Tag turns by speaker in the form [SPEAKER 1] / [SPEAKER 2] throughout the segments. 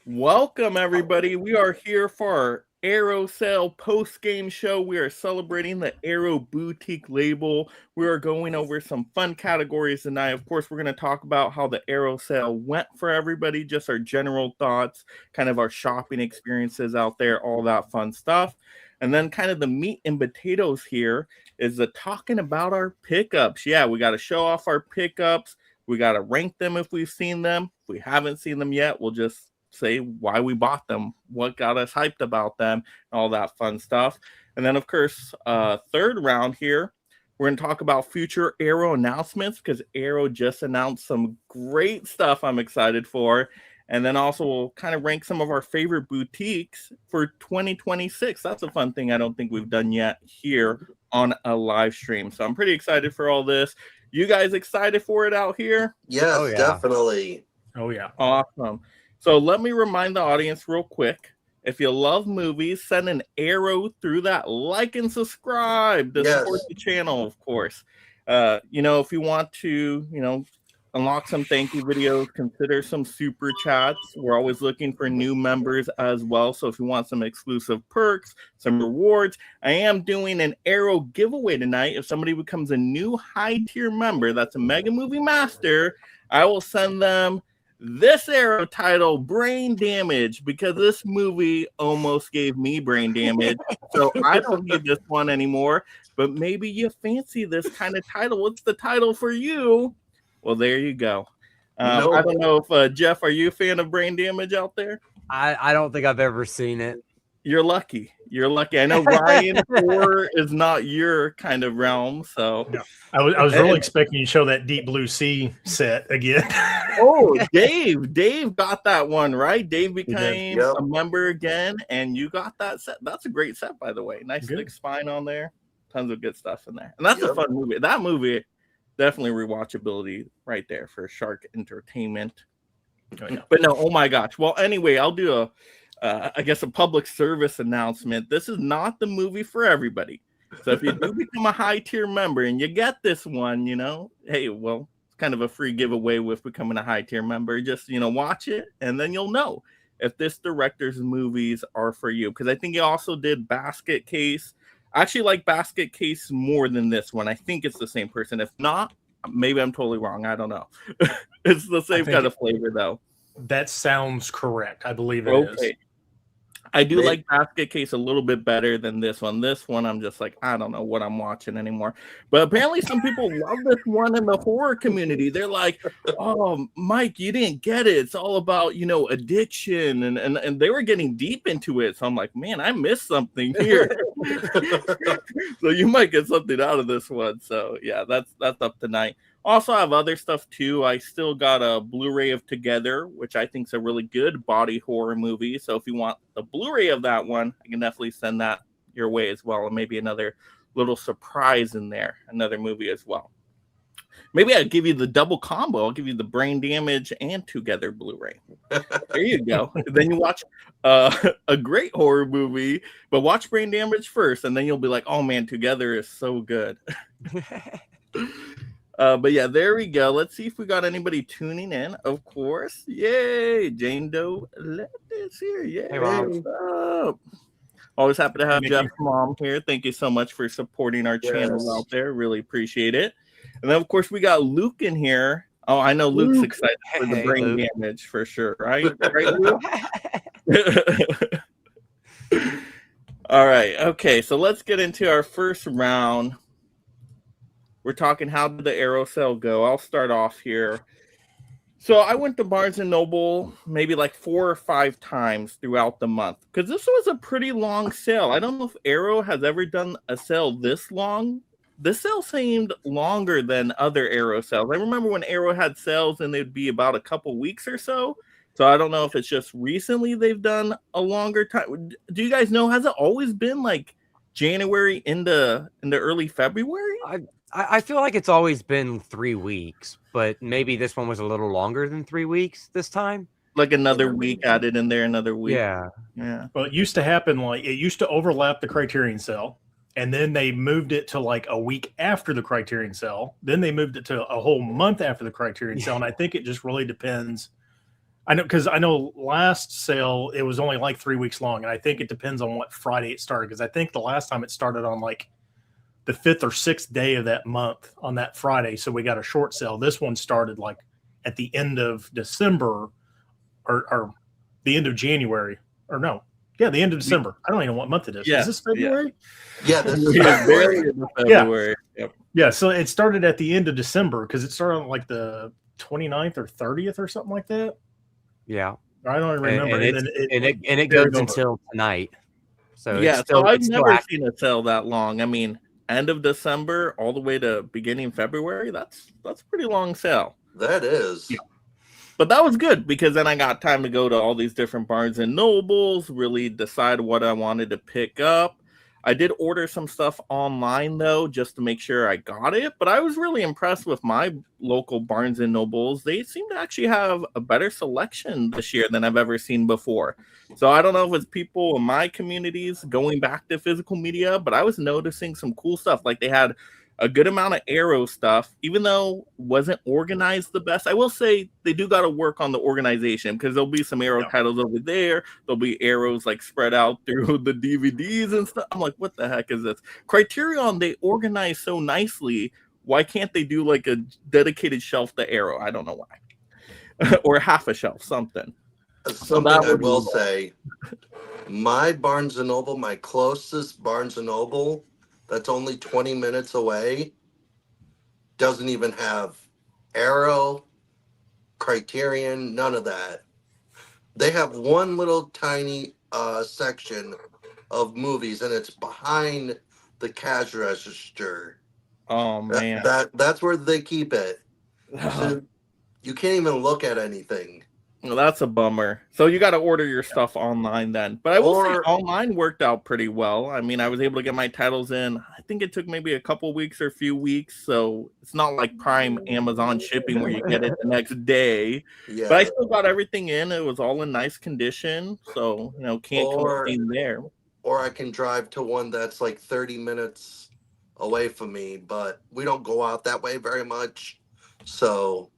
[SPEAKER 1] Welcome, everybody. We are here for our Arrow Sale post-game show. We are celebrating the Arrow Boutique label. We are going over some fun categories tonight. Of course, we're going to talk about how the Arrow Sale went for everybody, just our general thoughts, kind of our shopping experiences out there, all that fun stuff. And then kind of the meat and potatoes here is the talking about our pickups. Yeah, we got to show off our pickups. We got to rank them if we've seen them. If we haven't seen them yet, we'll just say why we bought them, what got us hyped about them, all that fun stuff. And then, of course, third round here, we're going to talk about future Arrow announcements because Arrow just announced some great stuff I'm excited for. And then also we'll kind of rank some of our favorite boutiques for 2026. That's a fun thing I don't think we've done yet here on a live stream. So I'm pretty excited for all this. You guys excited for it out here?
[SPEAKER 2] Yes, definitely.
[SPEAKER 3] Oh, yeah.
[SPEAKER 1] Awesome. So let me remind the audience real quick. If you love movies, send an arrow through that like and subscribe to support the channel, of course. If you want to, unlock some thank you videos, consider some super chats. We're always looking for new members as well. So if you want some exclusive perks, some rewards, I am doing an Arrow giveaway tonight. If somebody becomes a new high tier member, that's a Mega Movie Master, I will send them this Arrow title, Brain Damage, because this movie almost gave me brain damage. So I don't need this one anymore. But maybe you fancy this kind of title. What's the title for you? Well, there you go. I don't know if, Jeff, are you a fan of Brain Damage out there?
[SPEAKER 4] I don't think I've ever seen it.
[SPEAKER 1] You're lucky. You're lucky. I know Ryan, horror is not your kind of realm, so.
[SPEAKER 3] No. I was really expecting you to show that Deep Blue Sea set again.
[SPEAKER 1] Oh, Dave got that one, right? Dave became a member again, and you got that set. That's a great set, by the way. Nice thick spine on there. Tons of good stuff in there. And that's a fun movie. That movie, definitely rewatchability right there for Shark Entertainment. Oh, yeah. But no, oh my gosh. Well, anyway, I'll do a public service announcement. This is not the movie for everybody. So if you do become a high tier member and you get this one, hey, well, it's kind of a free giveaway with becoming a high tier member. Just, watch it and then you'll know if this director's movies are for you. Because I think he also did Basket Case. I actually like Basket Case more than this one. I think it's the same person. If not, maybe I'm totally wrong. I don't know. It's the same kind of flavor, though.
[SPEAKER 3] That sounds correct. I believe it is.
[SPEAKER 1] I do like Basket Case a little bit better than this one. This one, I'm just like, I don't know what I'm watching anymore. But apparently some people love this one in the horror community. They're like, oh, Mike, you didn't get it. It's all about, addiction. And they were getting deep into it. So I'm like, man, I missed something here. So you might get something out of this one. So, yeah, that's up tonight. Also, I have other stuff, too. I still got a Blu-ray of Together, which I think is a really good body horror movie. So if you want the Blu-ray of that one, I can definitely send that your way as well. And maybe another little surprise in there, another movie as well. Maybe I'll give you the double combo. I'll give you the Brain Damage and Together Blu-ray. There you go. Then you watch a great horror movie, but watch Brain Damage first. And then you'll be like, oh, man, Together is so good. But yeah, there we go. Let's see if we got anybody tuning in. Of course. Yay. Jane Doe is here. Yay.
[SPEAKER 4] Hey, Mom.
[SPEAKER 1] What's up? Always happy to have Jeff's mom here. Thank you so much for supporting our channel out there. Really appreciate it. And then, of course, we got Luke in here. Oh, I know Luke's excited for the brain damage for sure, right? Right, Luke? All right. Okay, so let's get into our first round. We're talking how did the Arrow sale go? I'll start off here. So I went to Barnes & Noble maybe like 4 or 5 times throughout the month because this was a pretty long sale. I don't know if Arrow has ever done a sale this long. This sale seemed longer than other Arrow sales. I remember when Arrow had sales and they'd be about a couple weeks or so. So I don't know if it's just recently they've done a longer time. Do you guys know, has it always been like January into early February?
[SPEAKER 4] I feel like it's always been 3 weeks, but maybe this one was a little longer than 3 weeks this time.
[SPEAKER 1] Like another week added in there, another week.
[SPEAKER 4] Yeah.
[SPEAKER 3] Well, it used to happen it used to overlap the Criterion sale, and then they moved it to like a week after the Criterion sale. Then they moved it to a whole month after the Criterion sale, and I think it just really depends I know, because I know last sale it was only like 3 weeks long, and I think it depends on what Friday it started. Because I think the last time it started on like the 5th or 6th day of that month on that Friday, so we got a short sale. This one started like at the end of December, or the end of January, or no, yeah, the end of December. I don't even know what month it is.
[SPEAKER 1] Yeah,
[SPEAKER 3] Is this February?
[SPEAKER 2] Yeah, this is
[SPEAKER 1] February. February. Yep.
[SPEAKER 3] Yeah, so it started at the end of December because it started on like the 29th or 30th or something like that.
[SPEAKER 4] Yeah,
[SPEAKER 3] I don't even remember.
[SPEAKER 4] And it goes until tonight. So
[SPEAKER 1] yeah,
[SPEAKER 4] it's still,
[SPEAKER 1] so I've
[SPEAKER 4] it's still
[SPEAKER 1] never
[SPEAKER 4] active.
[SPEAKER 1] seen a sale that long. I mean, end of December all the way to beginning February. That's a pretty long sale.
[SPEAKER 2] That is.
[SPEAKER 3] Yeah.
[SPEAKER 1] But that was good because then I got time to go to all these different Barnes and Nobles, really decide what I wanted to pick up. I did order some stuff online though, just to make sure I got it. But I was really impressed with my local Barnes and Nobles. They seem to actually have a better selection this year than I've ever seen before. So I don't know if it's people in my communities going back to physical media, but I was noticing some cool stuff. Like they had a good amount of Arrow stuff, even though wasn't organized the best. I will say they do got to work on the organization because there'll be some Arrow titles over there. There'll be Arrows like spread out through the DVDs and stuff. I'm like, what the heck is this? Criterion, they organize so nicely. Why can't they do like a dedicated shelf to Arrow? I don't know why. Or half a shelf, something.
[SPEAKER 2] Something I will say, my Barnes & Noble, my closest Barnes & Noble, that's only 20 minutes away, doesn't even have Arrow, Criterion, none of that. They have one little tiny section of movies, and it's behind the cash register.
[SPEAKER 1] Oh, man.
[SPEAKER 2] That's where they keep it. So you can't even look at anything.
[SPEAKER 1] Well, that's a bummer. So you got to order your stuff online then. But I will say online worked out pretty well. I mean, I was able to get my titles in. I think it took maybe a couple weeks or a few weeks. So it's not like Prime Amazon shipping where you get it the next day. Yeah. But I still got everything in. It was all in nice condition. So, can't complain there.
[SPEAKER 2] Or I can drive to one that's like 30 minutes away from me. But we don't go out that way very much. So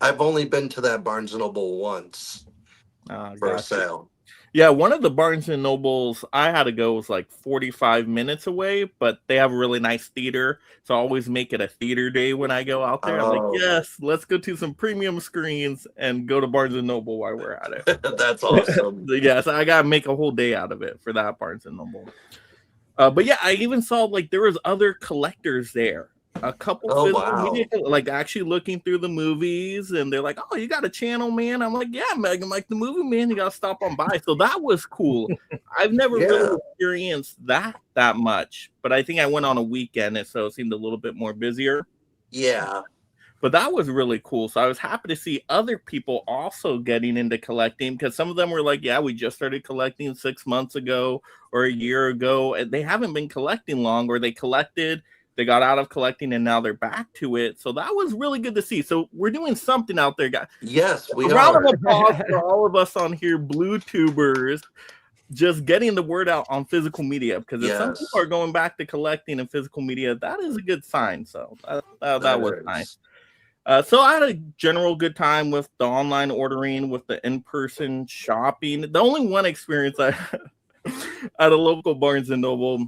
[SPEAKER 2] I've only been to that Barnes & Noble once for a sale.
[SPEAKER 1] Yeah, one of the Barnes & Nobles I had to go was like 45 minutes away, but they have a really nice theater. So I always make it a theater day when I go out there. I'm like, yes, let's go to some premium screens and go to Barnes & Noble while we're at it.
[SPEAKER 2] That's awesome.
[SPEAKER 1] Yes, I got to make a whole day out of it for that Barnes & Noble. But yeah, I even saw like there was other collectors there. A couple media, like actually looking through the movies, and they're like, "Oh, you got a channel, man?" I'm like, "Yeah, Meg. I'm like the movie man. You got to stop on by." So that was cool. I've never really experienced that much, but I think I went on a weekend, and so it seemed a little bit more busier.
[SPEAKER 2] Yeah,
[SPEAKER 1] but that was really cool. So I was happy to see other people also getting into collecting because some of them were like, "Yeah, we just started collecting 6 months ago or a year ago, and they haven't been collecting long, or they collected." They got out of collecting and now they're back to it. So that was really good to see. So we're doing something out there, guys.
[SPEAKER 2] Yes, we
[SPEAKER 1] are. A round of applause for all of us on here, Blue Tubers, just getting the word out on physical media. Because if some people are going back to collecting and physical media, that is a good sign. So that was nice. So I had a general good time with the online ordering, with the in-person shopping. The only one experience I had at a local Barnes & Noble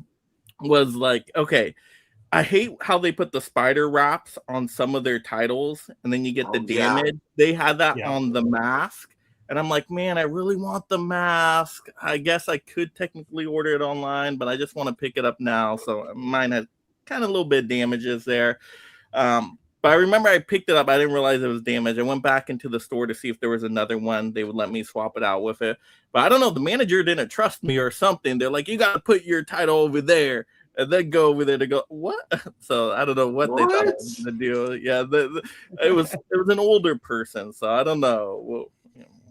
[SPEAKER 1] was like, okay, I hate how they put the spider wraps on some of their titles and then you get the damage. They had that on the mask. And I'm like, man, I really want the mask. I guess I could technically order it online, but I just want to pick it up now. So mine had kind of a little bit of damages there. But I remember I picked it up. I didn't realize it was damaged. I went back into the store to see if there was another one. They would let me swap it out with it. But I don't know. The manager didn't trust me or something. They're like, you got to put your title over there. And then go over there to go, what? So I don't know what they thought I was going to do. Yeah, it was an older person, so I don't know. Well,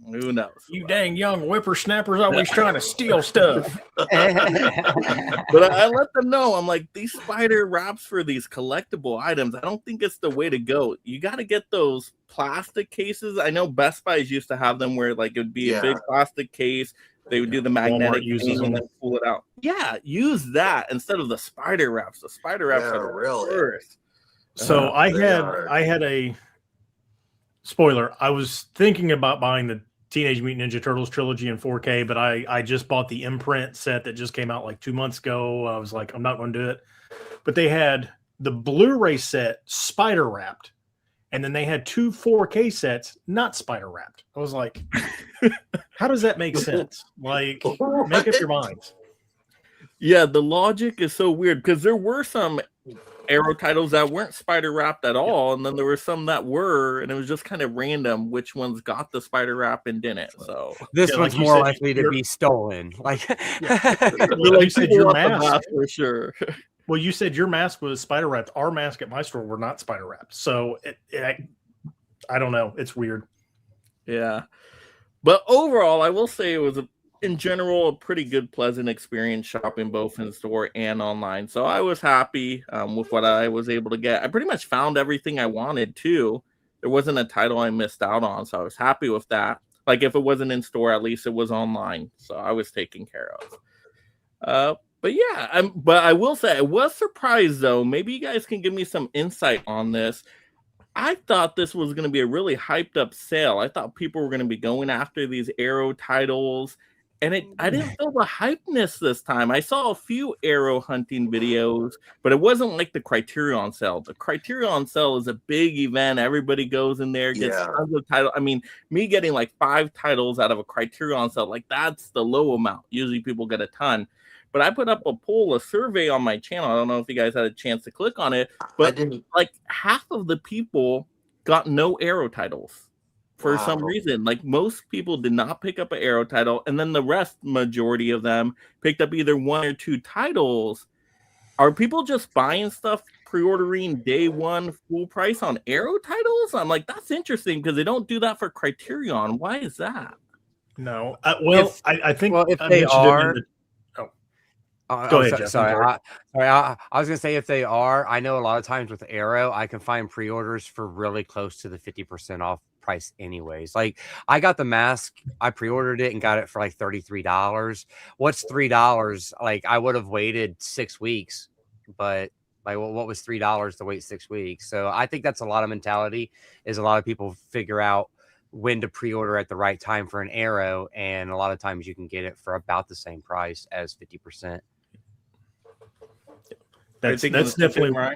[SPEAKER 1] who knows?
[SPEAKER 3] You dang young whippersnappers always trying to steal stuff.
[SPEAKER 1] But I let them know. I'm like, these spider wraps for these collectible items, I don't think it's the way to go. You got to get those plastic cases. I know Best Buys used to have them where like it would be a big plastic case. They would do the magnetic thing and then pull it out. Yeah, use that instead of the spider wraps. The spider wraps are the worst.
[SPEAKER 3] So I had a spoiler, I was thinking about buying the Teenage Mutant Ninja Turtles trilogy in 4K, but I just bought the imprint set that just came out like 2 months ago. I was like, I'm not going to do it. But they had the Blu-ray set spider wrapped, and then they had 2 4K sets not spider wrapped. I was like, how does that make sense? Like, make up your minds.
[SPEAKER 1] Yeah, the logic is so weird because there were some Arrow titles that weren't spider wrapped at all, and then there were some that were, and it was just kind of random which ones got the spider wrap and didn't. So
[SPEAKER 4] this
[SPEAKER 3] Yeah,
[SPEAKER 4] one's
[SPEAKER 3] like you
[SPEAKER 4] more
[SPEAKER 3] said,
[SPEAKER 4] likely to be stolen. Like,
[SPEAKER 3] Well, you said
[SPEAKER 1] people
[SPEAKER 3] your
[SPEAKER 1] want the
[SPEAKER 3] mask.
[SPEAKER 1] for sure.
[SPEAKER 3] Well, you said your mask was spider wrapped. Our mask at my store were not spider wrapped. So I don't know. It's weird.
[SPEAKER 1] Yeah, but overall, I will say it was in general a pretty good, pleasant experience shopping both in store and online. So I was happy with what I was able to get. I pretty much found everything I wanted too. There wasn't a title I missed out on, so I was happy with that. Like if it wasn't in store, at least it was online, so I was taken care of. But yeah, but I will say I was surprised though. Maybe you guys can give me some insight on this. I thought this was going to be a really hyped up sale. I thought people were going to be going after these Arrow titles, and I didn't feel the hypeness this time. I saw a few Arrow hunting videos, but it wasn't like the Criterion sale. The Criterion sale is a big event. Everybody goes in there, gets tons of titles. I mean, me getting like 5 titles out of a Criterion sale, like that's the low amount. Usually people get a ton. But I put up a survey on my channel. I don't know if you guys had a chance to click on it, but like half of the people got no Arrow titles for some reason. Like most people did not pick up an Arrow title, and then the majority of them picked up either 1 or 2 titles. Are people just buying stuff, pre-ordering day one full price on Arrow titles? I'm like, that's interesting because they don't do that for Criterion. Why is that?
[SPEAKER 3] No. I think
[SPEAKER 4] if they are.
[SPEAKER 3] Go ahead, Jeff.
[SPEAKER 4] Sorry. I was going to say if they are, I know a lot of times with Arrow, I can find pre-orders for really close to the 50% off price anyways. Like I got the mask, I pre-ordered it and got it for like $33. What's $3? Like I would have waited 6 weeks, but like what was $3 to wait 6 weeks? So I think that's a lot of mentality is a lot of people figure out when to pre-order at the right time for an Arrow, and a lot of times you can get it for about the same price as 50%.
[SPEAKER 3] That's definitely right.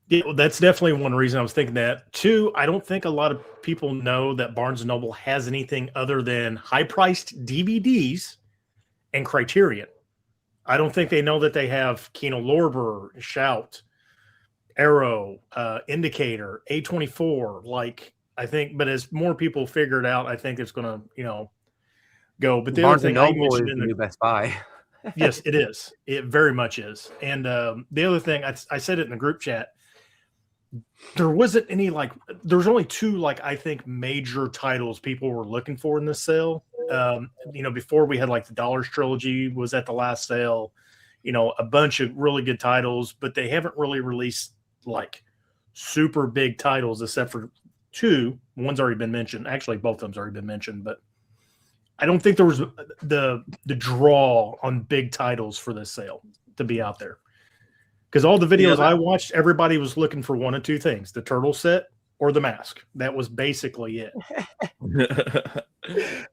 [SPEAKER 3] Yeah, that's definitely one reason I was thinking that. 2, I don't think a lot of people know that Barnes & Noble has anything other than high-priced DVDs and Criterion. I don't think they know that they have Kino Lorber, Shout, Arrow, Indicator, A24. Like I think, but as more people figure it out, I think it's going to, go. But the
[SPEAKER 4] Barnes
[SPEAKER 3] other thing
[SPEAKER 4] I mentioned in the new Best Buy.
[SPEAKER 3] Yes, it is. It very much is. And the other thing, I said it in the group chat, there wasn't any there's only 2 I think major titles people were looking for in this sale. Before we had the Dollars trilogy was at the last sale, a bunch of really good titles, but they haven't really released super big titles except for 2. One's already been mentioned. Actually, both of them's already been mentioned, but I don't think there was the draw on big titles for this sale to be out there. Because all the videos I watched, everybody was looking for 1 of 2 things: the turtle set or the mask. That was basically it.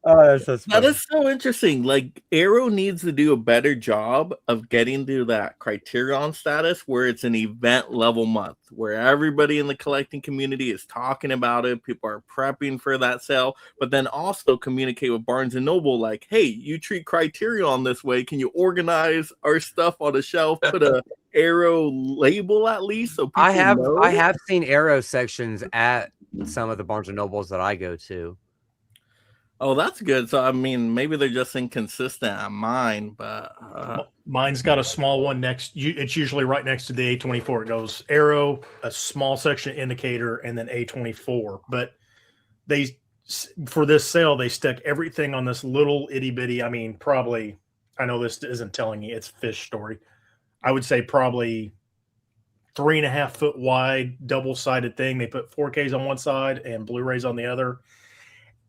[SPEAKER 1] That is so interesting. Like Arrow needs to do a better job of getting to that Criterion status where it's an event level month, where everybody in the collecting community is talking about it. People are prepping for that sale, but then also communicate with Barnes and Noble like, hey, you treat Criterion this way. Can you organize our stuff on a shelf, put a Arrow label at least so people know?
[SPEAKER 4] I have seen Arrow sections at some of the Barnes and Nobles that I go to.
[SPEAKER 1] Oh, that's good. So I mean, maybe they're just inconsistent on mine, but
[SPEAKER 3] mine's got a small one next. It's usually right next to the A24. It goes Arrow, a small section Indicator, and then A24. But for this sale, they stuck everything on this little itty bitty. I mean, probably. I know this isn't telling you it's fish story. I would say probably 3.5 foot wide, double-sided thing. They put 4Ks on one side and Blu-rays on the other.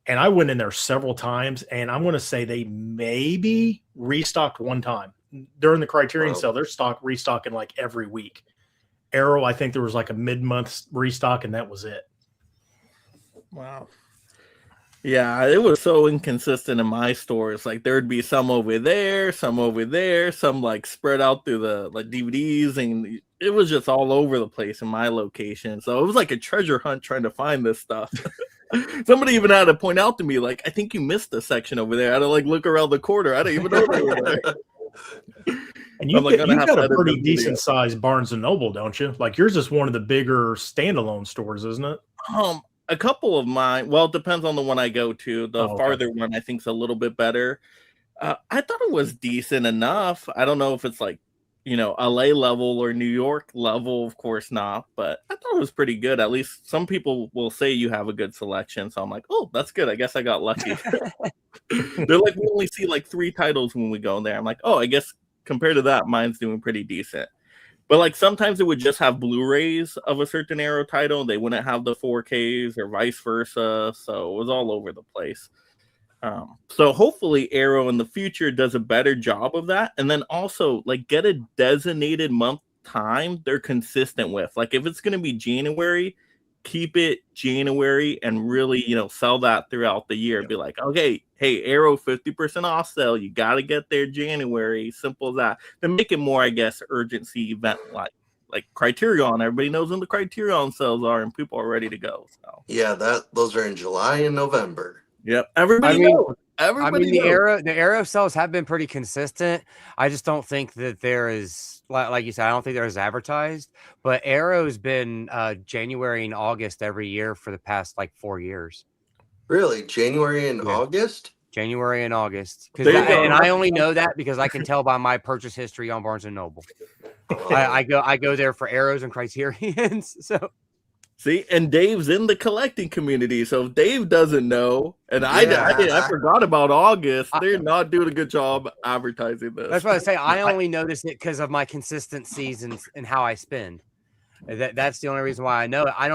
[SPEAKER 3] And I went in there several times, and I'm going to say they maybe restocked one time. During the Criterion sale, they're restocking every week. Arrow, I think there was a mid-month restock, and that was it.
[SPEAKER 1] Wow. Yeah, it was so inconsistent in my stores. Like there'd be some over there, some over there, some like spread out through the like DVDs, and it was just all over the place in my location. So it was like a treasure hunt trying to find this stuff. Somebody even had to point out to me, like, I think you missed a section over there. I had to like look around the corner. I didn't even know they were there.
[SPEAKER 3] And you've
[SPEAKER 1] like,
[SPEAKER 3] got,
[SPEAKER 1] gonna
[SPEAKER 3] you've
[SPEAKER 1] have
[SPEAKER 3] got
[SPEAKER 1] to
[SPEAKER 3] a
[SPEAKER 1] edit
[SPEAKER 3] pretty
[SPEAKER 1] the
[SPEAKER 3] decent
[SPEAKER 1] video.
[SPEAKER 3] sized Barnes and Noble, don't you? Like yours is one of the bigger standalone stores, isn't it?
[SPEAKER 1] A couple of mine. Well, it depends on the one I go to. The
[SPEAKER 3] okay.
[SPEAKER 1] farther one, I think, is a little bit better. I thought it was decent enough. I don't know if it's like, LA level or New York level. Of course not. But I thought it was pretty good. At least some people will say you have a good selection. So I'm like, oh, that's good. I guess I got lucky. They're like, we only see like 3 titles when we go there. I'm like, oh, I guess compared to that, mine's doing pretty decent. But like sometimes it would just have Blu-rays of a certain Arrow title. They wouldn't have the 4Ks or vice versa. So it was all over the place. So hopefully Arrow in the future does a better job of that. And then also like get a designated month time they're consistent with. Like if it's going to be January, keep it January and really, sell that throughout the year. Be like, okay, hey, Arrow 50% off sale. You got to get there January. Simple as that. Then make it more, I guess, urgency event like Criterion. Everybody knows when the Criterion sales are and people are ready to go. So
[SPEAKER 2] Yeah, those are in July and November.
[SPEAKER 1] yep. Everybody knows. Everybody knows.
[SPEAKER 4] The Arrow sales have been pretty consistent. I just don't think that there is, like you said, I don't think there is advertised. But Arrow's been January and August every year for the past like 4 years.
[SPEAKER 2] Really, January and August?
[SPEAKER 4] January and August, and I only know that because I can tell by my purchase history on Barnes and Noble. I go there for Arrows and Criterions. So.
[SPEAKER 1] See, and Dave's in the collecting community, so if Dave doesn't know, and I forgot about August, they're not doing a good job advertising this.
[SPEAKER 4] That's what I say. I only notice it because of my consistent seasons and how I spend. That's the only reason why I know it. I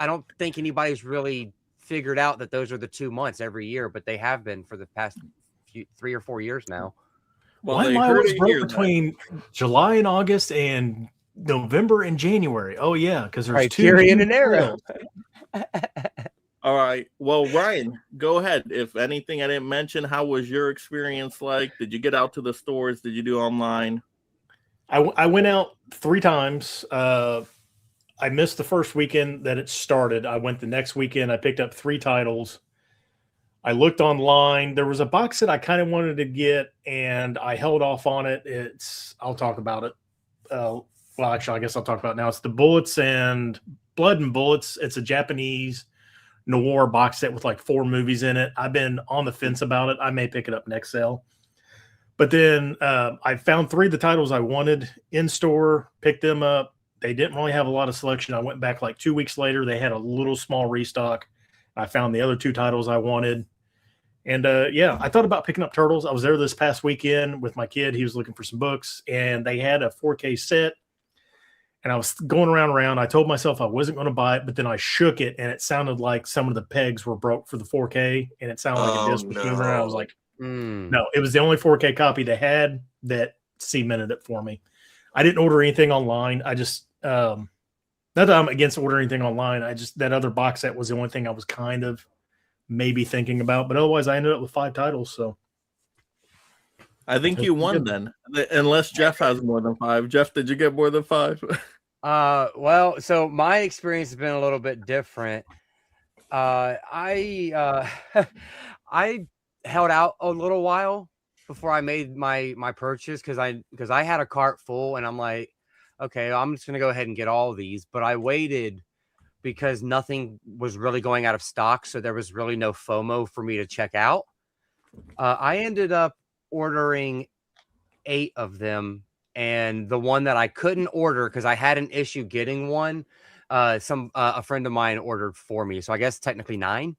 [SPEAKER 4] don't think anybody's really figured out that those are the 2 months every year, but they have been for the past 3 or 4 years now.
[SPEAKER 3] Well, why am I always between July and August and November and January? Oh yeah, because there's
[SPEAKER 4] Criterion and Arrow.
[SPEAKER 1] All right. Well, Ryan, go ahead. If anything I didn't mention, how was your experience like? Did you get out to the stores? Did you do online?
[SPEAKER 3] I went out 3 times. I missed the first weekend that it started. I went the next weekend. I picked up 3 titles. I looked online. There was a box that I kind of wanted to get, and I held off on it. I'll talk about it. Well, actually, I guess I'll talk about it now. It's the Bullets and Blood and Bullets. It's a Japanese noir box set with like 4 movies in it. I've been on the fence about it. I may pick it up next sale. But then I found 3 of the titles I wanted in store, picked them up. They didn't really have a lot of selection. I went back like 2 weeks later. They had a little small restock. I found the other 2 titles I wanted. And I thought about picking up Turtles. I was there this past weekend with my kid. He was looking for some books, and they had a 4K set. And I was going around. I told myself I wasn't going to buy it, but then I shook it, and it sounded like some of the pegs were broke for the 4K, and it sounded like a disc was moving around. I was like, no, it was the only 4K copy they had that cemented it for me. I didn't order anything online. I just, not that I'm against ordering anything online. That other box set was the only thing I was kind of maybe thinking about, but otherwise I ended up with 5 titles. So
[SPEAKER 1] I think you won then, unless Jeff has more than 5. Jeff, did you get more than 5?
[SPEAKER 4] Well, so my experience has been a little bit different. I held out a little while before I made my purchase because I had a cart full, and I'm like, okay, I'm just gonna go ahead and get all of these. But I waited because nothing was really going out of stock, so there was really no FOMO for me to check out. I ended up ordering 8 of them, and the one that I couldn't order because I had an issue getting one, a friend of mine ordered for me, so I guess technically 9.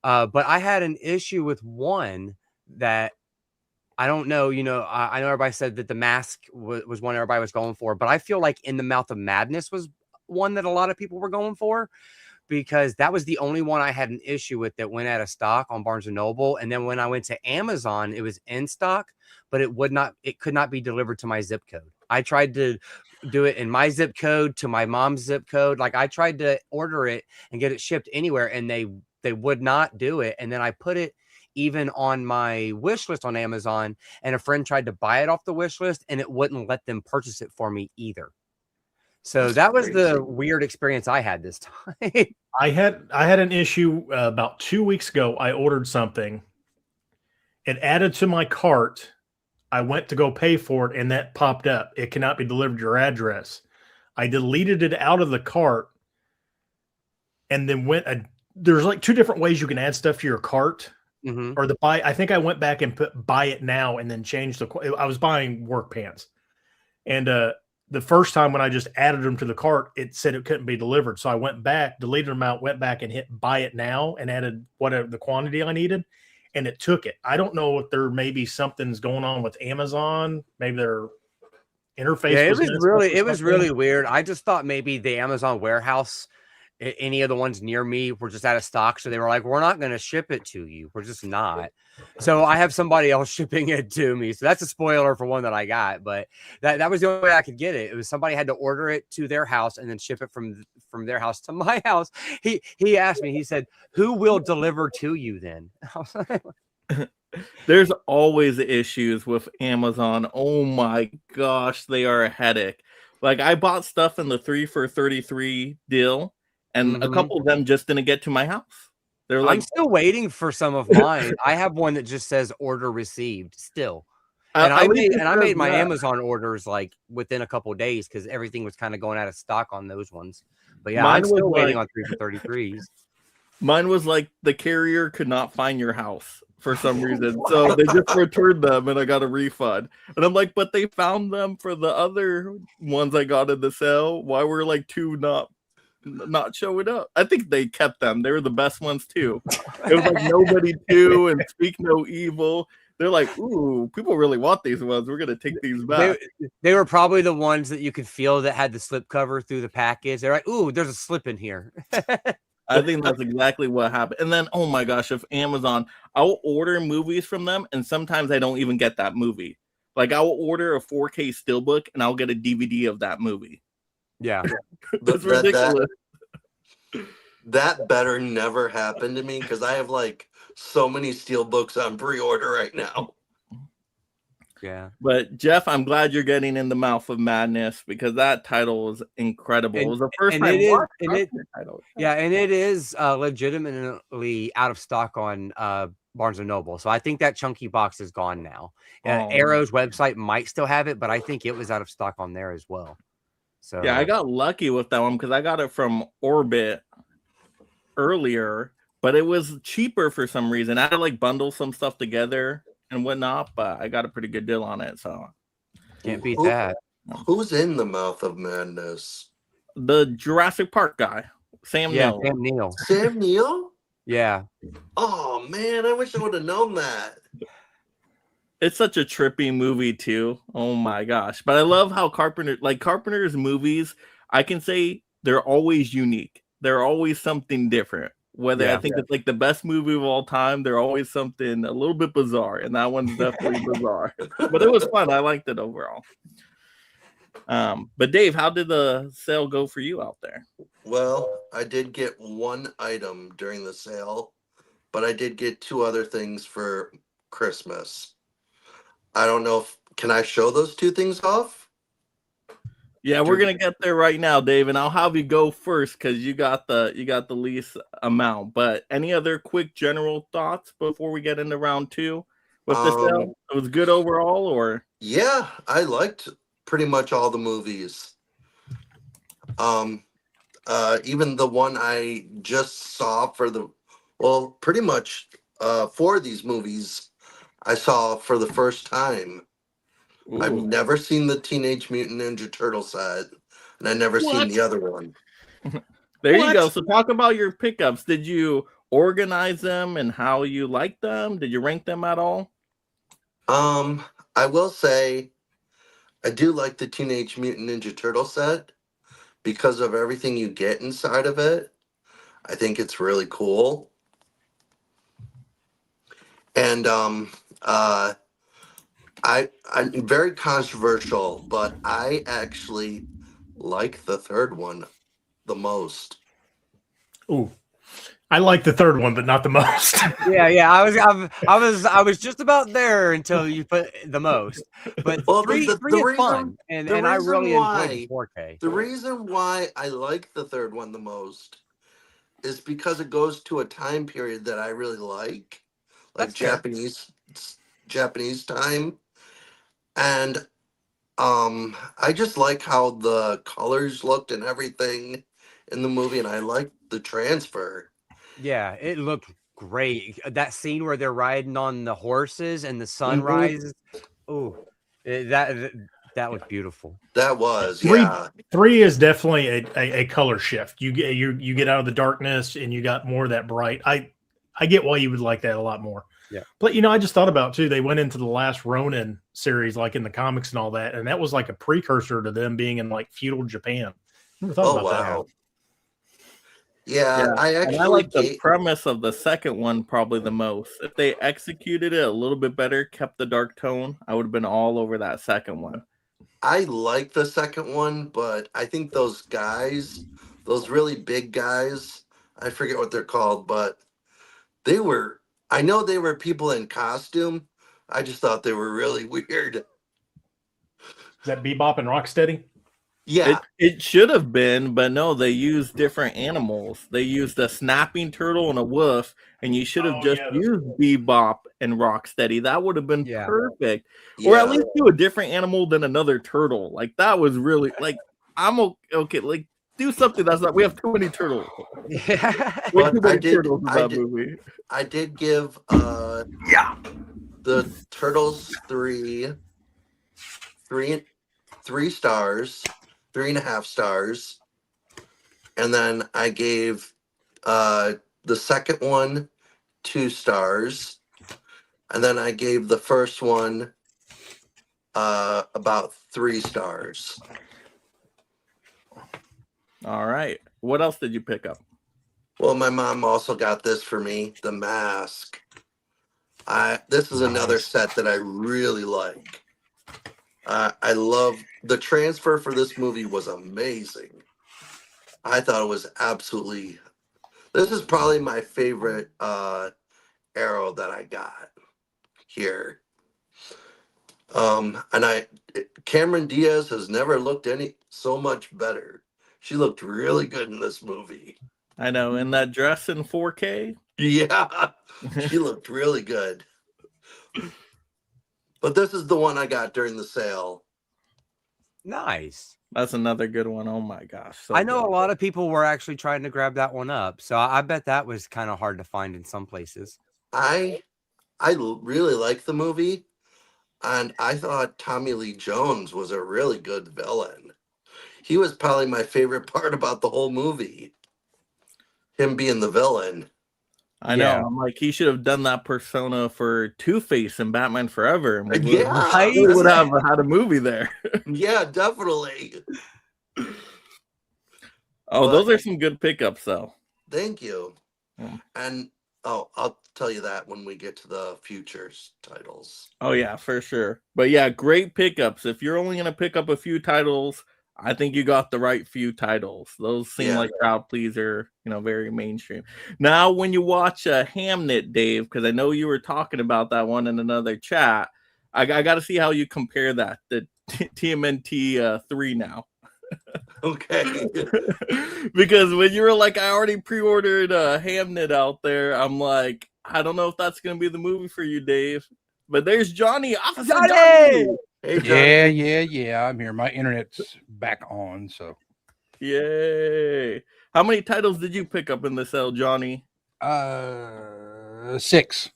[SPEAKER 4] But I had an issue with one that I don't know. I know everybody said that the Mask was one everybody was going for, but I feel like In the Mouth of Madness was one that a lot of people were going for, because that was the only one I had an issue with that went out of stock on Barnes and Noble. And then when I went to Amazon, it was in stock, but it could not be delivered to my zip code. I tried to do it in my zip code to my mom's zip code. Like I tried to order it and get it shipped anywhere, and they would not do it. And then I put it even on my wish list on Amazon, and a friend tried to buy it off the wish list, and it wouldn't let them purchase it for me either. So that was the weird experience I had this time.
[SPEAKER 3] I had an issue about 2 weeks ago. I ordered something. It added to my cart. I went to go pay for it, and that popped up. It cannot be delivered to your address. I deleted it out of the cart, and then there's like 2 different ways you can add stuff to your cart. Or the buy. I think I went back and put buy it now, and then changed I was buying work pants, and the first time when I just added them to the cart, it said it couldn't be delivered. So I went back, deleted them out, went back and hit buy it now, and added whatever the quantity I needed, and it took it. I don't know if there maybe something's going on with Amazon. Maybe their interface.
[SPEAKER 4] Yeah, it was really weird. I just thought maybe the Amazon warehouse, any of the ones near me, were just out of stock. So they were like, we're not going to ship it to you. We're just not. So I have somebody else shipping it to me. So that's a spoiler for one that I got. But that was the only way I could get it. It was somebody had to order it to their house and then ship it from their house to my house. He asked me, he said, who will deliver to you then?
[SPEAKER 1] There's always issues with Amazon. Oh my gosh, they are a headache. Like I bought stuff in the 3 for $33 deal, and a couple of them just didn't get to my house. They're like,
[SPEAKER 4] I'm still waiting for some of mine. I have one that just says order received still. And I made my Amazon orders like within a couple of days because everything was kind of going out of stock on those ones. But yeah, I'm still waiting on 3 for $33s.
[SPEAKER 1] Mine was like the carrier could not find your house for some reason. So they just returned them and I got a refund. And I'm like, but they found them for the other ones I got in the sale. Why were like 2 not showing up? I think they kept them. They were the best ones too. It was like Nobody 2 and Speak No Evil. They're like, ooh, people really want these ones. We're gonna take these back.
[SPEAKER 4] They were probably the ones that you could feel that had the slip cover through the package. They're like, ooh, there's a slip in here.
[SPEAKER 1] I think that's exactly what happened. And then, oh my gosh, if Amazon, I'll order movies from them, and sometimes I don't even get that movie. Like I'll order a 4K steelbook, and I'll get a DVD of that movie.
[SPEAKER 4] Yeah,
[SPEAKER 1] that's ridiculous.
[SPEAKER 2] That better never happen to me because I have like so many steelbooks on pre-order right now.
[SPEAKER 4] Yeah,
[SPEAKER 1] but Jeff, I'm glad you're getting in the Mouth of Madness because that title was incredible. It was the first time.
[SPEAKER 4] And it is legitimately out of stock on Barnes & Noble. So I think that chunky box is gone now. Arrow's website might still have it, but I think it was out of stock on there as well. So
[SPEAKER 1] yeah, I got lucky with that one because I got it from Orbit earlier, but it was cheaper for some reason. I had to like bundle some stuff together and whatnot, but I got a pretty good deal on it. So
[SPEAKER 4] can't beat that.
[SPEAKER 2] Who's in the Mouth of Madness?
[SPEAKER 1] The Jurassic Park guy, Sam Neill.
[SPEAKER 4] Sam Neill.
[SPEAKER 2] Sam Neill?
[SPEAKER 4] Yeah.
[SPEAKER 2] Oh man, I wish I would have known that.
[SPEAKER 1] It's such a trippy movie too. Oh my gosh. But I love how Carpenter's movies, I can say they're always unique. They're always something different. Whether I think it's like the best movie of all time, they're always something a little bit bizarre. And that one's definitely bizarre. But it was fun. I liked it overall. But Dave, how did the sale go for you out there?
[SPEAKER 2] Well, I did get one item during the sale, but I did get 2 other things for Christmas. I don't know can I show those 2 things off?
[SPEAKER 1] Yeah, we're gonna get there right now, Dave, and I'll have you go first because you got the least amount. But any other quick general thoughts before we get into round 2 with the sale? It was good overall, or?
[SPEAKER 2] Yeah, I liked pretty much all the movies. Even the one I just saw pretty much 4 of these movies I saw for the first time. Ooh. I've never seen the Teenage Mutant Ninja Turtle set, and I've never seen the other one.
[SPEAKER 1] There you go. So talk about your pickups. Did you organize them and how you like them? Did you rank them at all?
[SPEAKER 2] I will say I do like the Teenage Mutant Ninja Turtle set because of everything you get inside of it. I think it's really cool. And I'm very controversial, but I actually like the third one the most.
[SPEAKER 3] Ooh, I like the third one, but not the most.
[SPEAKER 4] Yeah. I was just about there until you put the most. But
[SPEAKER 2] Well,
[SPEAKER 4] three is fun, and I really enjoyed the 4K.
[SPEAKER 2] the reason why I like the third one the most is because it goes to a time period that I really like
[SPEAKER 4] That's fair.
[SPEAKER 2] Japanese time, and I just like how the colors looked and everything in the movie, and I like the transfer.
[SPEAKER 4] Yeah, it looked great. That scene where they're riding on the horses and the sun
[SPEAKER 2] Mhm.
[SPEAKER 4] rises. Oh, that was beautiful.
[SPEAKER 2] That was,
[SPEAKER 3] Three,
[SPEAKER 2] yeah.
[SPEAKER 3] three is definitely a color shift. You get out of the darkness and you got more of that bright. I get why you would like that a lot more.
[SPEAKER 4] Yeah.
[SPEAKER 3] But I just thought about too. They went into the last Ronin series, like in the comics and all that, and that was like a precursor to them being in like feudal Japan. Never thought
[SPEAKER 2] Oh,
[SPEAKER 3] about that.
[SPEAKER 2] wow. Yeah, I
[SPEAKER 1] And I
[SPEAKER 2] actually
[SPEAKER 1] like the premise of the second one probably the most. If they executed it a little bit better, kept the dark tone, I would have been all over that second one.
[SPEAKER 2] I like the second one, but I think those guys, those really big guys, I forget what they're called, but they were, I know they were people in costume. I just thought they were really weird.
[SPEAKER 3] Is that Bebop and Rocksteady?
[SPEAKER 2] Yeah.
[SPEAKER 1] It should have been, but no, they used different animals. They used a snapping turtle and a wolf, and you should have just used Bebop and Rocksteady. That would have been perfect. Or at least do a different animal than another turtle. Like that was really like I'm okay. Like do something that's not. We have too many turtles.
[SPEAKER 4] Yeah.
[SPEAKER 2] But I did give the Turtles three stars, 3.5 stars, and then I gave the second one 2 stars, and then I gave the first one about 3 stars.
[SPEAKER 1] All right. What else did you pick up?
[SPEAKER 2] Well, my mom also got this for me, The Mask. This is another set that I really like. I love the transfer for this movie was amazing. I thought it was absolutely. This is probably my favorite arrow that I got here. And Cameron Diaz has never looked so much better. She looked really good in this movie.
[SPEAKER 1] I know, in that dress in 4K.
[SPEAKER 2] Yeah, she looked really good. But this is the one I got during the sale.
[SPEAKER 4] Nice.
[SPEAKER 1] That's another good one. Oh my gosh. So
[SPEAKER 4] I know
[SPEAKER 1] good.
[SPEAKER 4] a lot of people were actually trying to grab that one up. So I bet that was kind of hard to find in some places.
[SPEAKER 2] I really like the movie, and I thought Tommy Lee Jones was a really good villain. He was probably my favorite part about the whole movie. Him being the villain.
[SPEAKER 1] I know. I'm like, he should have done that persona for Two-Face and Batman Forever. And we would have had a movie there.
[SPEAKER 2] Yeah, definitely.
[SPEAKER 1] Those are some good pickups, though.
[SPEAKER 2] Thank you. Yeah. And I'll tell you that when we get to the futures titles.
[SPEAKER 1] Oh yeah, for sure. But yeah, great pickups. If you're only gonna pick up a few titles, I think you got the right few titles. Those seem like crowd pleaser, very mainstream. Now, when you watch Hamnet, Dave, because I know you were talking about that one in another chat, I got to see how you compare that to TMNT 3 now.
[SPEAKER 2] Okay.
[SPEAKER 1] Because when you were like, I already pre-ordered Hamnet out there, I'm like, I don't know if that's going to be the movie for you, Dave. But there's Johnny. Officer Johnny!
[SPEAKER 2] Hey,
[SPEAKER 5] Yeah. I'm here. My internet's back on, so.
[SPEAKER 1] Yay. How many titles did you pick up in the sale, Johnny?
[SPEAKER 5] 6.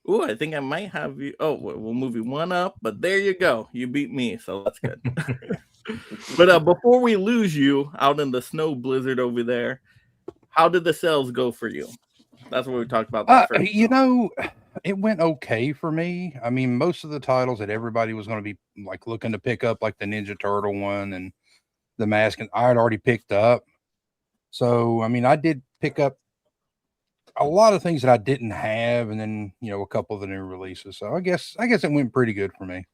[SPEAKER 1] Ooh, I think I might have you. Oh, we'll move you one up, but there you go. You beat me, so that's good. But before we lose you out in the snow blizzard over there, how did the sales go for you? That's what we talked about.
[SPEAKER 5] It went okay for me. I mean, most of the titles that everybody was going to be like looking to pick up, like the Ninja Turtle one and the Mask, and I had already picked up. So, I mean, I did pick up a lot of things that I didn't have, and then a couple of the new releases. So I guess it went pretty good for me.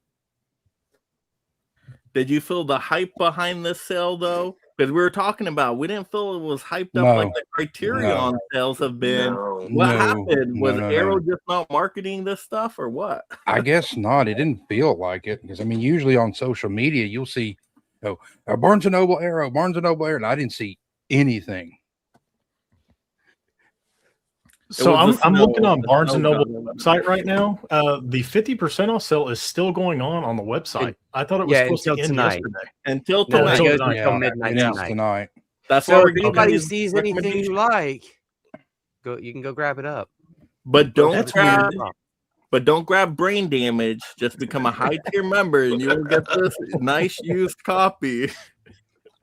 [SPEAKER 1] Did you feel the hype behind this sale though? Because we were talking about, we didn't feel it was hyped up like the Criterion sales have been. What happened? Was Arrow just not marketing this stuff, or what?
[SPEAKER 5] I guess not. It didn't feel like it, because I mean, usually on social media you'll see, Barnes and Noble Arrow, and I didn't see anything.
[SPEAKER 3] So I'm looking on Barnes and Noble website right now. The 50% off sale is still going on the website. I thought it was supposed to end yesterday.
[SPEAKER 1] Until tonight.
[SPEAKER 4] Until midnight tonight.
[SPEAKER 1] That's
[SPEAKER 4] so
[SPEAKER 1] why
[SPEAKER 4] if anybody sees anything you like, you can go grab it up.
[SPEAKER 1] But don't grab Brain Damage. Just become a high tier member, and you will get this nice used copy.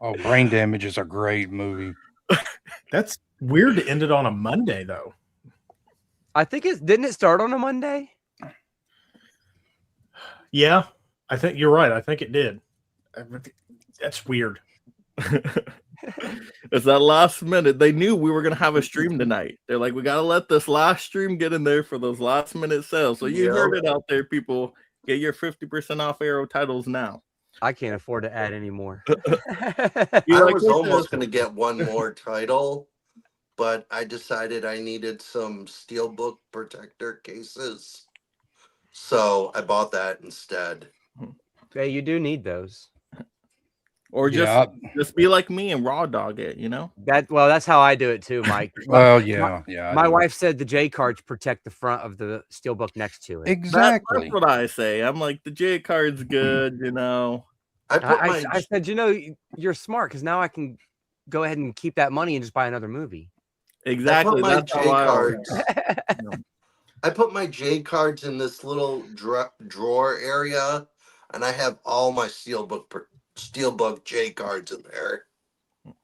[SPEAKER 5] Oh, Brain Damage is a great movie.
[SPEAKER 3] That's weird to end it on a Monday, though.
[SPEAKER 4] I think didn't it start on a Monday?
[SPEAKER 3] Yeah, I think you're right. I think it did. That's weird.
[SPEAKER 1] It's that last minute. They knew we were going to have a stream tonight. They're like, we got to let this last stream get in there for those last minute sales. So you heard it out there, people. Get your 50% off Arrow titles now.
[SPEAKER 4] I can't afford to add any more.
[SPEAKER 2] I was almost going to get one more title, but I decided I needed some steelbook protector cases. So I bought that instead.
[SPEAKER 4] Hey, you do need those.
[SPEAKER 1] Or just be like me and raw dog it,
[SPEAKER 4] That's how I do it too, Mike.
[SPEAKER 5] My
[SPEAKER 4] wife said the J cards protect the front of the steelbook next to it.
[SPEAKER 5] Exactly.
[SPEAKER 1] That's what I say. I'm like, the J card's good,
[SPEAKER 4] I said, you're smart, because now I can go ahead and keep that money and just buy another movie.
[SPEAKER 1] Exactly.
[SPEAKER 2] I put my J cards in this little drawer area, and I have all my Steelbook J cards in there.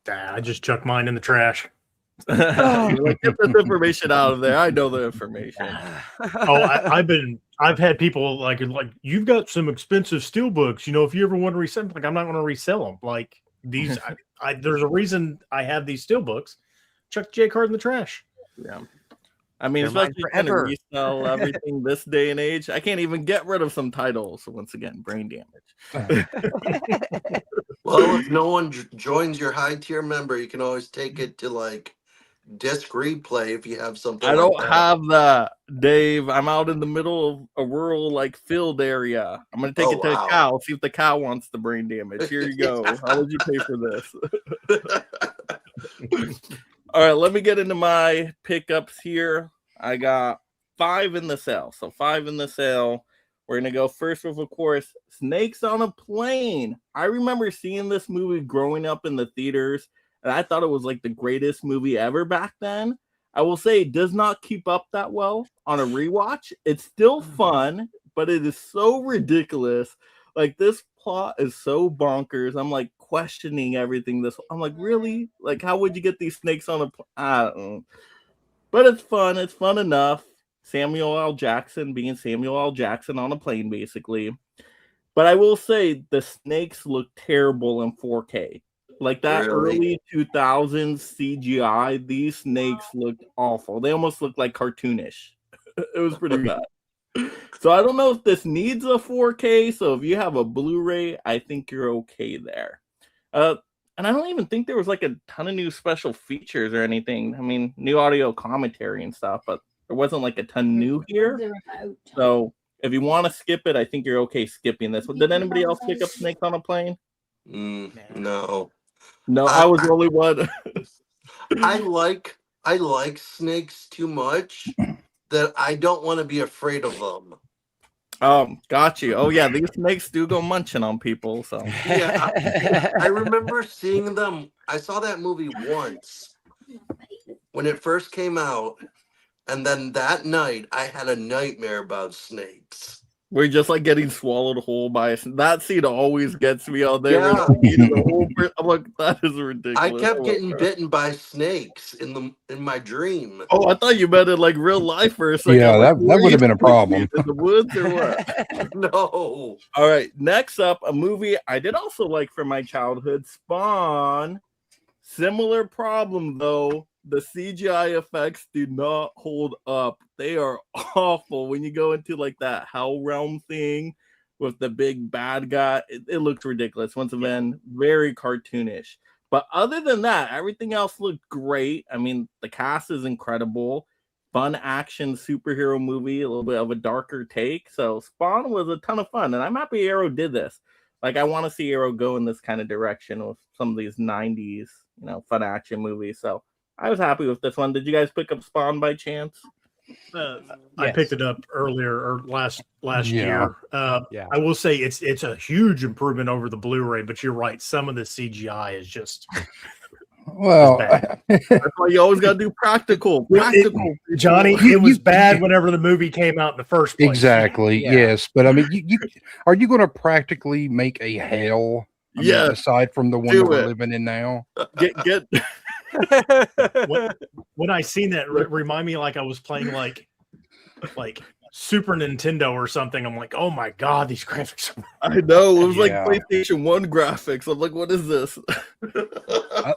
[SPEAKER 3] I just chuck mine in the trash.
[SPEAKER 1] Like, get this information out of there. I know the information.
[SPEAKER 3] I've had people like you've got some expensive steelbooks. If you ever want to resell them, like I'm not going to resell them. Like these, there's a reason I have these steelbooks. Chuck the J card in the trash.
[SPEAKER 1] Yeah. I mean, especially trying to resell everything this day and age. I can't even get rid of some titles. So once again, Brain Damage.
[SPEAKER 2] Well, if no one joins your high tier member, you can always take it to like disc replay if you have something.
[SPEAKER 1] I don't have that, Dave. I'm out in the middle of a rural field area. I'm gonna take it to a cow. See if the cow wants the Brain Damage. Here you go. How would you pay for this? All right, let me get into my pickups here. I got 5 in the sale. So 5 in the sale. We're going to go first with, of course, Snakes on a Plane. I remember seeing this movie growing up in the theaters, and I thought it was like the greatest movie ever back then. I will say it does not keep up that well on a rewatch. It's still fun, but it is so ridiculous. Like, this plot is so bonkers. I'm like questioning everything. I'm like, really? Like, how would you get these snakes on a plane? I don't know. But it's fun. It's fun enough. Samuel L. Jackson being Samuel L. Jackson on a plane, basically. But I will say the snakes look terrible in 4K. Like that early 2000s CGI, these snakes looked awful. They almost looked like cartoonish. It was pretty bad. So I don't know if this needs a 4K. So if you have a Blu-ray, I think you're okay there. And I don't even think there was like a ton of new special features or anything. I mean, new audio commentary and stuff, but there wasn't like a ton new here. So if you want to skip it, I think you're okay skipping this one. Did anybody else pick up Snakes on a Plane?
[SPEAKER 2] No.
[SPEAKER 1] No, I was the only one.
[SPEAKER 2] I like snakes too much that I don't want to be afraid of them.
[SPEAKER 1] Got you. Oh yeah, these snakes do go munching on people. So
[SPEAKER 2] yeah, I remember seeing them. I saw that movie once when it first came out, and then that night I had a nightmare about snakes.
[SPEAKER 1] We're just like getting swallowed whole by that scene always gets me out there.
[SPEAKER 2] Yeah.
[SPEAKER 1] I'm like, that is ridiculous.
[SPEAKER 2] I kept getting bitten by snakes in my dream.
[SPEAKER 1] Oh, I thought you meant it like real life for a second.
[SPEAKER 5] Yeah,
[SPEAKER 1] like,
[SPEAKER 5] that would have been a problem.
[SPEAKER 1] In the woods or what?
[SPEAKER 2] No.
[SPEAKER 1] All right, next up, a movie I did also like from my childhood, Spawn. Similar problem though. the CGI effects do not hold up. They are awful when you go into like that Hell Realm thing with the big bad guy. It looks ridiculous. Once again, very cartoonish. But other than that, everything else looked great. I mean, the cast is incredible. Fun action superhero movie, a little bit of a darker take. So Spawn was a ton of fun, and I'm happy Arrow did this. Like, I want to see Arrow go in this kind of direction with some of these 90s, fun action movies. So I was happy with this one. Did you guys pick up Spawn by chance?
[SPEAKER 3] I picked it up earlier or last year.
[SPEAKER 4] Yeah.
[SPEAKER 3] I will say it's a huge improvement over the Blu-ray, but you're right. Some of the CGI is just
[SPEAKER 5] Well,
[SPEAKER 1] That's why you always got to do practical.
[SPEAKER 3] Johnny, it was bad whenever the movie came out in the first place.
[SPEAKER 5] exactly.
[SPEAKER 4] Yeah.
[SPEAKER 5] Yes, but I mean, you are you going to practically make a hell? I mean,
[SPEAKER 1] Yeah.
[SPEAKER 5] aside from the one
[SPEAKER 1] Do
[SPEAKER 5] that we're
[SPEAKER 1] it.
[SPEAKER 5] living in now.
[SPEAKER 1] Get
[SPEAKER 3] When I seen that, remind me like I was playing like Super Nintendo or something. I'm like, oh my god, these graphics are
[SPEAKER 1] I know it was
[SPEAKER 5] Yeah.
[SPEAKER 1] like PlayStation 1 graphics. I'm like, what is this?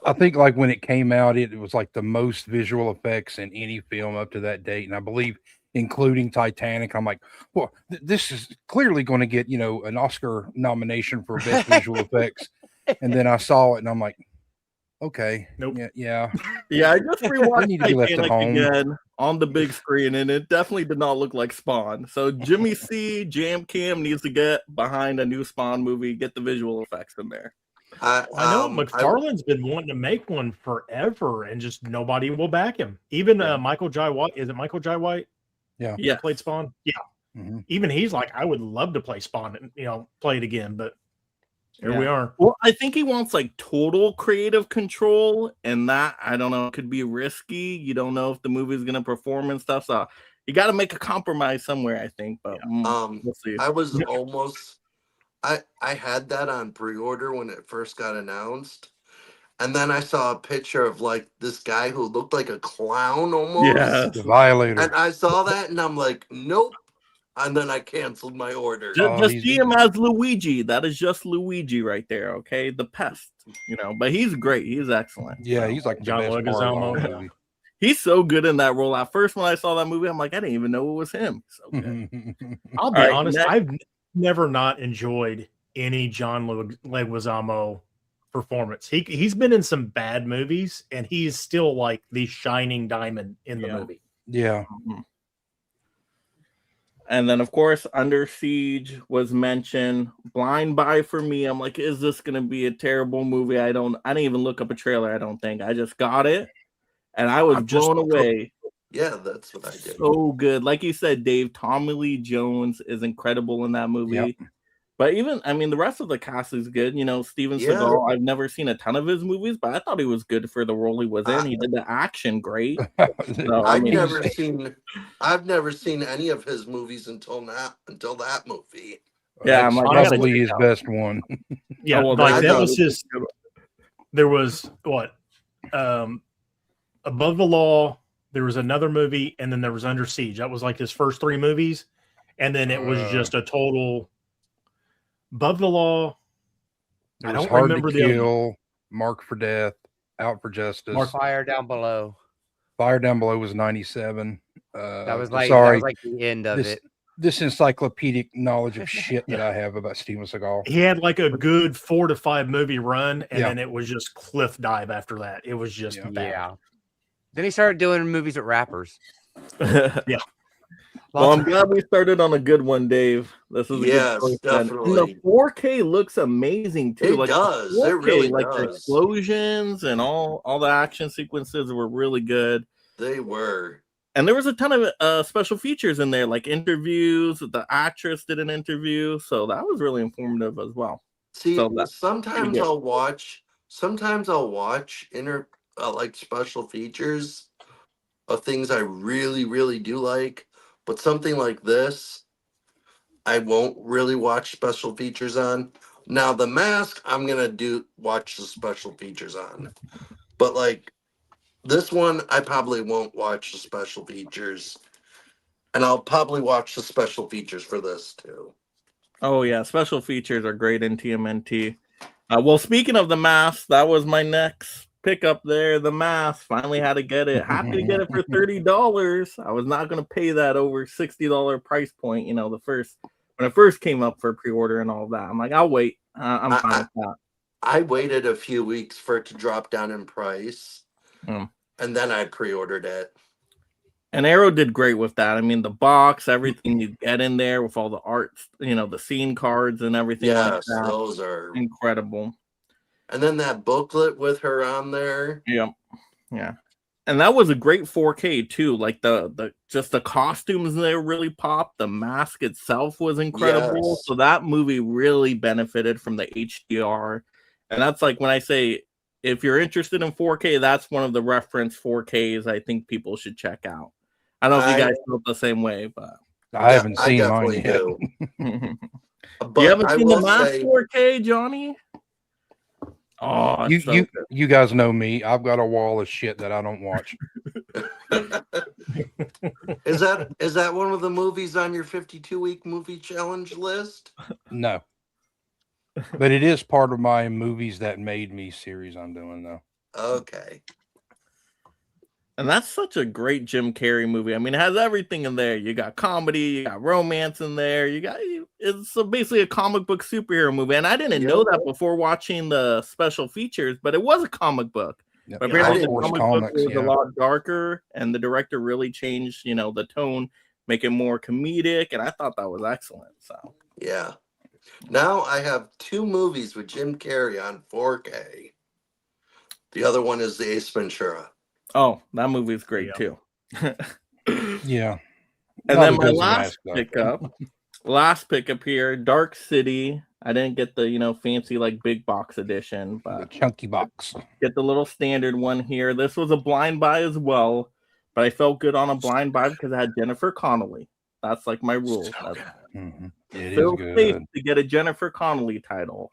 [SPEAKER 5] I think like when it came out, it was like the most visual effects in any film up to that date, and I believe including Titanic. I'm like, well, this is clearly going to get an Oscar nomination for best visual effects. And then I saw it, and I'm like, okay,
[SPEAKER 3] Nope.
[SPEAKER 5] yeah.
[SPEAKER 1] Yeah, I just rewatched
[SPEAKER 5] need to be left at
[SPEAKER 1] Titanic
[SPEAKER 5] home.
[SPEAKER 1] again on the big screen, and it definitely did not look like Spawn. So Jimmy C, Jam Cam needs to get behind a new Spawn movie, get the visual effects in there.
[SPEAKER 3] I know McFarlane's been wanting to make one forever, and just nobody will back him. Even Michael Jai White, is it Michael Jai White?
[SPEAKER 1] Yeah.
[SPEAKER 3] Played Spawn. Yeah,
[SPEAKER 5] Mhm.
[SPEAKER 3] even he's like, I would love to play Spawn and play it again, but here we are.
[SPEAKER 1] Well, I think he wants like total creative control, and that I don't know, could be risky. You don't know if the movie's gonna perform and stuff. So you got to make a compromise somewhere, I think. But we'll see.
[SPEAKER 2] I was almost I had that on pre-order when it first got announced. And then I saw a picture of like this guy who looked like a clown almost.
[SPEAKER 1] Yeah.
[SPEAKER 5] The Violator.
[SPEAKER 2] And I saw that and I'm like, nope. And then I canceled my order.
[SPEAKER 1] Just see him as Luigi. That is just Luigi right there, okay? The pest, But he's great. He's excellent.
[SPEAKER 5] Yeah, he's like
[SPEAKER 3] John
[SPEAKER 5] the best part of the whole
[SPEAKER 3] Leguizamo.
[SPEAKER 5] movie.
[SPEAKER 1] He's so good in that role. At first, when I saw that movie, I'm like, I didn't even know it was him. So good.
[SPEAKER 3] I'll be
[SPEAKER 1] All right,
[SPEAKER 3] honest,
[SPEAKER 1] next.
[SPEAKER 3] I've never not enjoyed any John Leguizamo performance. He's been in some bad movies, and he is still like the shining diamond in the movie.
[SPEAKER 5] Yeah.
[SPEAKER 1] And then, of course, Under Siege was mentioned. Blind Buy for me. I'm like, is this going to be a terrible movie? I didn't even look up a trailer. I don't think. I just got it, and I was blown away.
[SPEAKER 2] Yeah, that's what I did.
[SPEAKER 1] So good. Like you said, Dave, Tommy Lee Jones is incredible in that movie.
[SPEAKER 5] Yep.
[SPEAKER 1] But even, the rest of the cast is good. Steven Seagal, I've never seen a ton of his movies, but I thought he was good for the role he was in. He did the action great. So,
[SPEAKER 2] I've never seen any of his movies until that movie.
[SPEAKER 1] Yeah,
[SPEAKER 5] That's
[SPEAKER 1] I'm like,
[SPEAKER 5] probably his best one.
[SPEAKER 3] Yeah,
[SPEAKER 1] well,
[SPEAKER 3] like
[SPEAKER 1] I
[SPEAKER 3] that
[SPEAKER 1] thought
[SPEAKER 3] was
[SPEAKER 1] it was
[SPEAKER 3] his. There was what? Above the Law. There was another movie, and then there was Under Siege. That was like his first three movies, and then it was just a total. Above the Law. I don't
[SPEAKER 5] Hard
[SPEAKER 3] remember
[SPEAKER 5] to
[SPEAKER 3] the other.
[SPEAKER 5] Kill, Mark for Death, Out for Justice.
[SPEAKER 4] Fire Down Below.
[SPEAKER 5] Fire Down Below was 97.
[SPEAKER 4] That was like the end of it.
[SPEAKER 5] This encyclopedic knowledge of shit that I have about Steven Seagal.
[SPEAKER 3] He had like a good 4 to 5 movie run, and then it was just cliff dive after that. It was just bad.
[SPEAKER 4] Yeah. Then he started doing movies with rappers.
[SPEAKER 3] Yeah.
[SPEAKER 1] Well, I'm glad we started on a good one, Dave. This is
[SPEAKER 2] definitely.
[SPEAKER 1] The 4K looks amazing too.
[SPEAKER 2] It does.
[SPEAKER 1] 4K,
[SPEAKER 2] It really
[SPEAKER 1] the
[SPEAKER 2] does.
[SPEAKER 1] explosions and all the action sequences were really good.
[SPEAKER 2] They were.
[SPEAKER 1] And there was a ton of special features in there, like interviews. The actress did an interview, so that was really informative as well.
[SPEAKER 2] See,
[SPEAKER 1] So
[SPEAKER 2] sometimes I'll watch like special features of things I really, really do like. But something like this, I won't really watch special features on. Now, The Mask, I'm gonna watch the special features on. But like this one, I probably won't watch the special features. And I'll probably watch the special features for this too.
[SPEAKER 1] Oh yeah, special features are great in TMNT. Well, speaking of The Mask, that was my next pickup there. The Mask, finally had to get it. Happy to get it for $30. I was not going to pay that over $60 price point. You know, when it first came up for pre-order and all that. I'm like, I'll wait. I'm fine with that.
[SPEAKER 2] I waited a few weeks for it to drop down in price, and then I pre-ordered it.
[SPEAKER 1] And Arrow did great with that. I mean, the box, everything you get in there with all the art, you know, the scene cards and everything.
[SPEAKER 2] Yes,
[SPEAKER 1] like that.
[SPEAKER 2] Those are
[SPEAKER 1] incredible.
[SPEAKER 2] And then that booklet with her on there.
[SPEAKER 1] Yeah. And that was a great 4K too. Like the just the costumes there really popped. The mask itself was incredible.
[SPEAKER 2] Yes.
[SPEAKER 1] So that movie really benefited from the HDR. And that's like when I say, if you're interested in 4K, that's one of the reference 4Ks I think people should check out. I don't know if you guys felt the same way, but
[SPEAKER 5] I haven't seen mine yet.
[SPEAKER 2] Do.
[SPEAKER 1] You haven't seen the Mask 4K, Johnny? Oh,
[SPEAKER 5] you guys know me. I've got a wall of shit that I don't watch.
[SPEAKER 2] Is that one of the movies on your 52-week movie challenge list?
[SPEAKER 5] No. But it is part of my movies that made me series I'm doing though.
[SPEAKER 2] Okay.
[SPEAKER 1] And that's such a great Jim Carrey movie. I mean, it has everything in there. You got comedy, you got romance in there. It's basically a comic book superhero movie. And I didn't know that before watching the special features, but it was a comic book.
[SPEAKER 5] Yep.
[SPEAKER 1] But apparently the comic book was
[SPEAKER 5] yeah.
[SPEAKER 1] a lot darker, and the director really changed, you know, the tone, make it more comedic, and I thought that was excellent. So
[SPEAKER 2] yeah. Now I have 2 movies with Jim Carrey on 4K. The other one is the Ace Ventura.
[SPEAKER 1] Oh, that movie is great too.
[SPEAKER 5] Yeah.
[SPEAKER 1] And then my last pickup here, Dark City. I didn't get the, you know, fancy like big box edition, but
[SPEAKER 5] the chunky box.
[SPEAKER 1] Get the little standard one here. This was a blind buy as well, but I felt good on a blind buy because I had Jennifer Connelly. That's like my rule.
[SPEAKER 5] It
[SPEAKER 1] feels
[SPEAKER 5] is
[SPEAKER 1] safe
[SPEAKER 5] good
[SPEAKER 1] to get a Jennifer Connelly title.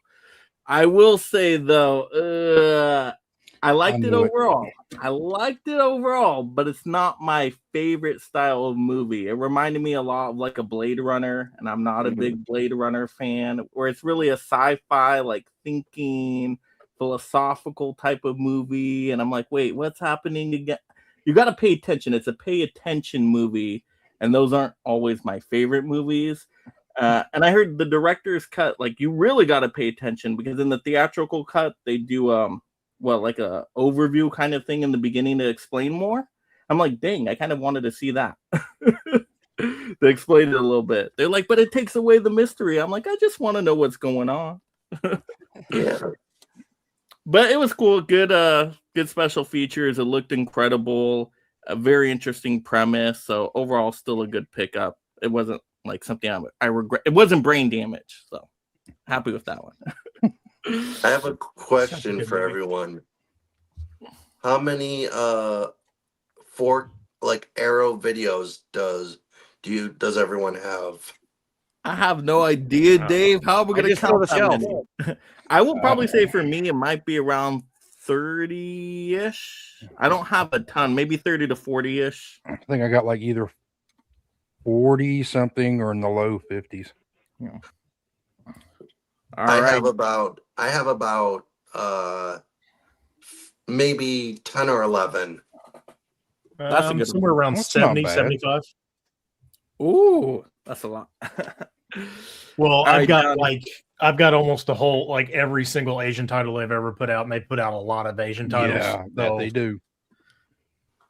[SPEAKER 1] I will say though, I liked it overall. I liked it overall, but it's not my favorite style of movie. It reminded me a lot of like a Blade Runner, and I'm not a big Blade Runner fan, where it's really a sci-fi, like thinking, philosophical type of movie. And I'm like, wait, what's happening again? You got to pay attention. It's a pay attention movie, and those aren't always my favorite movies. And I heard the director's cut, like you really got to pay attention, because in the theatrical cut, they do like a overview kind of thing in the beginning to explain more. I'm like, dang, I kind of wanted to see that. They explained it a little bit. They're like, but it takes away the mystery. I'm like, I just want to know what's going on.
[SPEAKER 2] Yeah.
[SPEAKER 1] But it was cool. Good special features. It looked incredible. A very interesting premise. So overall, still a good pickup. It wasn't like something I regret. It wasn't brain damage. So happy with that one.
[SPEAKER 2] I have a question for everyone. How many Arrow videos does everyone have?
[SPEAKER 1] I have no idea, Dave. How are we going to count
[SPEAKER 4] the
[SPEAKER 1] shelf? I will probably say for me, it might be around 30-ish. I don't have a ton, maybe 30 to 40-ish.
[SPEAKER 5] I think I got like either 40 something or in the low 50s.
[SPEAKER 1] Yeah.
[SPEAKER 2] I have about maybe 10 or 11.
[SPEAKER 1] That's a good
[SPEAKER 3] somewhere around 70, 75.
[SPEAKER 1] Ooh, that's a lot.
[SPEAKER 3] Well, I've got almost a whole, like every single Asian title they've ever put out, and they put out a lot of Asian titles.
[SPEAKER 5] Yeah, that they do.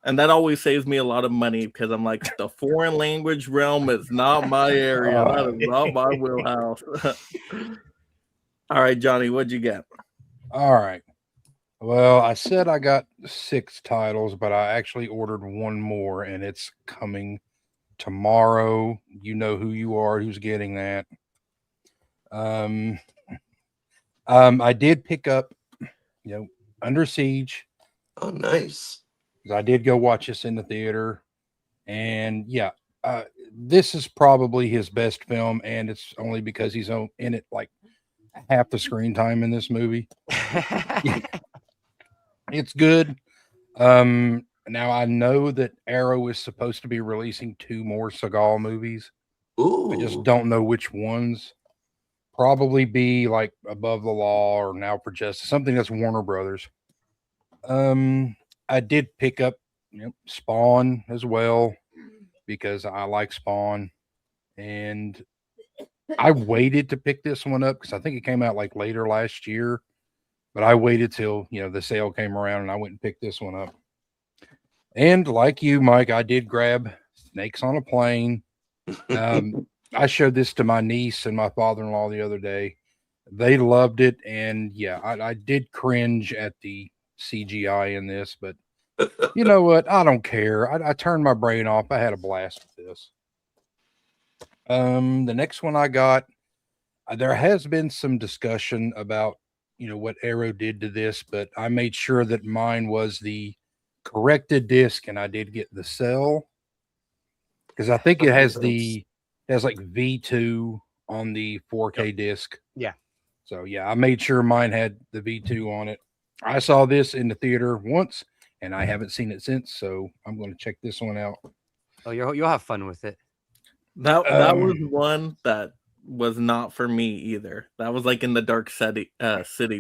[SPEAKER 1] And that always saves me a lot of money, because I'm like, the foreign language realm is not my area. That is not my wheelhouse. All right, Johnny, what'd you get?
[SPEAKER 5] All right. Well, I said I got 6 titles, but I actually ordered one more, and it's coming tomorrow. You know who you are, who's getting that. I did pick up, Under Siege.
[SPEAKER 2] Oh, nice.
[SPEAKER 5] I did go watch this in the theater, and this is probably his best film, and it's only because he's in it like half the screen time in this movie. It's good. Now I know that Arrow is supposed to be releasing 2 more Seagal movies.
[SPEAKER 2] Ooh.
[SPEAKER 5] I just don't know which ones. Probably be like Above the Law or Now for Justice, something that's Warner Brothers. I did pick up Spawn as well because I like Spawn, and I waited to pick this one up because I think it came out like later last year, but I waited till the sale came around and I went and picked this one up. And like you, Mike, I did grab Snakes on a Plane. I showed this to my niece and my father-in-law the other day. They loved it, and yeah, I did cringe at the CGI in this, but you know what? I don't care. I turned my brain off. I had a blast with this. The next one I got, there has been some discussion about what Arrow did to this, but I made sure that mine was the corrected disc, and I did get the cell because I think it has like V2 on the 4K disc.
[SPEAKER 4] Yeah.
[SPEAKER 5] So yeah, I made sure mine had the V2 on it. I saw this in the theater once, and I haven't seen it since. So I'm going to check this one out.
[SPEAKER 4] Oh, you'll have fun with it.
[SPEAKER 1] That was one that was not for me either. That was like in the dark city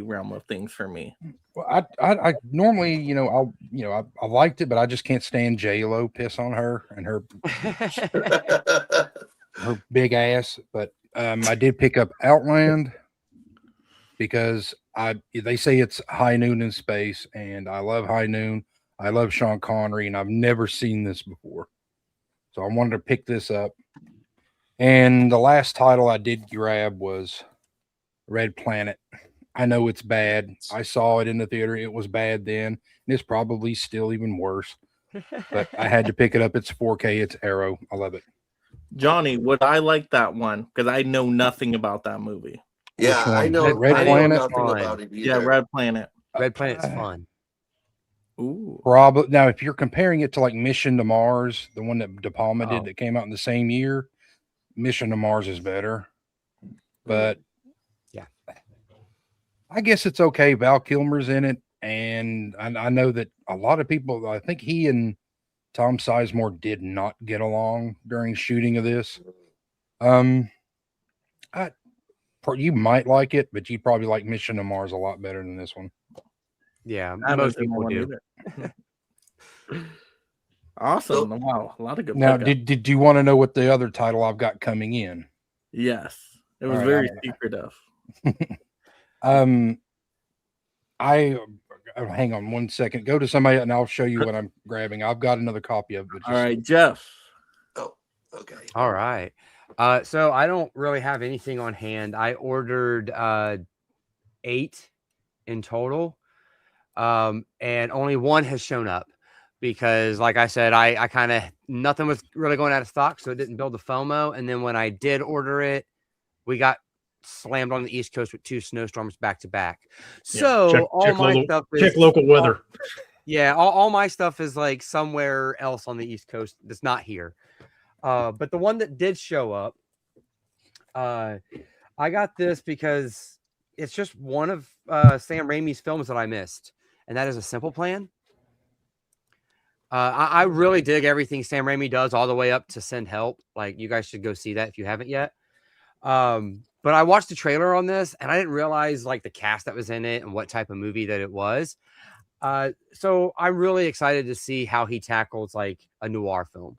[SPEAKER 1] realm of things for me.
[SPEAKER 5] Well, I normally, I liked it, but I just can't stand J-Lo piss on her and her big ass. But I did pick up Outland because they say it's High Noon in space, and I love High Noon. I love Sean Connery, and I've never seen this before. So I wanted to pick this up. And the last title I did grab was Red Planet. I know it's bad. I saw it in the theater. It was bad then. And it's probably still even worse. But I had to pick it up. It's 4K. It's Arrow. I love it.
[SPEAKER 1] Johnny, would I like that one? Because I know nothing about that movie.
[SPEAKER 2] Yeah, I know.
[SPEAKER 5] Red
[SPEAKER 2] I
[SPEAKER 5] Planet?
[SPEAKER 2] know nothing about it either.
[SPEAKER 1] Yeah, Red Planet.
[SPEAKER 4] Red Planet's fun.
[SPEAKER 1] Ooh.
[SPEAKER 5] Probably. Now, if you're comparing it to like Mission to Mars, the one that De Palma did that came out in the same year, Mission to Mars is better. But
[SPEAKER 4] yeah,
[SPEAKER 5] I guess it's okay. Val Kilmer's in it, and I know that a lot of people, I think he and Tom Sizemore did not get along during shooting of this. You might like it, but you probably like Mission to Mars a lot better than this one.
[SPEAKER 4] Yeah, most people do.
[SPEAKER 1] Awesome. Wow, a lot of good.
[SPEAKER 5] Now, did you want to know what the other title I've got coming in?
[SPEAKER 1] Yes, it was
[SPEAKER 5] All right,
[SPEAKER 1] very secretive.
[SPEAKER 5] Hang on one second. Go to somebody and I'll show you what I'm grabbing. I've got another copy of it.
[SPEAKER 1] All right, Jeff.
[SPEAKER 2] Oh, okay.
[SPEAKER 4] All right. So I don't really have anything on hand. I ordered 8 in total, and only one has shown up because, like I said, I kind of nothing was really going out of stock, so it didn't build the FOMO. And then when I did order it, we got slammed on the East Coast with 2 snowstorms back to back. So
[SPEAKER 3] check local weather.
[SPEAKER 4] Yeah, all my stuff is like somewhere else on the East Coast that's not here. But the one that did show up, I got this because it's just one of Sam Raimi's films that I missed, and that is A Simple Plan. I really dig everything Sam Raimi does, all the way up to Send Help. Like, you guys should go see that if you haven't yet. But I watched the trailer on this, and I didn't realize like the cast that was in it and what type of movie that it was. So I'm really excited to see how he tackles like a noir film.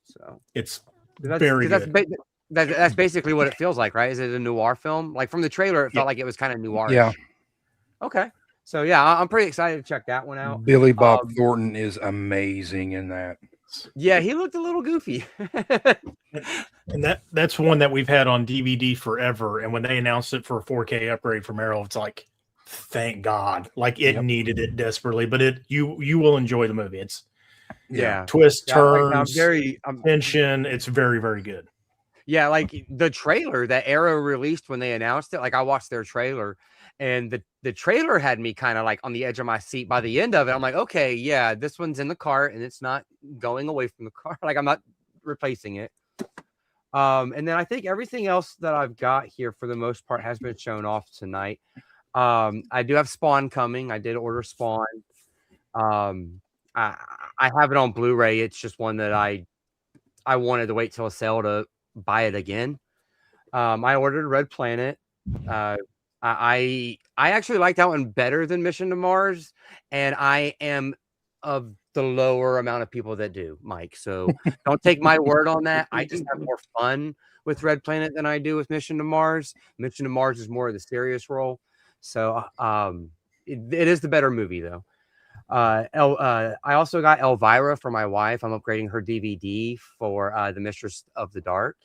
[SPEAKER 4] So
[SPEAKER 3] it's very good.
[SPEAKER 4] That's basically what it feels like, right? Is it a noir film? Like from the trailer, it felt like it was kind of noir.
[SPEAKER 5] Yeah.
[SPEAKER 4] Okay. So yeah, I'm pretty excited to check that one out.
[SPEAKER 5] Billy Bob Thornton is amazing in that.
[SPEAKER 4] Yeah, he looked a little goofy.
[SPEAKER 3] And that's one that we've had on DVD forever. And when they announced it for a 4K upgrade from Arrow, it's like, thank God. Like it needed it desperately. But you will enjoy the movie. It's twists, turns, tension. It's very, very good.
[SPEAKER 4] Yeah, like the trailer that Arrow released when they announced it, like I watched their trailer, and the trailer had me kind of like on the edge of my seat. By the end of it, I'm like, okay, yeah, this one's in the cart and it's not going away from the cart. Like I'm not replacing it. And then I think everything else that I've got here for the most part has been shown off tonight. I do have Spawn coming. I did order Spawn. I have it on Blu-ray. It's just one that I wanted to wait till a sale to buy it again. I ordered Red Planet. I actually like that one better than Mission to Mars, and I am of the lower amount of people that do, Mike. So don't take my word on that. I just have more fun with Red Planet than I do with Mission to Mars. Mission to Mars is more of the serious role. So it is the better movie though. I also got Elvira for my wife. I'm upgrading her DVD for The Mistress of the Dark.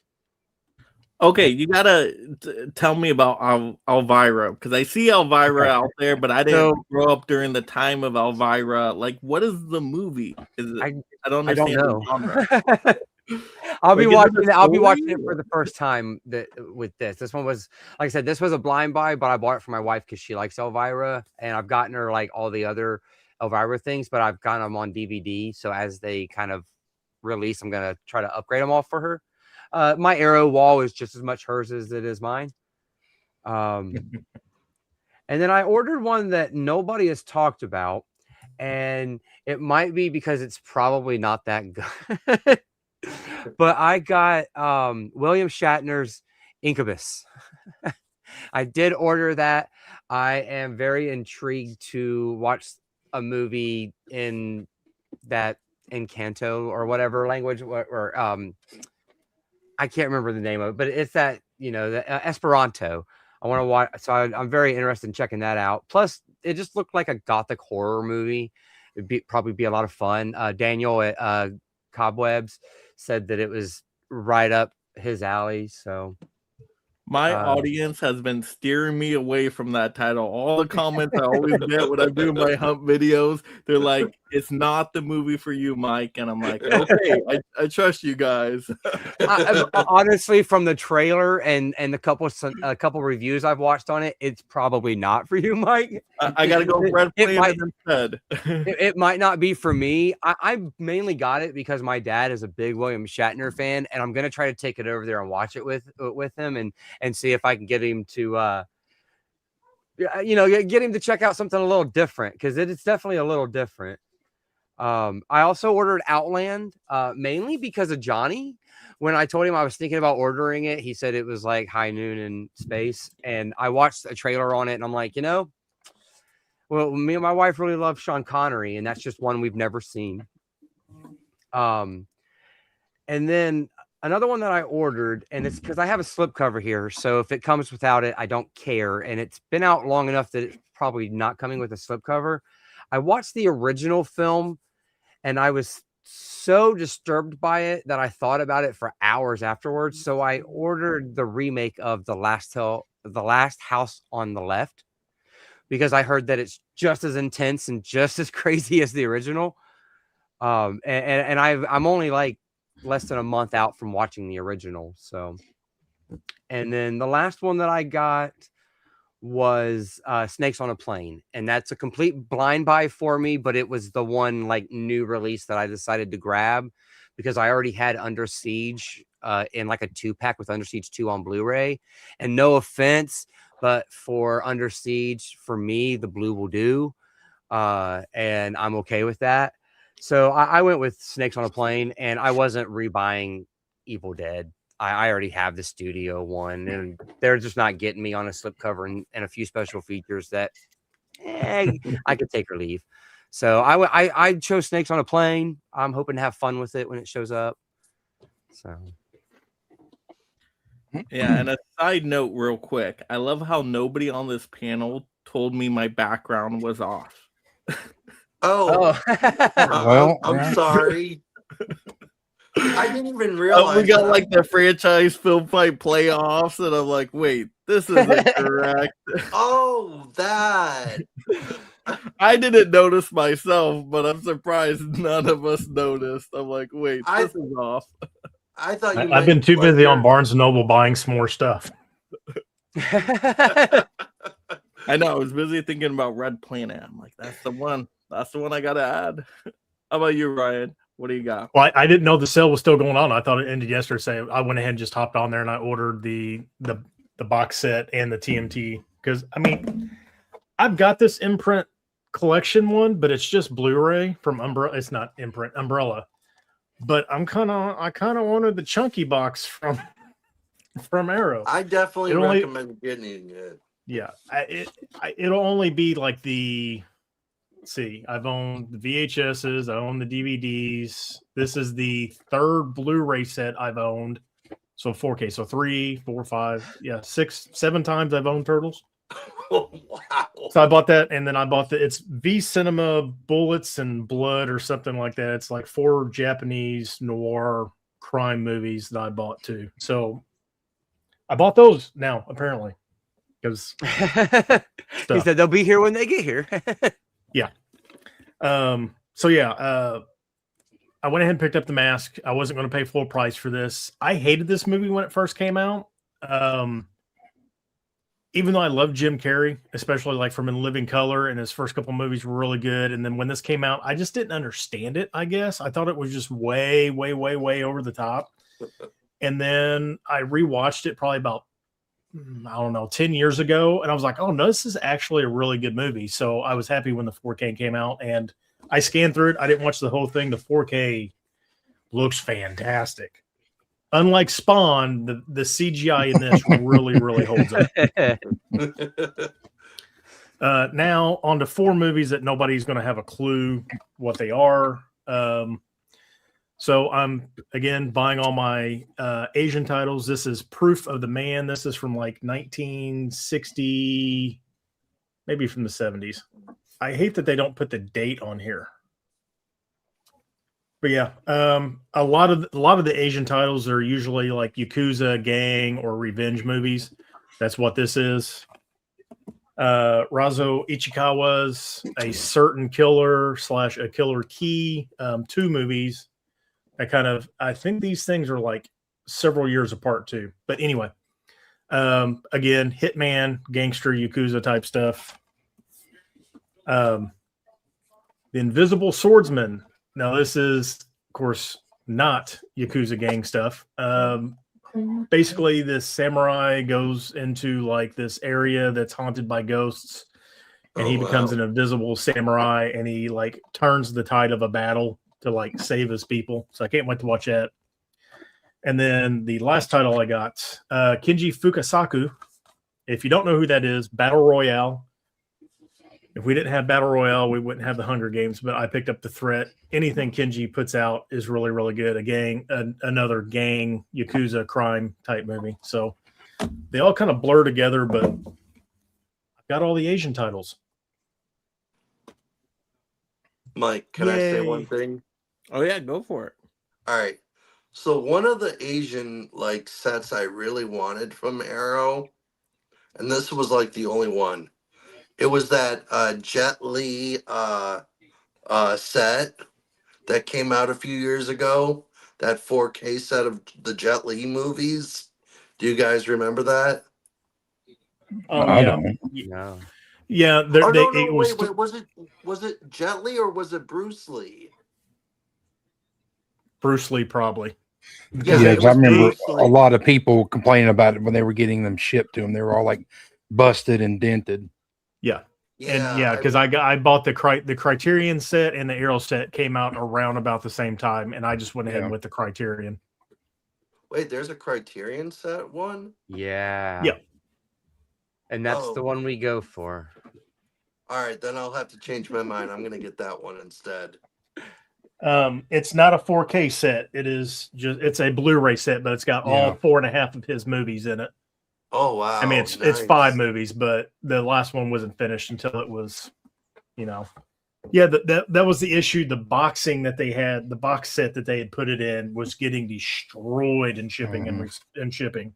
[SPEAKER 1] Okay, you gotta tell me about Elvira, because I see Elvira out there, but I didn't grow up during the time of Elvira. Like, what is the movie? Is it, I don't understand
[SPEAKER 4] know.
[SPEAKER 1] the genre.
[SPEAKER 4] I'll be watching it for the first time with this. This one was, like I said, this was a blind buy, but I bought it for my wife because she likes Elvira, and I've gotten her like all the other Elvira things, but I've gotten them on DVD. So as they kind of release, I'm gonna try to upgrade them all for her. My Arrow wall is just as much hers as it is mine. And then I ordered one that nobody has talked about, and it might be because it's probably not that good. But I got William Shatner's Incubus. I did order that. I am very intrigued to watch a movie in that Encanto or whatever language, or I can't remember the name of it, but it's that, the Esperanto. I want to watch, so I'm very interested in checking that out. Plus, it just looked like a gothic horror movie. It'd probably be a lot of fun. Daniel at Cobwebs said that it was right up his alley. So
[SPEAKER 1] my audience has been steering me away from that title. All the comments I always get when I do my hump videos, they're like, "It's not the movie for you, Mike." And I'm like, "Okay, I trust you guys."
[SPEAKER 4] Honestly, from the trailer and a couple reviews I've watched on it, it's probably not for you, Mike.
[SPEAKER 1] I gotta go Red Planet instead.
[SPEAKER 4] It might not be for me. I mainly got it because my dad is a big William Shatner fan, and I'm gonna try to take it over there and watch it with him and see if I can get him to get him to check out something a little different, because it's definitely a little different. I also ordered Outland mainly because of Johnny. When I told him I was thinking about ordering it, he said it was like high noon in space, and I watched a trailer on it, and I'm like, well, me and my wife really love Sean Connery, and that's just one we've never seen. And then another one that I ordered, and it's because I have a slipcover here, so if it comes without it, I don't care. And it's been out long enough that it's probably not coming with a slipcover. I watched the original film, and I was so disturbed by it that I thought about it for hours afterwards. So I ordered the remake of The Last House on the Left, because I heard that it's just as intense and just as crazy as the original. And I'm only like less than a month out from watching the original. So, and then the last one that I got was Snakes on a Plane, and that's a complete blind buy for me, but it was the one like new release that I decided to grab because I already had Under Siege in like a 2-pack with Under Siege 2 on Blu-ray. And no offense, but for Under Siege, for me, the blue will do. And I'm okay with that. So I went with Snakes on a Plane, and I wasn't rebuying Evil Dead. I already have the studio one, and they're just not getting me on a slipcover and a few special features that I could take or leave. So I chose Snakes on a Plane. I'm hoping to have fun with it when it shows up. So.
[SPEAKER 1] Yeah, and a side note real quick. I love how nobody on this panel told me my background was off.
[SPEAKER 2] Oh.
[SPEAKER 5] Well,
[SPEAKER 2] I'm sorry. I didn't even realize.
[SPEAKER 1] We got like the franchise film fight playoffs, and I'm like, wait, this isn't correct.
[SPEAKER 2] Oh, that.
[SPEAKER 1] I didn't notice myself, but I'm surprised none of us noticed. I'm like, wait, this is off.
[SPEAKER 2] I thought
[SPEAKER 3] I've been too busy on Barnes and Noble buying some more stuff.
[SPEAKER 1] I know. I was busy thinking about Red Planet. I'm like, that's the one. That's the one I gotta add. How about you, Ryan? What do you got?
[SPEAKER 3] Well, I didn't know the sale was still going on. I thought it ended yesterday. So I went ahead and just hopped on there and I ordered the box set and the TMT, because I mean, I've got this imprint collection one, but it's just Blu-ray from Umbrella. It's not imprint, Umbrella. But I kind of wanted the chunky box from Arrow.
[SPEAKER 2] I definitely recommend getting it.
[SPEAKER 3] Yeah, it'll only be like let's see, I've owned the VHSs, I own the DVDs. This is the third Blu-ray set I've owned. So 4K. So 3, 4, 5, 6, 7 times I've owned Turtles.
[SPEAKER 2] Oh, wow.
[SPEAKER 3] So I bought that, and then I bought it's V Cinema Bullets and Blood or something like that. It's like 4 Japanese noir crime movies that I bought too. So I bought those now, apparently. Because
[SPEAKER 4] he said they'll be here when they get here.
[SPEAKER 3] Yeah. So yeah, I went ahead and picked up The Mask. I wasn't going to pay full price for this. I hated this movie when it first came out. Even though I love Jim Carrey, especially like from In Living Color, and his first couple movies were really good. And then when this came out, I just didn't understand it, I guess. I thought it was just way, way, way, way over the top. And then I rewatched it probably about, I don't know, 10 years ago. And I was like, oh, no, this is actually a really good movie. So I was happy when the 4K came out, and I scanned through it. I didn't watch the whole thing. The 4K looks fantastic. Unlike Spawn, the CGI in this really, really holds up. Now on to 4 movies that nobody's going to have a clue what they are. So I'm, again, buying all my Asian titles. This is Proof of the Man. This is from like 1960, maybe from the 70s. I hate that they don't put the date on here. But yeah, a lot of the Asian titles are usually like Yakuza, gang, or revenge movies. That's what this is. Razo Ichikawa's A Certain Killer / A Killer Key, 2 movies. I think these things are like several years apart too. But anyway, again, Hitman, gangster, Yakuza type stuff. The Invisible Swordsman. Now, this is, of course, not Yakuza gang stuff. Basically, this samurai goes into like this area that's haunted by ghosts, and he becomes an invisible samurai, and he like turns the tide of a battle to like save his people. So I can't wait to watch that. And then the last title I got, Kenji Fukasaku. If you don't know who that is, Battle Royale. If we didn't have Battle Royale, we wouldn't have the Hunger Games, but I picked up The Threat. Anything Kenji puts out is really, really good. Another gang, Yakuza crime type movie. So they all kind of blur together, but I've got all the Asian titles.
[SPEAKER 2] Mike, can I say one thing?
[SPEAKER 1] Oh yeah, go for it.
[SPEAKER 2] All right. So one of the Asian like sets I really wanted from Arrow, and this was like the only one. It was that Jet Li set that came out a few years ago. That 4K set of the Jet Li movies. Do you guys remember that?
[SPEAKER 5] I don't.
[SPEAKER 4] No.
[SPEAKER 3] Yeah,
[SPEAKER 2] wait. Was it Jet Li or was it Bruce Lee?
[SPEAKER 3] Bruce Lee, probably.
[SPEAKER 2] Yeah,
[SPEAKER 5] Yeah,
[SPEAKER 2] it
[SPEAKER 5] 'cause I
[SPEAKER 2] was
[SPEAKER 5] remember
[SPEAKER 2] Bruce
[SPEAKER 5] a
[SPEAKER 2] Lee.
[SPEAKER 5] lot of people complaining about it when they were getting them shipped to them. They were all like busted and dented.
[SPEAKER 3] Yeah.
[SPEAKER 2] Yeah,
[SPEAKER 3] And yeah, because I bought the Criterion set, and the Arrow set came out around about the same time, and I just went ahead with the Criterion.
[SPEAKER 2] Wait, there's a Criterion set one?
[SPEAKER 4] Yeah.
[SPEAKER 3] Yeah.
[SPEAKER 4] And that's the one we go for.
[SPEAKER 2] All right, then I'll have to change my mind. I'm gonna get that one instead.
[SPEAKER 3] It's not a 4K set. It's a Blu-ray set, but it's got all 4.5 of his movies in it.
[SPEAKER 2] Oh wow!
[SPEAKER 3] I mean, it's 5 movies, but the last one wasn't finished until it was, yeah. That was the issue. The boxing that they had, the box set that they had put it in, was getting destroyed in shipping and shipping.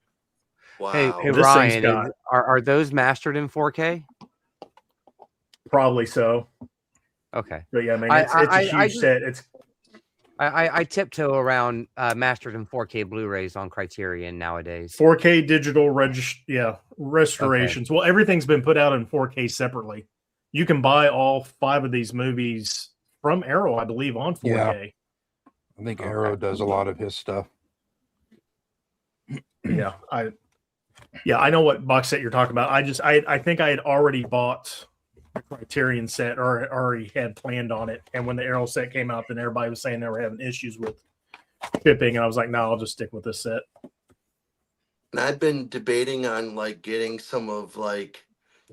[SPEAKER 2] Wow.
[SPEAKER 4] Hey Ryan, are those mastered in 4K?
[SPEAKER 3] Probably so.
[SPEAKER 4] Okay.
[SPEAKER 3] But yeah, I mean, it's a huge set.
[SPEAKER 4] I tiptoe around mastered in 4K Blu-rays on Criterion nowadays.
[SPEAKER 3] 4K digital restorations. Okay. Well, everything's been put out in 4K separately. You can buy all 5 of these movies from Arrow, I believe, on 4K.
[SPEAKER 5] Yeah. I think Arrow does a lot of his stuff.
[SPEAKER 3] Yeah, I know what box set you're talking about. I think I had already bought the Criterion set, or already had planned on it. And when the Arrow set came out, then everybody was saying they were having issues with shipping, and I was like, no, I'll just stick with this set.
[SPEAKER 2] And I've been debating on like getting some of like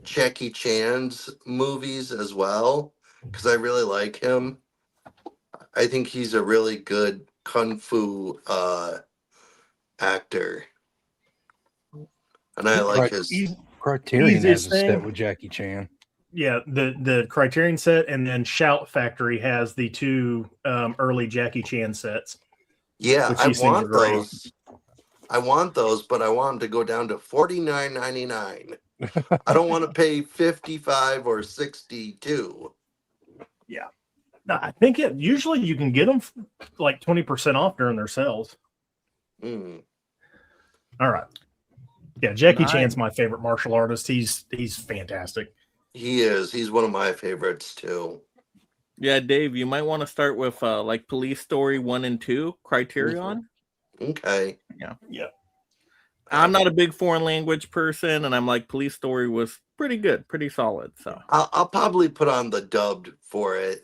[SPEAKER 2] Jackie Chan's movies as well, because I really like him. I think he's a really good kung fu actor, and I like his.
[SPEAKER 5] Criterion has
[SPEAKER 3] Easiest
[SPEAKER 5] a
[SPEAKER 3] thing.
[SPEAKER 5] set with Jackie Chan.
[SPEAKER 3] Yeah, the Criterion set, and then Shout Factory has the two early Jackie Chan sets.
[SPEAKER 2] Yeah,
[SPEAKER 3] which
[SPEAKER 2] I
[SPEAKER 3] these things are
[SPEAKER 2] want
[SPEAKER 3] great.
[SPEAKER 2] those. I want those, but I want them to go down to $49.99. I don't want to pay 55 or 62.
[SPEAKER 3] Yeah, no, I think usually you can get them like 20% off during their sales.
[SPEAKER 2] Mm.
[SPEAKER 3] All right. Yeah, Jackie
[SPEAKER 1] Nice.
[SPEAKER 3] Chan's my favorite martial artist. He's fantastic.
[SPEAKER 2] He is. He's one of my favorites too.
[SPEAKER 1] Yeah, Dave, you might want to start with like Police Story 1 and 2, Criterion.
[SPEAKER 2] Okay.
[SPEAKER 3] Yeah.
[SPEAKER 1] I'm not a big foreign language person, and I'm like, Police Story was pretty good, pretty solid. So,
[SPEAKER 2] I'll probably put on the dubbed for it.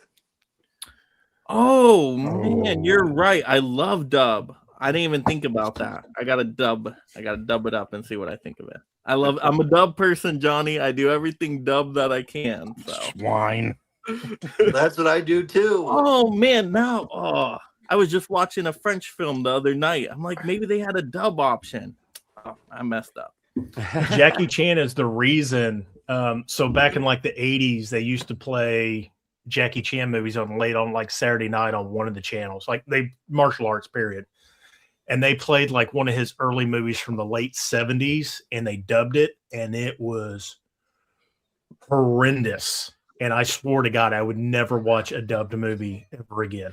[SPEAKER 1] oh man, you're right. I love dub. I didn't even think about that. I gotta dub it up and see what I think of it. I'm a dub person, Johnny. I do everything dub that I can. So
[SPEAKER 5] Swine.
[SPEAKER 2] That's what I do too.
[SPEAKER 1] oh man, I was just watching a French film the other night. I'm like, maybe they had a dub option. Oh, I messed up.
[SPEAKER 3] Jackie Chan is the reason. So back in like the 80s, they used to play Jackie Chan movies on like Saturday night on one of the channels, like martial arts period. And they played like one of his early movies from the late 70s, and they dubbed it, and it was horrendous. And I swore to God I would never watch a dubbed movie ever again.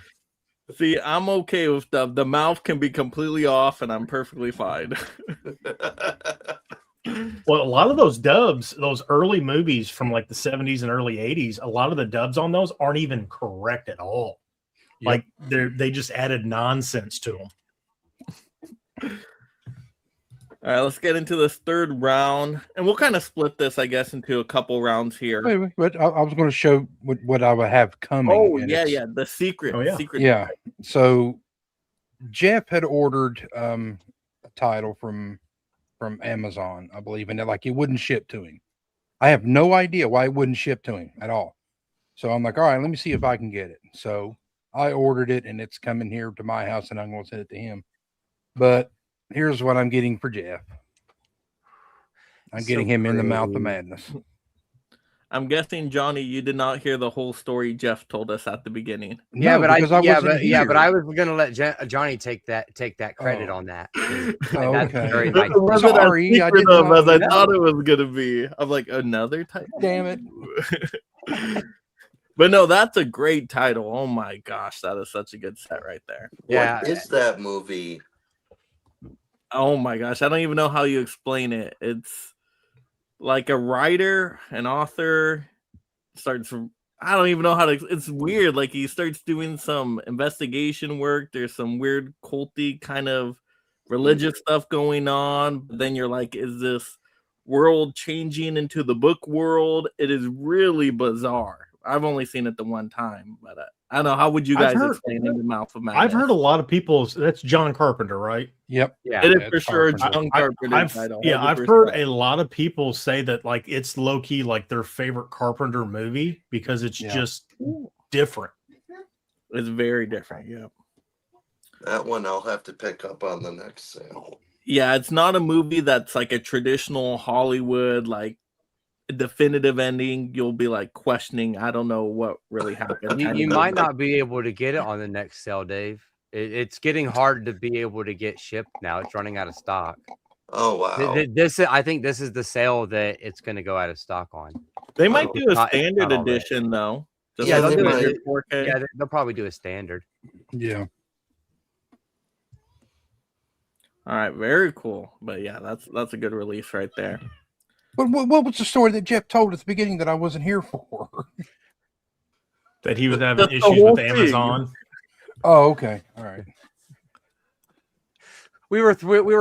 [SPEAKER 1] See, I'm okay with dub. The mouth can be completely off, and I'm perfectly fine.
[SPEAKER 3] Well, a lot of those dubs, those early movies from like the 70s and early 80s, a lot of the dubs on those aren't even correct at all.
[SPEAKER 5] Yep.
[SPEAKER 3] Like they just added nonsense to them.
[SPEAKER 1] All right, let's get into this third round, and we'll kind of split this, I guess, into a couple rounds here.
[SPEAKER 5] Wait, but I was going to show what I would have coming.
[SPEAKER 1] Oh
[SPEAKER 5] and
[SPEAKER 1] yeah,
[SPEAKER 5] it's-
[SPEAKER 1] yeah, the secret.
[SPEAKER 3] Oh, yeah.
[SPEAKER 1] Secret.
[SPEAKER 5] Yeah. So Jeff had ordered a title from Amazon, I believe, and it wouldn't ship to him. I have no idea why it wouldn't ship to him at all. So I'm like, all right, let me see if I can get it. So I ordered it, and it's coming here to my house, and I'm going to send it to him. But here's what I'm getting for Jeff. I'm getting him in the mouth of madness.
[SPEAKER 1] I'm guessing, Johnny, you did not hear the whole story Jeff told us at the beginning.
[SPEAKER 4] Yeah,
[SPEAKER 5] No,
[SPEAKER 4] but
[SPEAKER 5] because I wasn't here.
[SPEAKER 4] but I was gonna let Johnny take that credit on that.
[SPEAKER 5] Oh,
[SPEAKER 4] That's
[SPEAKER 5] okay.
[SPEAKER 4] very
[SPEAKER 1] It
[SPEAKER 4] nice.
[SPEAKER 1] wasn't as
[SPEAKER 5] Sorry, I
[SPEAKER 1] secret
[SPEAKER 5] did not
[SPEAKER 1] as I
[SPEAKER 5] know.
[SPEAKER 1] thought it was gonna be. I'm like, another title.
[SPEAKER 5] Damn it.
[SPEAKER 1] But no, that's a great title. Oh my gosh, that is such a good set right there.
[SPEAKER 4] Yeah.
[SPEAKER 2] What is that movie?
[SPEAKER 1] Oh my gosh, I don't even know how you explain it. It's like a writer, an author starts from, I don't even know how to, it's weird. Like he starts doing some investigation work. There's some weird culty kind of religious stuff going on. But then you're like, is this world changing into the book world? It is really bizarre. I've only seen it the one time, but I don't know. How would you
[SPEAKER 3] I've
[SPEAKER 1] guys
[SPEAKER 3] heard-
[SPEAKER 1] explain In the Mouth of Madness?
[SPEAKER 3] I've heard a lot of people. That's John Carpenter, right?
[SPEAKER 5] Yep.
[SPEAKER 4] Yeah.
[SPEAKER 1] It is
[SPEAKER 5] Yeah,
[SPEAKER 1] for
[SPEAKER 5] it's
[SPEAKER 1] sure a
[SPEAKER 5] Carpenter.
[SPEAKER 1] John Carpenter
[SPEAKER 3] I've
[SPEAKER 1] title.
[SPEAKER 3] I've
[SPEAKER 1] 100%.
[SPEAKER 3] heard a lot of people say that like it's low key like their favorite Carpenter movie because it's
[SPEAKER 5] Yeah.
[SPEAKER 3] just different.
[SPEAKER 1] It's very different. Yeah.
[SPEAKER 2] That one I'll have to pick up on the next sale.
[SPEAKER 1] Yeah, it's not a movie that's like a traditional Hollywood, like definitive ending. You'll be like questioning, I don't know what really happened.
[SPEAKER 4] You might not be able to get it on the next sale, Dave. It's getting hard to be able to get shipped now. It's running out of stock.
[SPEAKER 2] Oh wow.
[SPEAKER 4] I think this is the sale that it's going to go out of stock on.
[SPEAKER 1] They might do a
[SPEAKER 4] It's not
[SPEAKER 1] standard
[SPEAKER 4] already.
[SPEAKER 1] edition though. Just
[SPEAKER 4] Yeah,
[SPEAKER 1] like
[SPEAKER 2] they
[SPEAKER 1] they
[SPEAKER 2] might.
[SPEAKER 1] did 4K.
[SPEAKER 4] Yeah, they'll probably do a standard.
[SPEAKER 5] Yeah.
[SPEAKER 1] All right, very cool. But yeah, that's a good release right there.
[SPEAKER 5] But what was the story that Jeff told at the beginning that I wasn't here for?
[SPEAKER 3] That he was having
[SPEAKER 1] That's the
[SPEAKER 3] issues
[SPEAKER 1] whole
[SPEAKER 3] with
[SPEAKER 1] thing.
[SPEAKER 3] Amazon.
[SPEAKER 5] Oh, okay. All right.
[SPEAKER 4] We were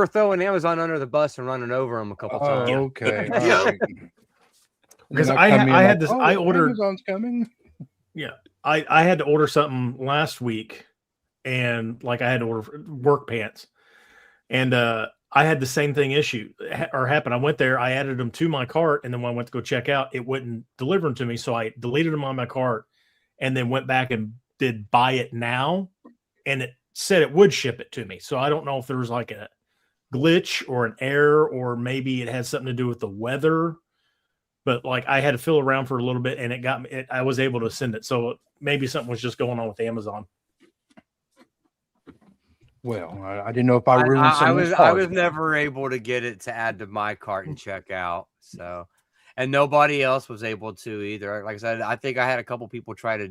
[SPEAKER 4] throwing Amazon under the bus and running over them a couple
[SPEAKER 5] Oh,
[SPEAKER 4] times.
[SPEAKER 5] okay. All
[SPEAKER 2] Yeah.
[SPEAKER 5] right.
[SPEAKER 3] Because
[SPEAKER 5] And
[SPEAKER 3] I
[SPEAKER 5] come in
[SPEAKER 3] had this. I ordered.
[SPEAKER 5] Amazon's coming.
[SPEAKER 3] Yeah, I had to order something last week, and like I had to order work pants, and I had the same thing happen. I went there, I added them to my cart, and then when I went to go check out, it wouldn't deliver them to me. So I deleted them on my cart and then went back and did buy it now, and it said it would ship it to me. So I don't know if there was like a glitch or an error, or maybe it has something to do with the weather. But like I had to fill around for a little bit, and it got me. I was able to send it. So maybe something was just going on with Amazon.
[SPEAKER 5] Well, I didn't know if I ruined something.
[SPEAKER 4] I was never able to get it to add to my cart and check out. So, and nobody else was able to either. Like I said, I think I had a couple people try to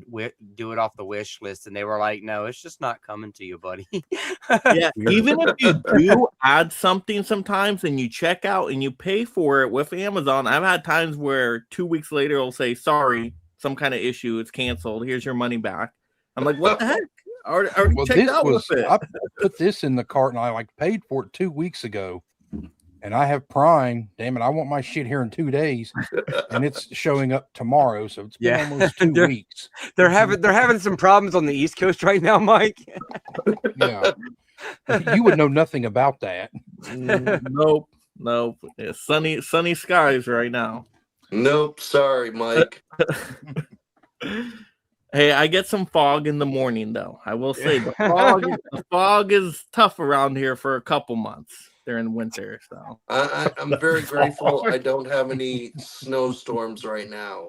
[SPEAKER 4] do it off the wish list, and they were like, "No, it's just not coming to you, buddy."
[SPEAKER 1] Yeah, even if you do add something sometimes and you check out and you pay for it with Amazon, I've had times where 2 weeks later it'll say, "Sorry, some kind of issue, it's canceled. Here's your money back." I'm like, "What the heck?" Already checked out with it.
[SPEAKER 5] I put this in the cart and I like paid for it 2 weeks ago, and I have Prime. Damn it, I want my shit here in 2 days, and it's showing up tomorrow. So it's been almost 2 weeks.
[SPEAKER 4] They're having some problems on the East Coast right now, Mike.
[SPEAKER 5] Yeah, you would know nothing about that.
[SPEAKER 1] Nope. It's sunny skies right now.
[SPEAKER 2] Nope. Sorry, Mike.
[SPEAKER 1] Hey, I get some fog in the morning, though. I will say the fog is tough around here for a couple months during winter. So
[SPEAKER 2] I'm very grateful I don't have any snowstorms right now,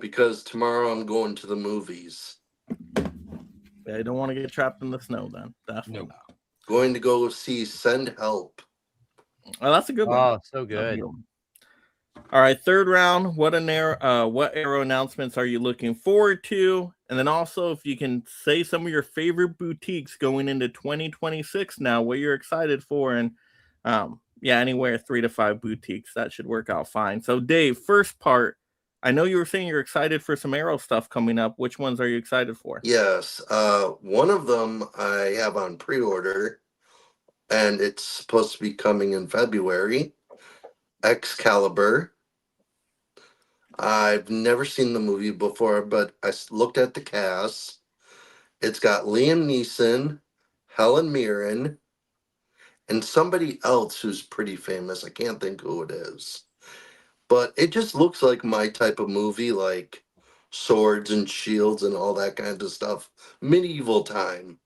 [SPEAKER 2] because tomorrow I'm going to the movies.
[SPEAKER 1] I don't want to get trapped in the snow then. Definitely not.
[SPEAKER 2] Going to go see Send Help.
[SPEAKER 1] Oh, that's a good one.
[SPEAKER 4] Oh, so good.
[SPEAKER 1] All right, third round. What Arrow announcements are you looking forward to? And then also, if you can say some of your favorite boutiques going into 2026 now, what you're excited for, and anywhere 3 to 5 boutiques, that should work out fine. So, Dave, first part, I know you were saying you're excited for some Arrow stuff coming up. Which ones are you excited for?
[SPEAKER 2] Yes, one of them I have on pre-order, and it's supposed to be coming in February. Excalibur. I've never seen the movie before, but I looked at the cast. It's got Liam Neeson, Helen Mirren, and somebody else who's pretty famous. I can't think who it is. But it just looks like my type of movie, like swords and shields and all that kind of stuff. Medieval time.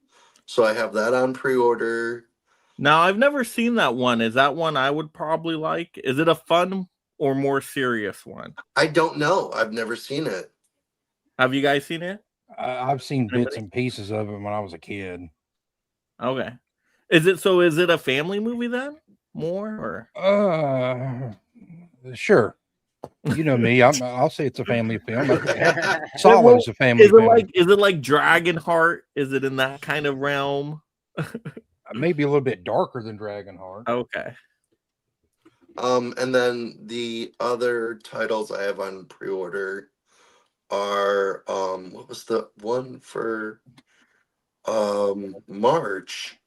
[SPEAKER 2] So I have that on pre-order.
[SPEAKER 1] Now, I've never seen that one. Is that one I would probably like? Is it a fun or more serious one?
[SPEAKER 2] I don't know. I've never seen it.
[SPEAKER 1] Have you guys seen it?
[SPEAKER 5] I've seen bits and pieces of it when I was a kid.
[SPEAKER 1] Okay. Is it a family movie then? More or?
[SPEAKER 5] Sure. You know me. I'll say it's a family film. Solo's a family film.
[SPEAKER 1] Is it like Dragonheart? Is it in that kind of realm?
[SPEAKER 5] Maybe a little bit darker than Dragonheart.
[SPEAKER 1] Okay.
[SPEAKER 2] And then the other titles I have on pre-order are what was the one for March?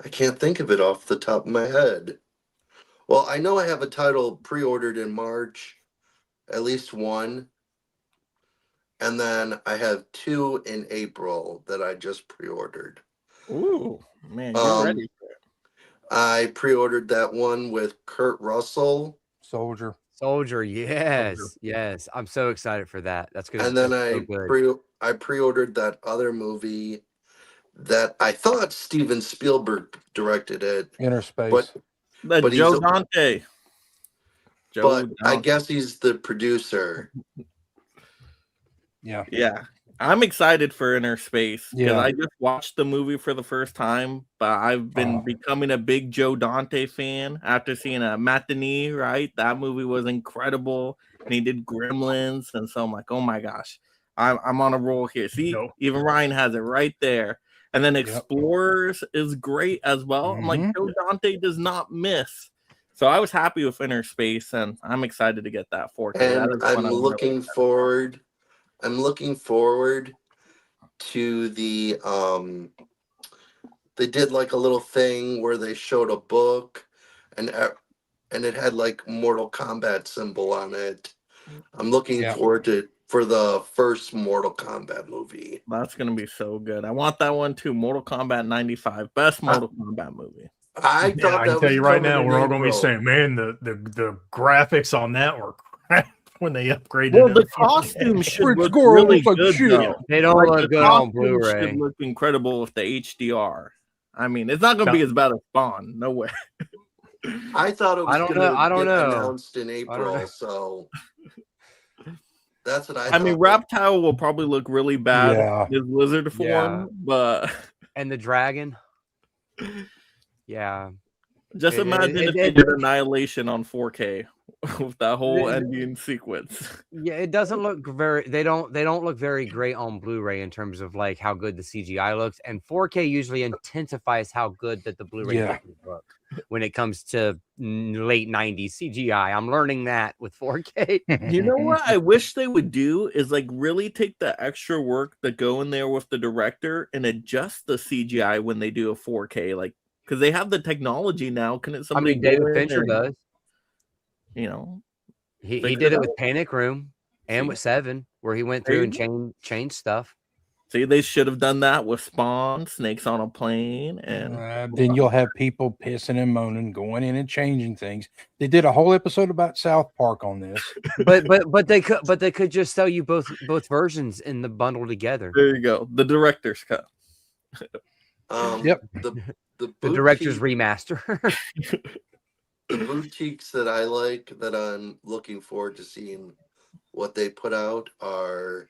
[SPEAKER 2] I can't think of it off the top of my head. Well, I know I have a title pre-ordered in March, at least one. And then I have 2 in April that I just pre-ordered.
[SPEAKER 1] Ooh, man, you're ready for it.
[SPEAKER 2] I pre-ordered that one with Kurt Russell.
[SPEAKER 5] Soldier,
[SPEAKER 4] yes. I'm so excited for that. That's good.
[SPEAKER 2] And then I pre-ordered that other movie that I thought Steven Spielberg directed it.
[SPEAKER 5] Inner Space.
[SPEAKER 2] But
[SPEAKER 1] Joe Dante.
[SPEAKER 2] I guess he's the producer.
[SPEAKER 5] Yeah.
[SPEAKER 1] I'm excited for Inner Space because
[SPEAKER 5] Yeah.
[SPEAKER 1] I just watched the movie for the first time, but I've been becoming a big Joe Dante fan after seeing a Matinee, right? That movie was incredible, and he did Gremlins, and so I'm like, oh my gosh, I'm on a roll here. See, even Ryan has it right there. And then Explorers is great as well. I'm like, Joe Dante does not miss. So I was happy with Inner Space, and I'm excited to get that 4K.
[SPEAKER 2] And I'm looking forward to the they did like a little thing where they showed a book and it had like Mortal Kombat symbol on it. I'm looking forward to for the first Mortal Kombat movie.
[SPEAKER 1] That's gonna be so good. I want that one too. Mortal Kombat 95, best Mortal Kombat movie.
[SPEAKER 2] I
[SPEAKER 3] And
[SPEAKER 2] thought
[SPEAKER 3] I
[SPEAKER 2] that
[SPEAKER 3] can tell
[SPEAKER 2] was
[SPEAKER 3] you right
[SPEAKER 2] coming
[SPEAKER 3] now,
[SPEAKER 2] in
[SPEAKER 3] we're all going to be
[SPEAKER 2] April.
[SPEAKER 3] saying, man, the graphics on that were crap when they upgraded.
[SPEAKER 1] Well,
[SPEAKER 3] it
[SPEAKER 1] the
[SPEAKER 3] to 4K.
[SPEAKER 1] costumes should
[SPEAKER 5] Red
[SPEAKER 1] look
[SPEAKER 5] Squirrel
[SPEAKER 1] really
[SPEAKER 5] looks like
[SPEAKER 1] good,
[SPEAKER 5] shit.
[SPEAKER 1] though.
[SPEAKER 4] They don't
[SPEAKER 1] Like,
[SPEAKER 4] look
[SPEAKER 1] the
[SPEAKER 4] good on
[SPEAKER 1] costumes should
[SPEAKER 4] Blu-ray.
[SPEAKER 1] look incredible with the HDR. I mean, it's not going to
[SPEAKER 3] No.
[SPEAKER 1] be as bad as Spawn. No way.
[SPEAKER 2] I thought it was
[SPEAKER 4] I don't
[SPEAKER 2] going
[SPEAKER 4] know.
[SPEAKER 2] to
[SPEAKER 4] I don't
[SPEAKER 2] get
[SPEAKER 4] know.
[SPEAKER 2] announced in
[SPEAKER 4] know.
[SPEAKER 2] April, so that's what I
[SPEAKER 1] I
[SPEAKER 2] thought.
[SPEAKER 1] mean, Reptile will probably look really bad
[SPEAKER 5] Yeah.
[SPEAKER 1] in his lizard form, but
[SPEAKER 4] And the dragon. Yeah.
[SPEAKER 1] just imagine if they did Annihilation on 4K with that whole ending sequence.
[SPEAKER 4] Yeah, it doesn't look very. They don't look very great on Blu-ray in terms of like how good the CGI looks, and 4K usually intensifies how good that the Blu-ray
[SPEAKER 5] Yeah.
[SPEAKER 4] pictures look when it comes to late '90s CGI. I'm learning that with 4K.
[SPEAKER 1] You know what I wish they would do is like really take the extra work that go in there with the director and adjust the CGI when they do a 4K, like because they have the technology now. Can it
[SPEAKER 4] I
[SPEAKER 1] somebody
[SPEAKER 4] mean,
[SPEAKER 1] go
[SPEAKER 4] David
[SPEAKER 1] in
[SPEAKER 4] Fincher
[SPEAKER 1] and,
[SPEAKER 4] does.
[SPEAKER 1] you know,
[SPEAKER 4] He
[SPEAKER 1] fix
[SPEAKER 4] did
[SPEAKER 1] it
[SPEAKER 4] it with
[SPEAKER 1] out?
[SPEAKER 4] Panic Room and
[SPEAKER 1] See?
[SPEAKER 4] with Seven, where he went
[SPEAKER 1] There
[SPEAKER 4] through
[SPEAKER 1] you
[SPEAKER 4] and changed stuff.
[SPEAKER 1] See, they should have done that with Spawn, Snakes on a Plane, and
[SPEAKER 5] Then you'll have people pissing and moaning, going in and changing things. They did a whole episode about South Park on this.
[SPEAKER 4] But they could just sell you both versions in the bundle together.
[SPEAKER 1] there you go. The director's cut.
[SPEAKER 5] Yep.
[SPEAKER 2] The
[SPEAKER 4] director's
[SPEAKER 2] boutique-
[SPEAKER 4] remaster.
[SPEAKER 2] the boutiques that I like that I'm looking forward to seeing what they put out are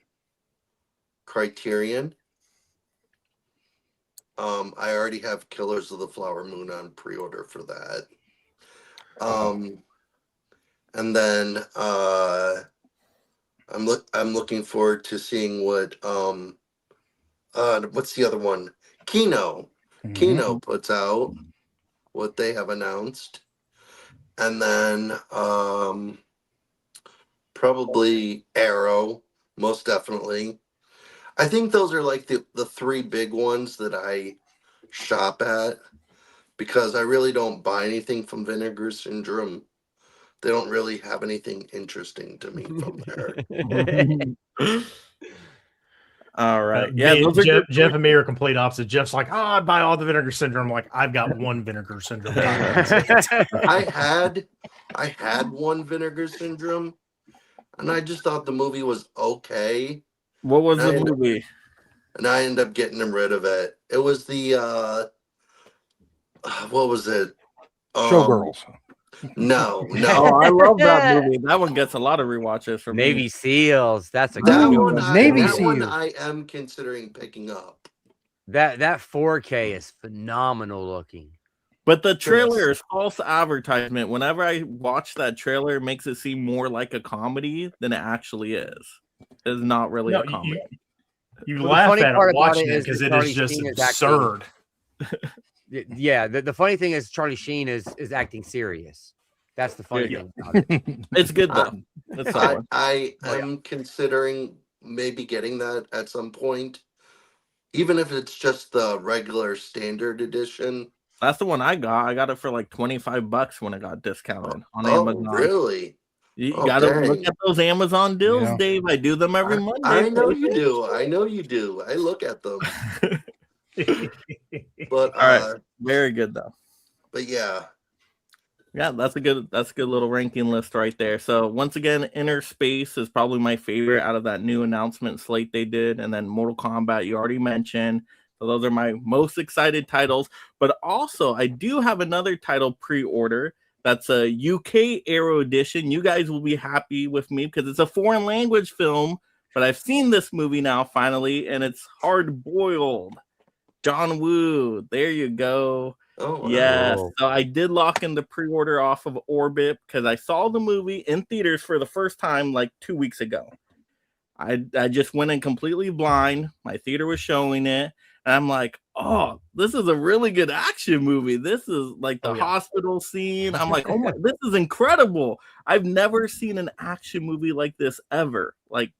[SPEAKER 2] Criterion. I already have Killers of the Flower Moon on pre-order for that. And then I'm looking forward to seeing what what's the other one? Kino.
[SPEAKER 5] Mhm.
[SPEAKER 2] Kino puts out what they have announced. And then probably Arrow, most definitely. I think those are like the three big ones that I shop at because I really don't buy anything from Vinegar Syndrome. They don't really have anything interesting to me from there.
[SPEAKER 1] All right.
[SPEAKER 3] Yeah,
[SPEAKER 1] those are good
[SPEAKER 3] Jeff and me are complete opposites. Jeff's like, oh, I'd buy all the Vinegar Syndrome. I'm like, I've got one Vinegar Syndrome.
[SPEAKER 2] I had one Vinegar Syndrome, and I just thought the movie was okay.
[SPEAKER 1] What was the movie?
[SPEAKER 2] And I ended up getting rid of it. It was the what was it?
[SPEAKER 5] Showgirls.
[SPEAKER 2] No.
[SPEAKER 1] Oh, I love that movie. That one gets a lot of rewatches from
[SPEAKER 4] Navy
[SPEAKER 1] me.
[SPEAKER 4] SEALs. That's a
[SPEAKER 2] That
[SPEAKER 4] good
[SPEAKER 2] one,
[SPEAKER 4] one.
[SPEAKER 5] Navy
[SPEAKER 2] that one
[SPEAKER 5] SEALs.
[SPEAKER 2] I am considering picking up.
[SPEAKER 4] That 4K is phenomenal looking.
[SPEAKER 1] But the trailer is false advertisement. Whenever I watch that trailer, it makes it seem more like a comedy than it actually is. It's not really a comedy.
[SPEAKER 3] You
[SPEAKER 4] Well, the
[SPEAKER 3] laugh
[SPEAKER 4] funny
[SPEAKER 3] at
[SPEAKER 4] part
[SPEAKER 3] it
[SPEAKER 4] about
[SPEAKER 3] watching
[SPEAKER 4] it
[SPEAKER 3] it
[SPEAKER 4] is
[SPEAKER 3] because
[SPEAKER 4] that
[SPEAKER 3] it
[SPEAKER 4] Charlie
[SPEAKER 3] is just
[SPEAKER 4] Sheen is acting-
[SPEAKER 3] absurd.
[SPEAKER 4] Yeah, the funny thing is Charlie Sheen is acting serious. That's the funny thing about it.
[SPEAKER 1] It's good though. It's solid.
[SPEAKER 2] I am considering maybe getting that at some point, even if it's just the regular standard edition.
[SPEAKER 1] That's the one I got. I got it for like $25 when it got discounted on
[SPEAKER 2] Oh,
[SPEAKER 1] Amazon.
[SPEAKER 2] really?
[SPEAKER 1] You
[SPEAKER 2] Oh,
[SPEAKER 1] gotta
[SPEAKER 2] dang.
[SPEAKER 1] look at those Amazon deals,
[SPEAKER 5] Yeah.
[SPEAKER 1] Dave. I do them every Monday.
[SPEAKER 2] I know you do. I know you do. I look at them. But
[SPEAKER 1] All right. Very good though.
[SPEAKER 2] But yeah.
[SPEAKER 1] Yeah, that's a good little ranking list right there. So once again, Inner Space is probably my favorite out of that new announcement slate they did, and then Mortal Kombat you already mentioned. So those are my most excited titles. But also, I do have another title pre-order that's a UK Arrow edition. You guys will be happy with me because it's a foreign language film, but I've seen this movie now finally, and it's Hard Boiled. John Woo. There you go.
[SPEAKER 2] Oh, wow.
[SPEAKER 1] Yes. So I did lock in the pre-order off of Orbit because I saw the movie in theaters for the first time like 2 weeks ago. I just went in completely blind. My theater was showing it. And I'm like, oh, this is a really good action movie. This is like the hospital scene. I'm like, oh my, this is incredible. I've never seen an action movie like this ever. Like,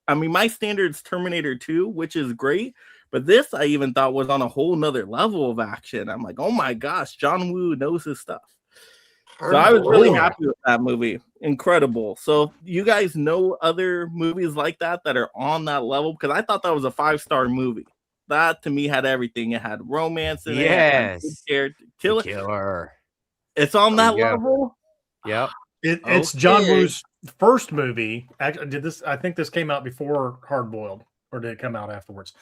[SPEAKER 1] I mean, my standard's Terminator 2, which is great. But this I even thought was on a whole nother level of action. I'm like, oh my gosh, John Woo knows his stuff. So I was really happy with that movie. Incredible. So you guys know other movies like that that are on that level? Because I thought that was a 5-star movie. that to me had everything. It had romance in it.
[SPEAKER 4] Yes.
[SPEAKER 1] Killer. It's on that level.
[SPEAKER 4] Yep.
[SPEAKER 3] It's John Woo's first movie. Actually, I think this came out before Hard Boiled, or did it come out afterwards?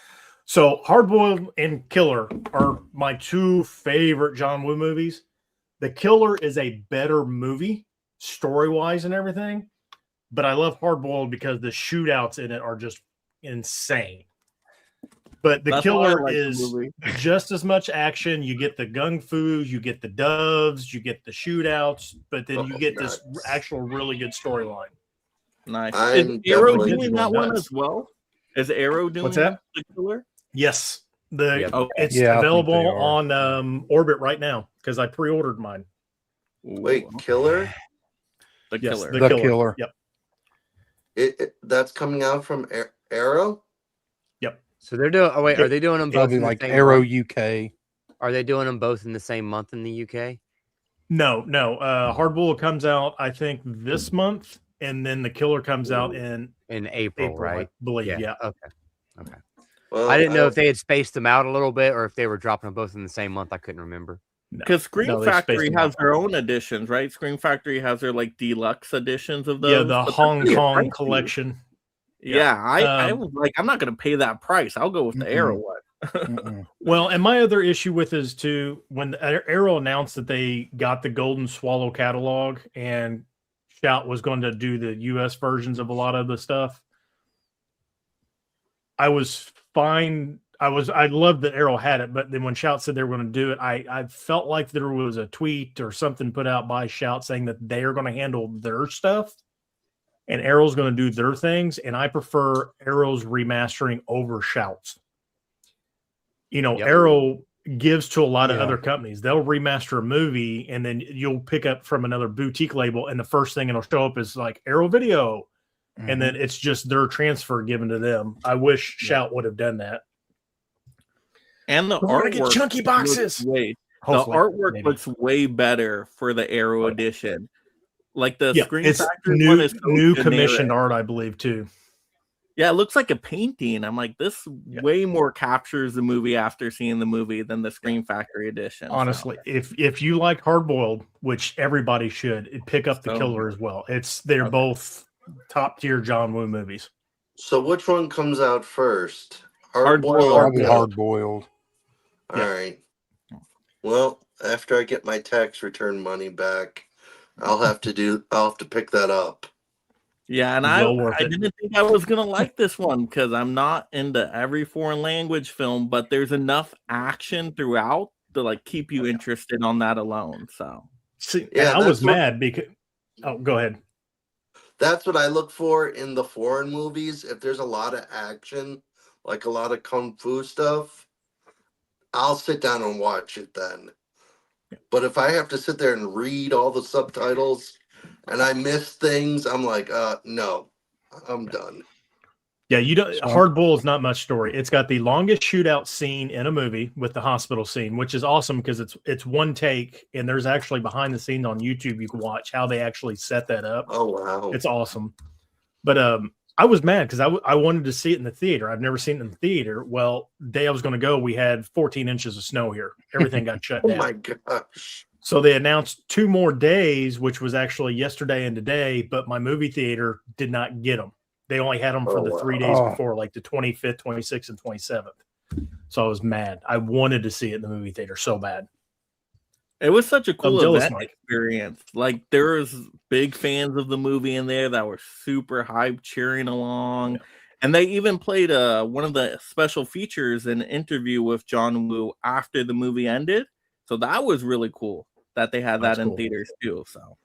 [SPEAKER 3] So Hard Boiled and Killer are my two favorite John Woo movies. The Killer is a better movie, story-wise and everything. But I love Hard Boiled because the shootouts in it are just insane. But the Killer is just as much action. You get the gung fu, you get the doves, you get the shootouts, but then you get this actual really good storyline.
[SPEAKER 1] Nice. Is Arrow doing that one as well? Is Arrow doing the Killer?
[SPEAKER 3] Yes. It's available on Orbit right now because I pre-ordered mine.
[SPEAKER 2] Wait, Killer?
[SPEAKER 1] The Killer.
[SPEAKER 3] The Killer.
[SPEAKER 2] Yep. That's coming out from Arrow?
[SPEAKER 3] Yep.
[SPEAKER 4] So they're doing. Oh wait, are they doing them both?
[SPEAKER 5] Like Arrow UK.
[SPEAKER 4] Are they doing them both in the same month in the UK?
[SPEAKER 3] No. Hard Boiled comes out, I think, this month, and then the Killer comes out in
[SPEAKER 4] April, right?
[SPEAKER 3] I believe. Yeah.
[SPEAKER 4] Okay.
[SPEAKER 2] Well,
[SPEAKER 4] I didn't know if they had spaced them out a little bit or if they were dropping them both in the same month. I couldn't remember.
[SPEAKER 1] Because Scream Factory has their own editions, right? Scream Factory has their like deluxe editions of those.
[SPEAKER 3] Yeah, the Hong Kong collection.
[SPEAKER 1] Yeah, I was like, I'm not going to pay that price. I'll go with the Arrow one.
[SPEAKER 3] Well, and my other issue with is too, when Arrow announced that they got the Golden Swallow catalog and Shout was going to do the US versions of a lot of the stuff, I was fine. I loved that Arrow had it, but then when Shout said they were going to do it, I felt like there was a tweet or something put out by Shout saying that they are going to handle their stuff and Arrow's going to do their things. And I prefer Arrow's remastering over Shout's. Arrow gives to a lot of other companies. They'll remaster a movie and then you'll pick up from another boutique label. And the first thing it'll show up is like Arrow Video. Mm-hmm. And then it's just their transfer given to them. I wish Shout would have done that.
[SPEAKER 1] And the artwork,
[SPEAKER 3] chunky boxes.
[SPEAKER 1] The artwork looks way better for the Arrow edition. Like the Screen Factory one is
[SPEAKER 3] new commissioned art, I believe, too.
[SPEAKER 1] Yeah, it looks like a painting. I'm like, this way more captures the movie after seeing the movie than the Screen Factory edition.
[SPEAKER 3] Honestly, if you like Hard Boiled, which everybody should, pick up the Killer as well. They're both top tier John Woo movies.
[SPEAKER 2] So which one comes out first?
[SPEAKER 5] Hard Boiled.
[SPEAKER 2] All right. Well, after I get my tax return money back, I'll have to pick that up.
[SPEAKER 1] Yeah, and I didn't think I was gonna like this one because I'm not into every foreign language film, but there's enough action throughout to like keep you interested on that alone. So
[SPEAKER 3] I was mad because go ahead.
[SPEAKER 2] That's what I look for in the foreign movies. If there's a lot of action, like a lot of kung fu stuff, I'll sit down and watch it then. But if I have to sit there and read all the subtitles and I miss things, I'm like, no, I'm done.
[SPEAKER 3] Yeah, Hard Boiled is not much story. It's got the longest shootout scene in a movie with the hospital scene, which is awesome because it's one take, and there's actually behind the scenes on YouTube you can watch how they actually set that up.
[SPEAKER 2] Oh wow,
[SPEAKER 3] it's awesome. But I was mad because I wanted to see it in the theater. I've never seen it in the theater. Well, the day I was going to go, we had 14 inches of snow here. Everything got shut down.
[SPEAKER 2] Oh my gosh.
[SPEAKER 3] So they announced 2 more days, which was actually yesterday and today, but my movie theater did not get them. They only had them for the 3 days before, like the 25th, 26th, and 27th. So I was mad. I wanted to see it in the movie theater so bad.
[SPEAKER 1] It was such a cool event experience. Like there was big fans of the movie in there that were super hyped, cheering along. Yeah. And they even played one of the special features, an interview with John Woo after the movie ended. So that was really cool that they had that in theaters too. So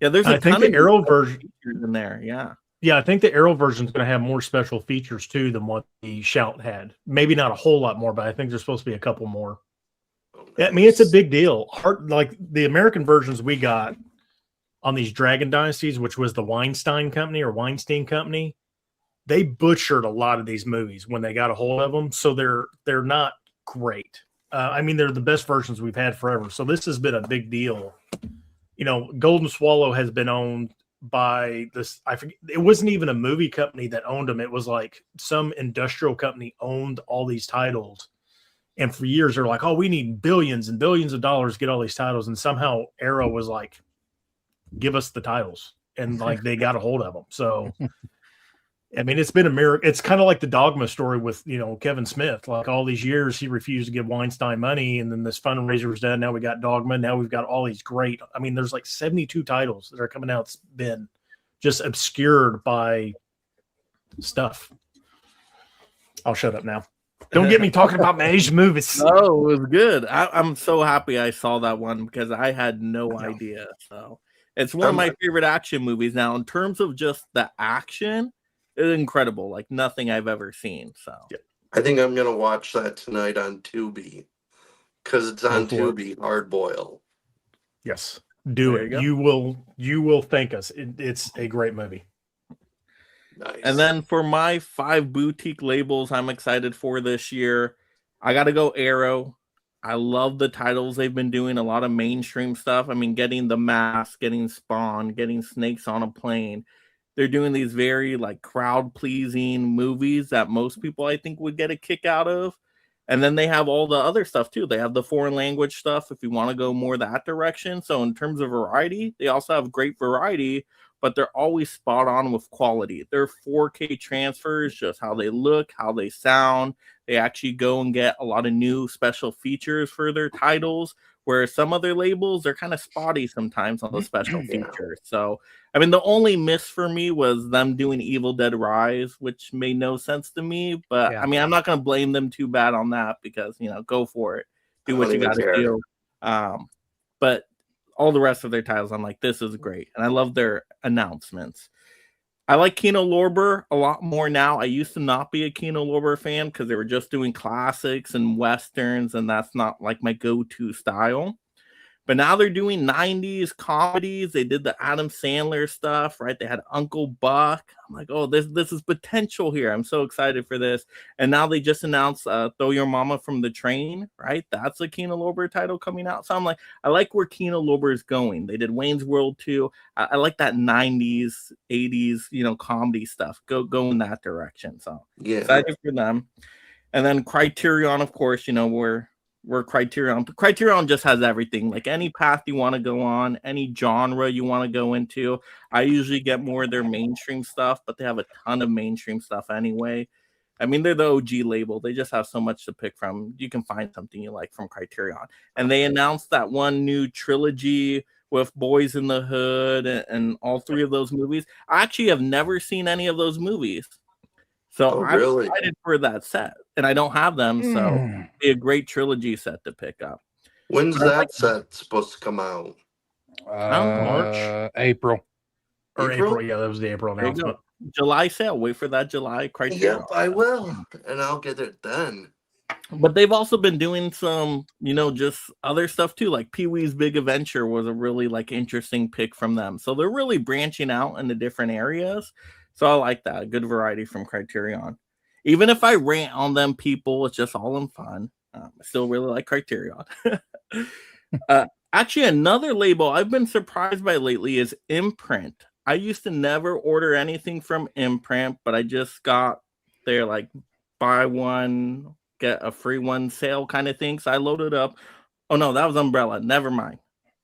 [SPEAKER 1] yeah, there's I
[SPEAKER 3] think the Arrow version
[SPEAKER 1] in there. Yeah.
[SPEAKER 3] Yeah, I think the Arrow version is going to have more special features too than what the Shout had. Maybe not a whole lot more, but I think there's supposed to be a couple more. I mean, it's a big deal. Like the American versions we got on these Dragon Dynasties, which was the Weinstein Company, they butchered a lot of these movies when they got a hold of them. So they're not great. I mean, they're the best versions we've had forever. So this has been a big deal. You know, Golden Swallow has been owned by this. I forget. It wasn't even a movie company that owned them. It was like some industrial company owned all these titles. And for years, they're like, oh, we need billions and billions of dollars to get all these titles. And somehow Arrow was like, give us the titles. And like they got a hold of them. So, I mean, it's been a miracle. It's kind of like the Dogma story with, Kevin Smith. Like all these years, he refused to give Weinstein money. And then this fundraiser was done. Now we got Dogma. Now we've got all these great, I mean, there's like 72 titles that are coming out. It's been just obscured by stuff. I'll shut up now. Don't get me talking about my Asian movies.
[SPEAKER 1] No, it was good. I'm so happy I saw that one because I had no idea. So it's one of my favorite action movies. Now, in terms of just the action, it's incredible. Like nothing I've ever seen. So
[SPEAKER 2] I think I'm gonna watch that tonight on Tubi because it's on Tubi. Hard Boil.
[SPEAKER 3] Yes, do it. You will thank us. It's a great movie.
[SPEAKER 2] Nice.
[SPEAKER 1] And then for my 5 boutique labels I'm excited for this year, I got to go Arrow. I love the titles they've been doing, a lot of mainstream stuff. I mean, getting The Mask, getting Spawn, getting Snakes on a Plane. They're doing these very like crowd-pleasing movies that most people I think would get a kick out of. And then they have all the other stuff too. They have the foreign language stuff if you want to go more that direction. So in terms of variety, they also have great variety, but they're always spot on with quality. Their 4K transfers, just how they look, how they sound. They actually go and get a lot of new special features for their titles, whereas some other labels, they're kind of spotty sometimes on the special features. So, I mean, the only miss for me was them doing Evil Dead Rise, which made no sense to me. But, I mean, I'm not going to blame them too bad on that because, go for it. Do what you got to do. But all the rest of their titles, I'm like, this is great. And I love their announcements. I like Kino Lorber a lot more now. I used to not be a Kino Lorber fan because they were just doing classics and Westerns, and that's not like my go-to style. But now they're doing 90s comedies. They did the Adam Sandler stuff, right? They had Uncle Buck. I'm like, oh, this is potential here. I'm so excited for this. And now they just announced Throw Your Mama from the Train, right? That's a Kino Lorber title coming out. So I'm like, I like where Kino Lorber is going. They did Wayne's World 2. I like that 90s, 80s, comedy stuff. Go in that direction. So excited for them. And then Criterion, of course, we're Criterion. But Criterion just has everything. Like any path you want to go on, any genre you want to go into. I usually get more of their mainstream stuff, but they have a ton of mainstream stuff anyway. I mean, they're the OG label. They just have so much to pick from. You can find something you like from Criterion. And they announced that one new trilogy with Boys in the Hood and all 3 of those movies. I actually have never seen any of those movies. So I'm excited for that set, and I don't have them, so it'd be a great trilogy set to pick up.
[SPEAKER 2] When's that set supposed to come out?
[SPEAKER 3] March?
[SPEAKER 5] April.
[SPEAKER 3] April? Yeah, that was the April announcement.
[SPEAKER 1] July sale. Wait for that July Criterion.
[SPEAKER 2] Yep, I will, and I'll get it then.
[SPEAKER 1] But they've also been doing some, just other stuff too. Like Pee-wee's Big Adventure was a really interesting pick from them. So they're really branching out into different areas. So I like that. A good variety from Criterion. Even if I rant on them, people, it's just all in fun. I still really like Criterion. Actually, another label I've been surprised by lately is Imprint. I used to never order anything from Imprint, but I just got their buy one, get a free one sale kind of thing. So I loaded up. Oh, no, that was Umbrella. Never mind.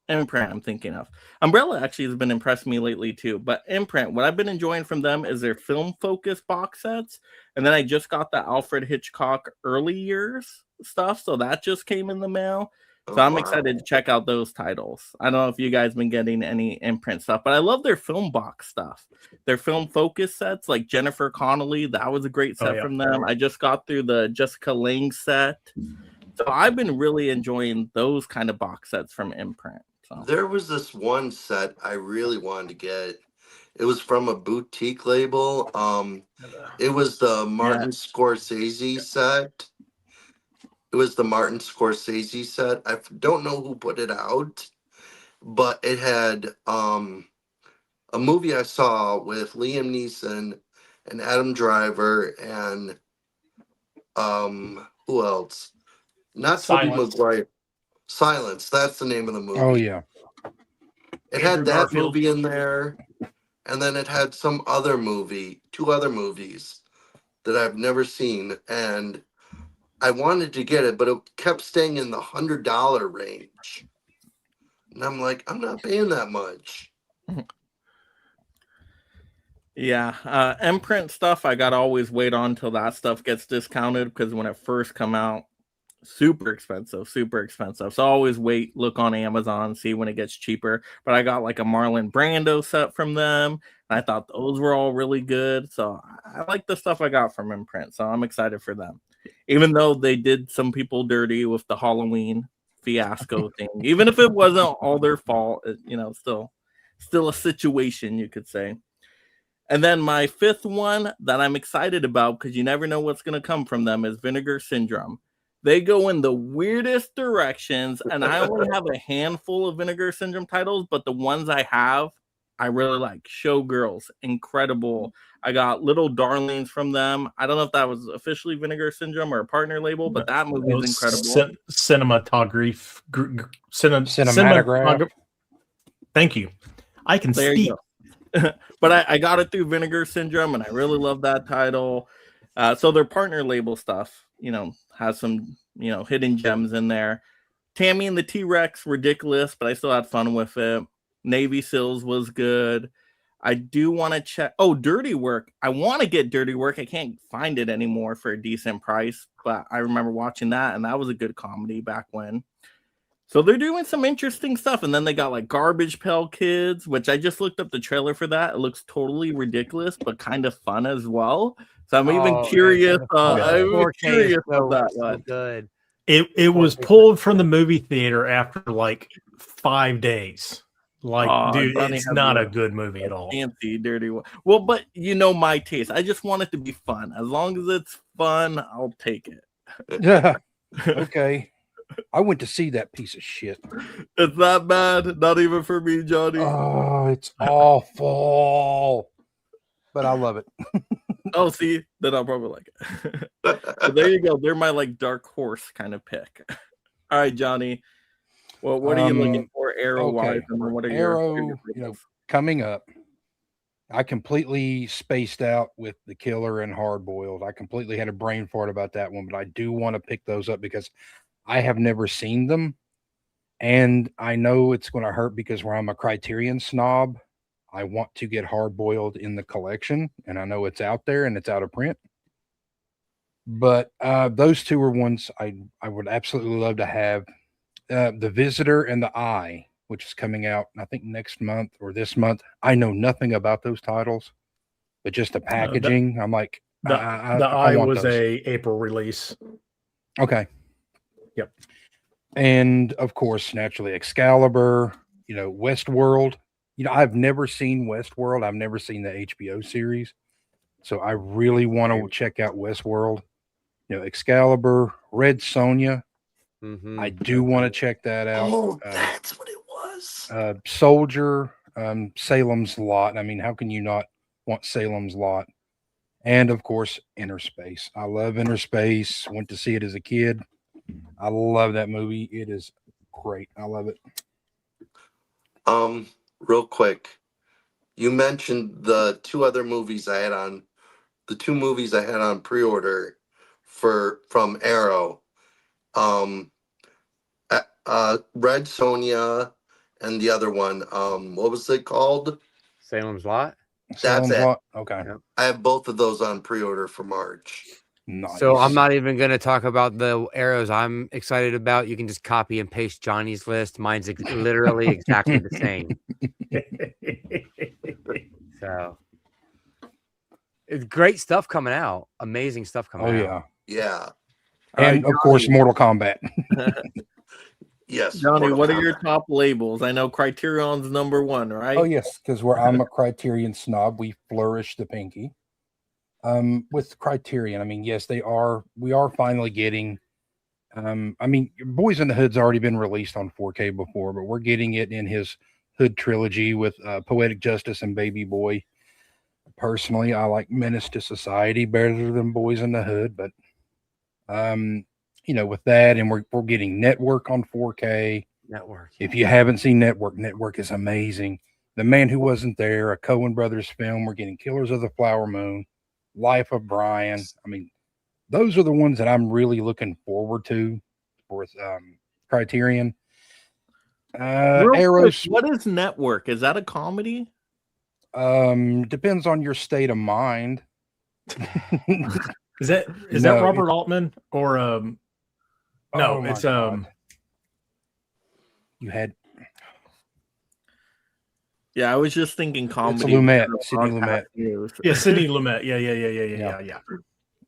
[SPEAKER 1] Imprint I'm thinking of. Umbrella actually has been impressing me lately too, but Imprint, what I've been enjoying from them is their film focus box sets. And then I just got the Alfred Hitchcock early years stuff, so that just came in the mail. So I'm excited to check out those titles. I don't know if you guys been getting any Imprint stuff, but I love their film box stuff. Their film focus sets, like Jennifer Connelly, that was a great set from them. I just got through the Jessica Lange set. So I've been really enjoying those kind of box sets from Imprint. So.
[SPEAKER 2] There was this one set I really wanted to get. It was from a boutique label. It was the Martin Scorsese set. It was the Martin Scorsese set. I don't know who put it out, but it had a movie I saw with Liam Neeson and Adam Driver and who else? Not Tobey Maguire. Silence. That's the name of the movie.
[SPEAKER 5] Oh yeah.
[SPEAKER 2] It had that movie in there. and then it had some other movie, 2 other movies that I've never seen, and I wanted to get it, but it kept staying in the $100 range. And I'm like, I'm not paying that much.
[SPEAKER 1] Yeah, imprint stuff I gotta always wait on until that stuff gets discounted, because when it first come out, super expensive. So I always wait, look on Amazon, see when it gets cheaper. But I got like a Marlon Brando set from them, and I thought those were all really good. So I like the stuff I got from imprint, so I'm excited for them. Even though they did some people dirty with the Halloween fiasco thing, even if it wasn't all their fault, still a situation, you could say. And then my 5th one that I'm excited about, because you never know what's going to come from them, is Vinegar Syndrome. They go in the weirdest directions, and I only have a handful of Vinegar Syndrome titles, but the ones I have, I really like. Showgirls, incredible. I got Little Darlings from them. I don't know if that was officially Vinegar Syndrome or a partner label, but that movie is incredible.
[SPEAKER 3] Cinematograph. Thank you. I can speak.
[SPEAKER 1] But I got it through Vinegar Syndrome, and I really love that title. So their partner label stuff, has some, hidden gems in there. Tammy and the T-Rex, ridiculous, but I still had fun with it. Navy Seals was good. I do want to check. Oh, Dirty Work. I want to get Dirty Work. I can't find it anymore for a decent price, but I remember watching that, and that was a good comedy back when. So they're doing some interesting stuff. And then they got like Garbage Pail Kids, which I just looked up the trailer for that. It looks totally ridiculous, but kind of fun as well. So I'm even curious. I'm curious about that one.
[SPEAKER 4] Good.
[SPEAKER 3] It was pulled from the movie theater after like 5 days. Dude, it's not a good movie at all.
[SPEAKER 1] Fancy dirty one. Well, but my taste. I just want it to be fun. As long as it's fun, I'll take it.
[SPEAKER 5] Yeah. Okay. I went to see that piece of shit.
[SPEAKER 1] It's that bad? Not even for me, Johnny.
[SPEAKER 5] Oh, it's awful. But I love it.
[SPEAKER 1] Oh, see, then I'll probably like it. So there you go. They're my dark horse kind of pick. All right, Johnny. Well, what are you looking for Arrow-wise?
[SPEAKER 5] Okay.
[SPEAKER 1] What are
[SPEAKER 5] Arrow, coming up. I completely spaced out with The Killer and Hard Boiled. I completely had a brain fart about that one, but I do want to pick those up because I have never seen them, and I know it's going to hurt because where I'm a Criterion snob, I want to get Hard Boiled in the collection, and I know it's out there and it's out of print. But those two are ones I would absolutely love to have. The Visitor and The Eye, which is coming out, I think, next month or this month. I know nothing about those titles, but just the packaging, I'm like,
[SPEAKER 3] The Eye was a April release.
[SPEAKER 5] Okay.
[SPEAKER 3] Yep.
[SPEAKER 5] And of course, naturally, Excalibur, Westworld. I've never seen Westworld. I've never seen the HBO series. So I really want to check out Westworld. Excalibur, Red Sonja.
[SPEAKER 4] Mm-hmm.
[SPEAKER 5] I do want to check that out.
[SPEAKER 2] Oh, that's what it was.
[SPEAKER 5] Soldier, Salem's Lot. I mean, how can you not want Salem's Lot? And of course, Inner Space. I love Inner Space. Went to see it as a kid. I love that movie. It is great. I love it.
[SPEAKER 2] Real quick, you mentioned the 2 other movies I had on, the 2 movies I had on pre-order from Arrow. Red Sonja and the other one. What was it called?
[SPEAKER 4] Salem's Lot.
[SPEAKER 2] That's it.
[SPEAKER 5] Lot. Okay.
[SPEAKER 4] Yep.
[SPEAKER 2] I have both of those on pre-order for March.
[SPEAKER 5] Nice.
[SPEAKER 4] So I'm not even going to talk about the arrows I'm excited about. You can just copy and paste Johnny's list. Mine's literally exactly the same. So it's great stuff coming out. Amazing stuff coming out.
[SPEAKER 5] Oh, yeah.
[SPEAKER 2] Yeah.
[SPEAKER 5] And of course, Mortal Kombat.
[SPEAKER 2] Yes.
[SPEAKER 1] Johnny, what are your top labels? I know Criterion's number 1, right?
[SPEAKER 5] Oh, yes, because I'm a Criterion snob, we flourish the pinky. With Criterion, I mean, yes, we are finally getting, I mean, Boys in the Hood's already been released on 4K before, but we're getting it in his Hood trilogy with Poetic Justice and Baby Boy. Personally, I like Menace to Society better than Boys in the Hood, but, with that, and we're getting Network on 4K.
[SPEAKER 4] Network.
[SPEAKER 5] If you haven't seen Network is amazing. The Man Who Wasn't There, a Coen Brothers film. We're getting Killers of the Flower Moon, Life of Brian. I mean, those are the ones that I'm really looking forward to for Criterion. Arrows.
[SPEAKER 1] What is Network? Is that a comedy?
[SPEAKER 5] Depends on your state of mind.
[SPEAKER 3] Is that Robert Altman or no, it's
[SPEAKER 5] God. You had
[SPEAKER 1] Yeah, I was just thinking comedy.
[SPEAKER 5] It's Lumet, Sidney Lumet.
[SPEAKER 3] Yeah, Sidney Lumet. Yeah.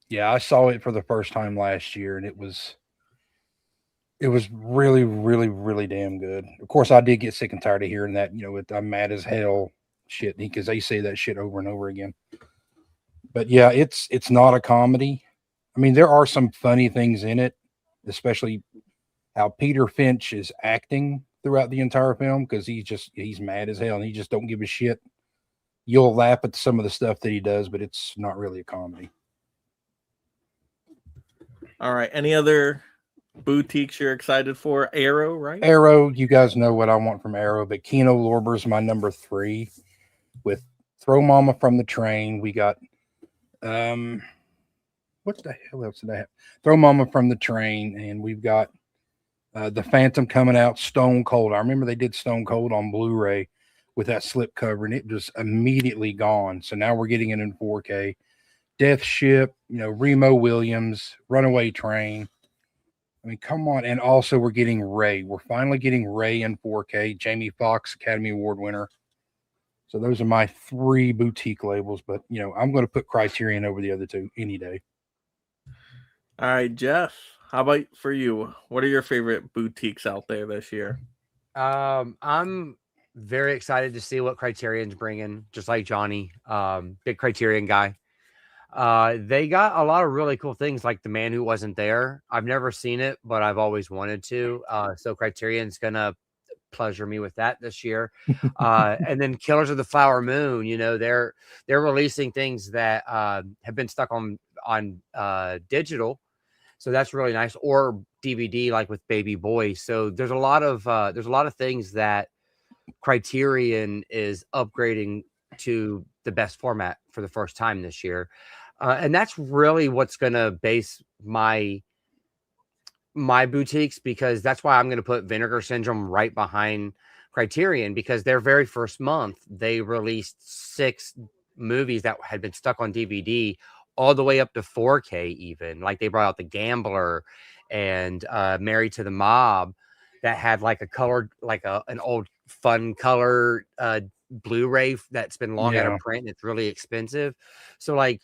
[SPEAKER 5] Yeah, I saw it for the first time last year, and it was really, really, really damn good. Of course, I did get sick and tired of hearing that, I'm mad as hell shit, because they say that shit over and over again. But yeah, it's not a comedy. I mean, there are some funny things in it, especially how Peter Finch is acting throughout the entire film, because he's mad as hell and he just don't give a shit. You'll laugh at some of the stuff that he does, but it's not really a comedy.
[SPEAKER 1] All right. Any other boutiques you're excited for? Arrow, right?
[SPEAKER 5] Arrow, you guys know what I want from Arrow, but Kino Lorber's my number 3 with Throw Mama from the Train. We got what the hell else did I have? Throw Mama from the Train, and we've got The Phantom coming out, Stone Cold. I remember they did Stone Cold on Blu-ray with that slip cover, and it was immediately gone. So now we're getting it in 4K. Death Ship, Remo Williams, Runaway Train. I mean, come on. And also we're getting Ray. We're finally getting Ray in 4K. Jamie Foxx, Academy Award winner. So those are my 3 boutique labels, but I'm going to put Criterion over the other 2 any day.
[SPEAKER 1] All right, Jeff, how about for you? What are your favorite boutiques out there this year?
[SPEAKER 4] I'm very excited to see what Criterion's bringing, just like Johnny, big Criterion guy. They got a lot of really cool things, like The Man Who Wasn't There. I've never seen it, but I've always wanted to. So Criterion's gonna pleasure me with that this year. And then Killers of the Flower Moon, they're releasing things that have been stuck on digital. So that's really nice, or DVD, like with Baby Boy. So there's a lot of things that Criterion is upgrading to the best format for the first time this year. And that's really what's going to base my boutiques, because that's why I'm going to put Vinegar Syndrome right behind Criterion, because their very first month, they released 6 movies that had been stuck on DVD all the way up to 4K even. Like they brought out The Gambler and Married to the Mob, that had like a colored, like an old fun color Blu-ray that's been long out of print and it's really expensive. So like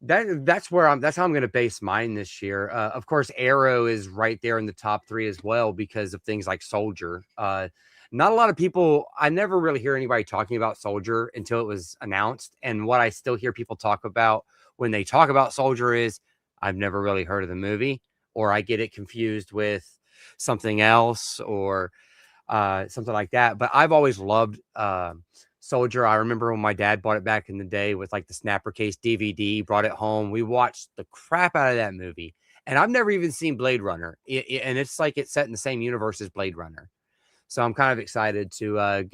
[SPEAKER 4] that's how I'm going to base mine this year. Of course, Arrow is right there in the top 3 as well, because of things like Soldier. Not a lot of people, I never really hear anybody talking about Soldier until it was announced. And what I still hear people talk about when they talk about Soldier is, I've never really heard of the movie, or I get it confused with something else, or something like that. But I've always loved Soldier. I remember when my dad bought it back in the day with like the snapper case DVD, brought it home. We watched the crap out of that movie. And I've never even seen Blade Runner. And it's like it's set in the same universe as Blade Runner. So I'm kind of excited to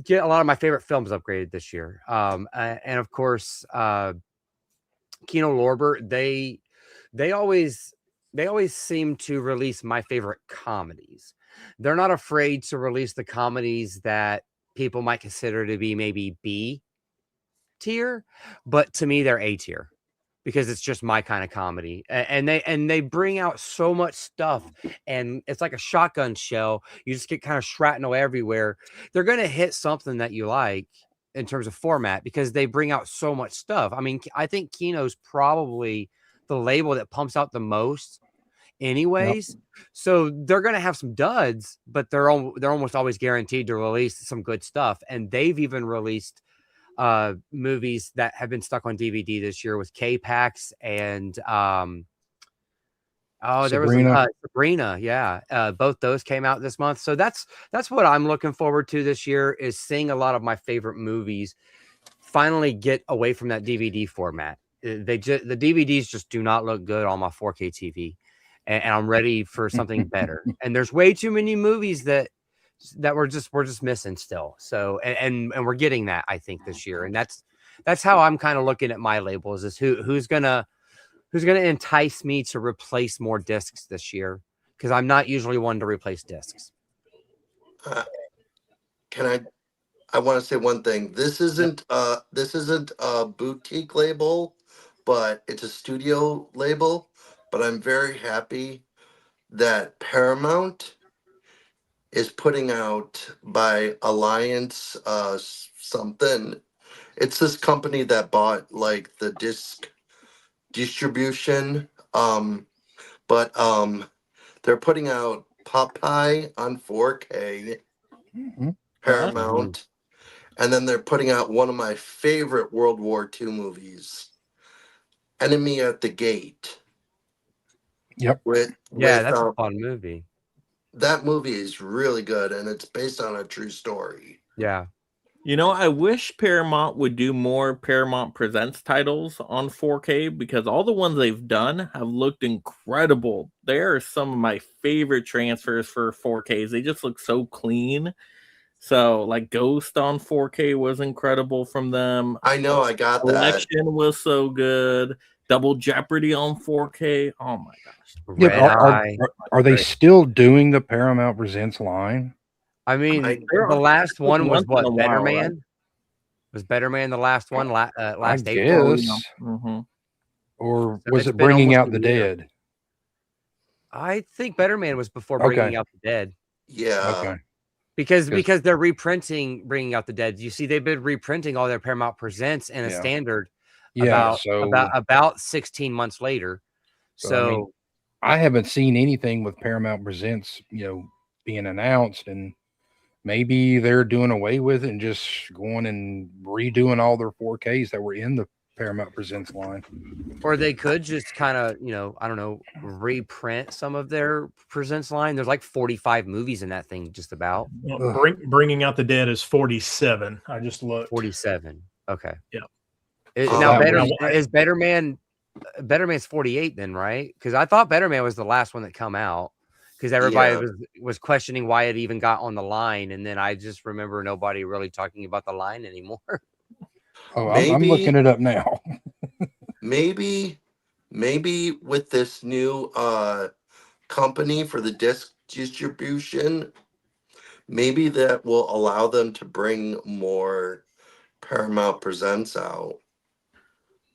[SPEAKER 4] get a lot of my favorite films upgraded this year. And of course, Kino Lorber, they always seem to release my favorite comedies. They're not afraid to release the comedies that people might consider to be maybe B tier, but to me they're A tier, because it's just my kind of comedy. And they bring out so much stuff, and it's like a shotgun shell. You just get kind of shrapnel everywhere. They're going to hit something that you like in terms of format, because they bring out so much stuff. I mean, I think Kino's probably the label that pumps out the most anyways. Yep. So they're going to have some duds, but they're almost always guaranteed to release some good stuff. And they've even released movies that have been stuck on DVD this year with K-Pax and there was Sabrina. Yeah. Both those came out this month. So that's what I'm looking forward to this year, is seeing a lot of my favorite movies finally get away from that DVD format. The DVDs just do not look good on my 4K TV, and I'm ready for something better. And there's way too many movies that that we're just missing still. So and we're getting that, I think, this year. And that's how I'm kind of looking at my labels, is who's gonna entice me to replace more discs this year, because I'm not usually one to replace discs.
[SPEAKER 2] I want to say one thing. This isn't a boutique label, but it's a studio label. But I'm very happy that Paramount is putting out by Alliance something. It's this company that bought like the disc distribution. But they're putting out Popeye on 4K, Paramount. And then they're putting out one of my favorite World War II movies, Enemy at the Gate.
[SPEAKER 5] Yep.
[SPEAKER 4] That's a fun movie.
[SPEAKER 2] That movie is really good, and it's based on a true story.
[SPEAKER 4] Yeah.
[SPEAKER 1] You know, I wish Paramount would do more Paramount Presents titles on 4K, because all the ones they've done have looked incredible. They are some of my favorite transfers for 4Ks. They just look so clean. So, like, Ghost on 4K was incredible from them.
[SPEAKER 2] I know, I got that.
[SPEAKER 1] Collection was so good. Double Jeopardy on 4K. Oh my gosh.
[SPEAKER 5] Yeah, are they still doing the Paramount Presents line?
[SPEAKER 4] I mean, the last one was what? Better Man? Right? Was Better Man the last one? Last April?
[SPEAKER 1] Mm-hmm.
[SPEAKER 5] Or was it Bringing Out the Dead?
[SPEAKER 4] I think Better Man was before Bringing Out the Dead.
[SPEAKER 2] Yeah.
[SPEAKER 5] Okay.
[SPEAKER 4] Because they're reprinting Bringing Out the Dead. You see, they've been reprinting all their Paramount Presents in a standard about 16 months later. So
[SPEAKER 5] I mean, I haven't seen anything with Paramount Presents, being announced, and maybe they're doing away with it and just going and redoing all their 4Ks that were in the Paramount Presents line.
[SPEAKER 4] Or they could just kind of, I don't know, reprint some of their Presents line. There's like 45 movies in that thing, just about.
[SPEAKER 3] Bringing Out the Dead is 47. I just looked.
[SPEAKER 4] 47. Okay.
[SPEAKER 3] Yeah.
[SPEAKER 4] Now, Better Man's 48 then, right? Because I thought Better Man was the last one that come out, because everybody was questioning why it even got on the line, and then I just remember nobody really talking about the line anymore.
[SPEAKER 5] Oh, I'm looking it up now.
[SPEAKER 2] maybe with this new company for the disc distribution, maybe that will allow them to bring more Paramount Presents out.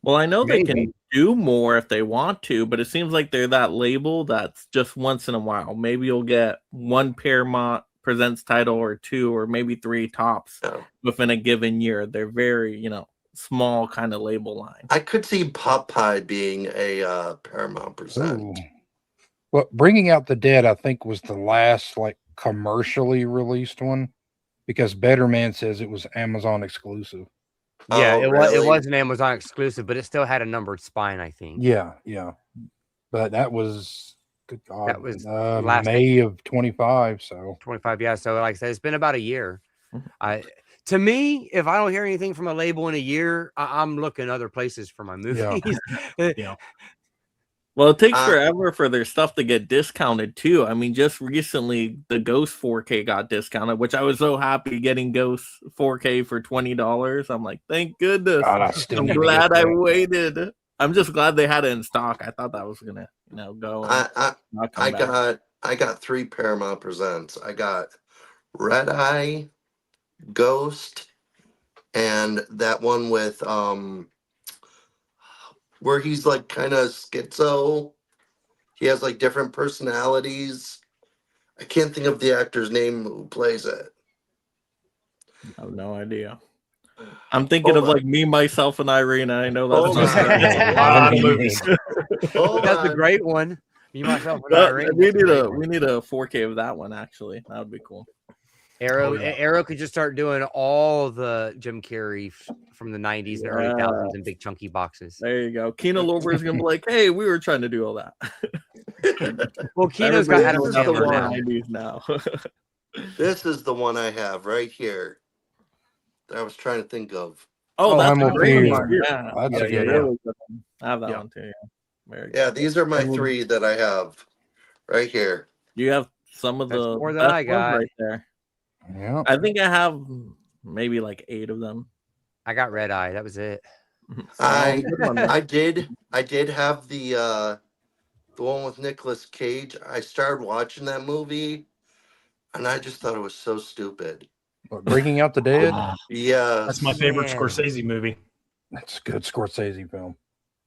[SPEAKER 1] Well, I know they can do more if they want to, but it seems like they're that label that's just once in a while. Maybe you'll get one Paramount Presents title or two, or maybe three tops within a given year. They're very, small kind of label line.
[SPEAKER 2] I could see Popeye being a Paramount Present.
[SPEAKER 5] Ooh. Well, Bringing Out the Dead, I think, was the last commercially released one, because Better Man says it was Amazon exclusive.
[SPEAKER 4] Yeah, it was an Amazon exclusive, but it still had a numbered spine, I think.
[SPEAKER 5] Yeah. But that was, good God,
[SPEAKER 4] that was
[SPEAKER 5] May of 25. So
[SPEAKER 4] 25, yeah. So like I said, it's been about a year. To me, if I don't hear anything from a label in a year, I'm looking other places for my movies.
[SPEAKER 3] Yeah.
[SPEAKER 1] Well, it takes forever for their stuff to get discounted too. I mean, just recently the Ghost 4K got discounted, which I was so happy getting Ghost 4K for $20. I'm like, thank goodness.
[SPEAKER 5] God,
[SPEAKER 1] I'm glad I waited. I'm just glad they had it in stock. I thought that was gonna, go.
[SPEAKER 2] I got three Paramount Presents. I got Red Eye, Ghost, and that one with where he's like kind of schizo. He has like different personalities. I can't think of the actor's name who plays it.
[SPEAKER 1] I have no idea. I'm thinking of like Me, Myself, and Irene. I know that's
[SPEAKER 4] that's a great one. Me, Myself, and Irene.
[SPEAKER 1] We need a 4K of that one, actually. That would be cool.
[SPEAKER 4] Arrow could just start doing all the Jim Carrey from the 90s and early 2000s in big chunky boxes.
[SPEAKER 1] There you go. Kino Lorber is going to be like, hey, we were trying to do all that.
[SPEAKER 4] Well, Kino's got Adam
[SPEAKER 1] Sandler now.
[SPEAKER 2] This is the one I have right here that I was trying to think of.
[SPEAKER 1] Oh, that's
[SPEAKER 5] a
[SPEAKER 1] great
[SPEAKER 5] one.
[SPEAKER 1] Yeah.
[SPEAKER 5] That's a good one.
[SPEAKER 1] I have that one too.
[SPEAKER 2] Yeah, these are my three that I have right here.
[SPEAKER 1] You have some of the
[SPEAKER 4] more than I got
[SPEAKER 1] right there.
[SPEAKER 5] Yeah.
[SPEAKER 1] I think I have maybe like 8 of them.
[SPEAKER 4] I got red eye. That was it.
[SPEAKER 2] I
[SPEAKER 1] Good one, man.
[SPEAKER 2] I did have the one with Nicolas Cage. I started watching that movie, and I just thought it was so stupid.
[SPEAKER 5] Bringing Out the Dead.
[SPEAKER 2] Yes,
[SPEAKER 3] That's my favorite
[SPEAKER 4] Man.
[SPEAKER 3] Scorsese movie.
[SPEAKER 5] That's a good Scorsese film.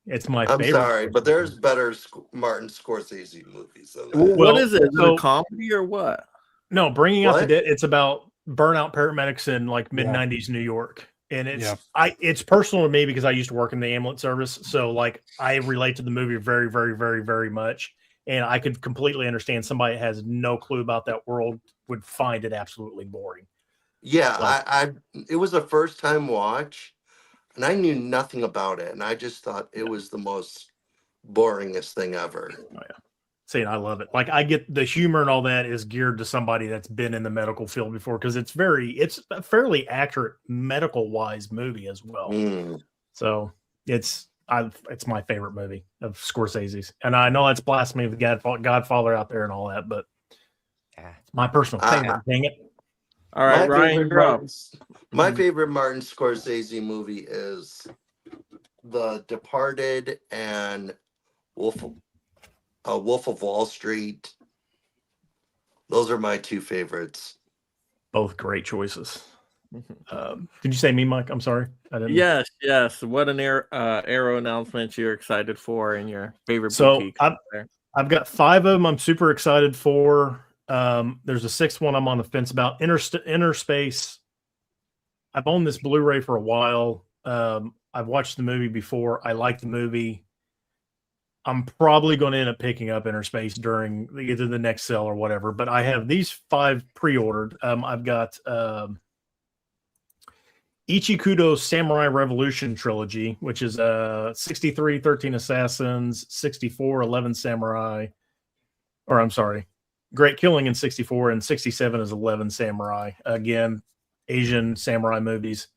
[SPEAKER 3] It's my
[SPEAKER 2] I'm
[SPEAKER 3] favorite.
[SPEAKER 2] sorry, but there's better Martin Scorsese movies than that.
[SPEAKER 1] What
[SPEAKER 3] Well,
[SPEAKER 1] is it? Is it
[SPEAKER 3] so-
[SPEAKER 1] a comedy or what?
[SPEAKER 3] No, Bringing Out the
[SPEAKER 2] What?
[SPEAKER 3] Dead. It's about burnout paramedics in like
[SPEAKER 5] Yeah.
[SPEAKER 3] mid-90s New York. And it's
[SPEAKER 5] Yeah.
[SPEAKER 3] it's personal to me because I used to work in the ambulance service. So like I relate to the movie very, very, very, very much. And I could completely understand somebody that has no clue about that world would find it absolutely boring.
[SPEAKER 2] Yeah,
[SPEAKER 3] Like-
[SPEAKER 2] I it was a first time watch, and I knew nothing about it, and I just thought it was the most boringest thing ever.
[SPEAKER 3] Saying I love it. Like I get the humor and all that is geared to somebody that's been in the medical field before because it's a fairly accurate medical wise movie as well.
[SPEAKER 2] Mm.
[SPEAKER 3] So it's my favorite movie of Scorsese's, and I know that's blasphemy of the Godfather out there and all that, but
[SPEAKER 4] Yeah.
[SPEAKER 3] it's my personal favorite. Dang it!
[SPEAKER 1] All right, Ryan, you're up.
[SPEAKER 2] My favorite Martin Scorsese movie is The Departed and Wolf of Wall Street. Those are my 2 favorites.
[SPEAKER 3] Both great choices. Did you say me, Mike? I'm sorry, I didn't.
[SPEAKER 1] Yes. What an Arrow announcement you're excited for and your favorite
[SPEAKER 3] So
[SPEAKER 1] boutique there.
[SPEAKER 3] I've got 5 of them. I'm super excited for. There's a 6th one I'm on the fence about. Inner Space. I've owned this Blu-ray for a while. I've watched the movie before. I like the movie. I'm probably going to end up picking up Inner Space during either the next sale or whatever. But I have these 5 pre-ordered. I've got Ichikudo's Samurai Revolution trilogy, which is 63, 13 Assassins, 64, 11 Samurai. Or I'm sorry, Great Killing in 64, and 67 is 11 Samurai. Again, Asian samurai movies.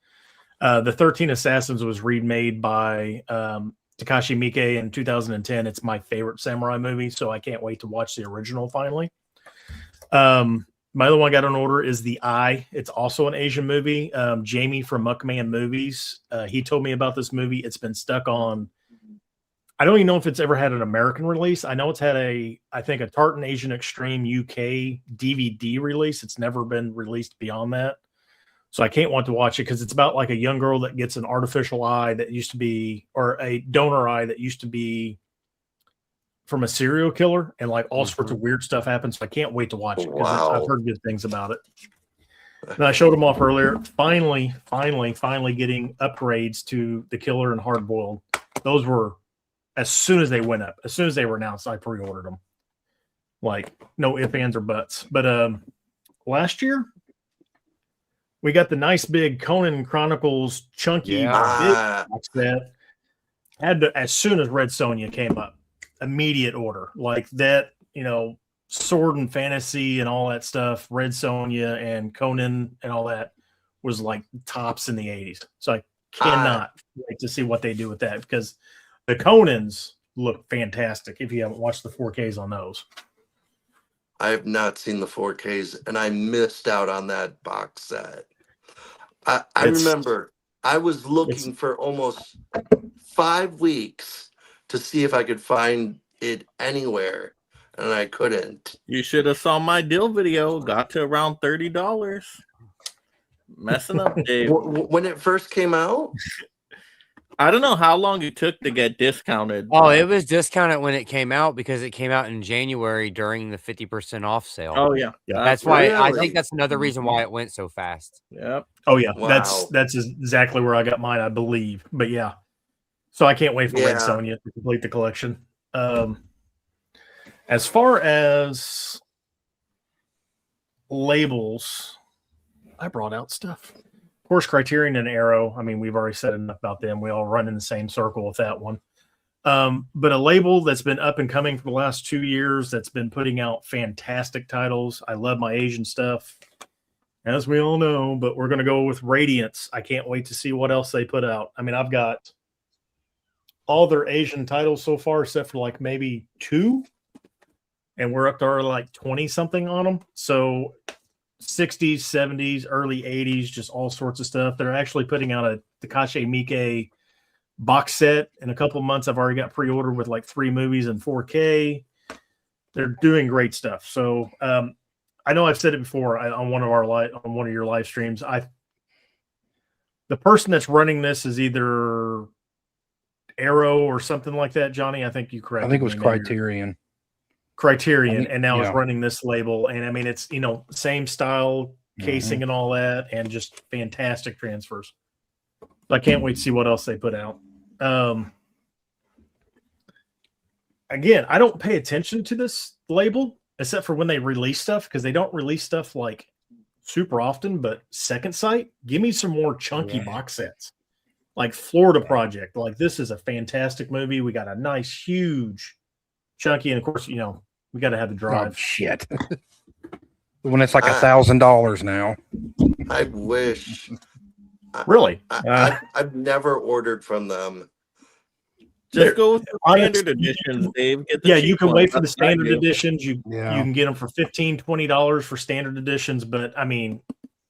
[SPEAKER 3] The 13 Assassins was remade by Takashi Miike in 2010. It's my favorite samurai movie, so I can't wait to watch the original finally. My other one I got on order is The Eye. It's also an Asian movie. Jamie from Muckman Movies, he told me about this movie. It's been stuck on. I don't even know if it's ever had an American release. I know it's had I think a Tartan Asian Extreme UK DVD release. It's never been released beyond that. So I can't want to watch it because it's about like a young girl that gets an artificial eye that used to be, or a donor eye that used to be from a serial killer, and like all sorts of weird stuff happens. So I can't wait to watch it because
[SPEAKER 2] Wow.
[SPEAKER 3] I've heard good things about it. And I showed them off earlier. Finally getting upgrades to The Killer and Hard Boiled. Those were as soon as they went up, as soon as they were announced, I pre-ordered them. Like no ifs, ands, or buts. But last year we got the nice big Conan Chronicles chunky big box set. Had to, as soon as Red Sonja came up, immediate order. Like that, sword and fantasy and all that stuff, Red Sonja and Conan and all that was like tops in the 80s. So I cannot wait to see what they do with that because the Conans look fantastic if you haven't watched the 4Ks on those.
[SPEAKER 2] I have not seen the 4Ks, and I missed out on that box set. I remember I was looking for almost 5 weeks to see if I could find it anywhere, and I couldn't.
[SPEAKER 1] You should have saw my deal video. Got to around $30. Messing up, Dave.
[SPEAKER 2] When it first came out?
[SPEAKER 1] I don't know how long it took to get discounted.
[SPEAKER 4] Oh, it was discounted when it came out because it came out in January during the 50% off sale.
[SPEAKER 1] Oh yeah.
[SPEAKER 4] That's why I
[SPEAKER 2] really?
[SPEAKER 4] think that's another reason why it went so fast.
[SPEAKER 1] Yep.
[SPEAKER 3] Oh yeah,
[SPEAKER 2] Wow.
[SPEAKER 3] that's exactly where I got mine, I believe. But yeah, so I can't wait for Red
[SPEAKER 2] Yeah.
[SPEAKER 3] Sonja to complete the collection. As far as labels, I brought out stuff. Of course, Criterion and Arrow. I mean, we've already said enough about them. We all run in the same circle with that one. But a label that's been up and coming for the last 2 years that's been putting out fantastic titles. I love my Asian stuff, as we all know, but we're going to go with Radiance. I can't wait to see what else they put out. I mean, I've got all their Asian titles so far, except for like maybe 2. And we're up to our like 20 something on them. So 60s, 70s, early 80s, just all sorts of stuff. They're actually putting out a Takashi Miike box set in a couple of months. I've already got pre-ordered with like 3 movies in 4K. They're doing great stuff. So I know I've said it before on one of your live streams. The person that's running this is either Arrow or something like that. Johnny, I think you corrected.
[SPEAKER 5] I think it was Criterion.
[SPEAKER 3] And now is running this label. And I mean, it's, same style casing and all that, and just fantastic transfers. I can't wait to see what else they put out. Again, I don't pay attention to this label except for when they release stuff, because they don't release stuff like super often. But Second Sight, give me some more chunky box sets, like Florida Project. Like, this is a fantastic movie. We got a nice, huge, chunky, and of course, we got to have the drive.
[SPEAKER 5] Oh, shit. When it's like $1,000 now.
[SPEAKER 2] I wish.
[SPEAKER 3] Really?
[SPEAKER 2] I've never ordered from them.
[SPEAKER 1] Just go with the standard editions, Dave.
[SPEAKER 3] You can wait for the standard editions. You can get them for $15, $20 for standard editions. But I mean,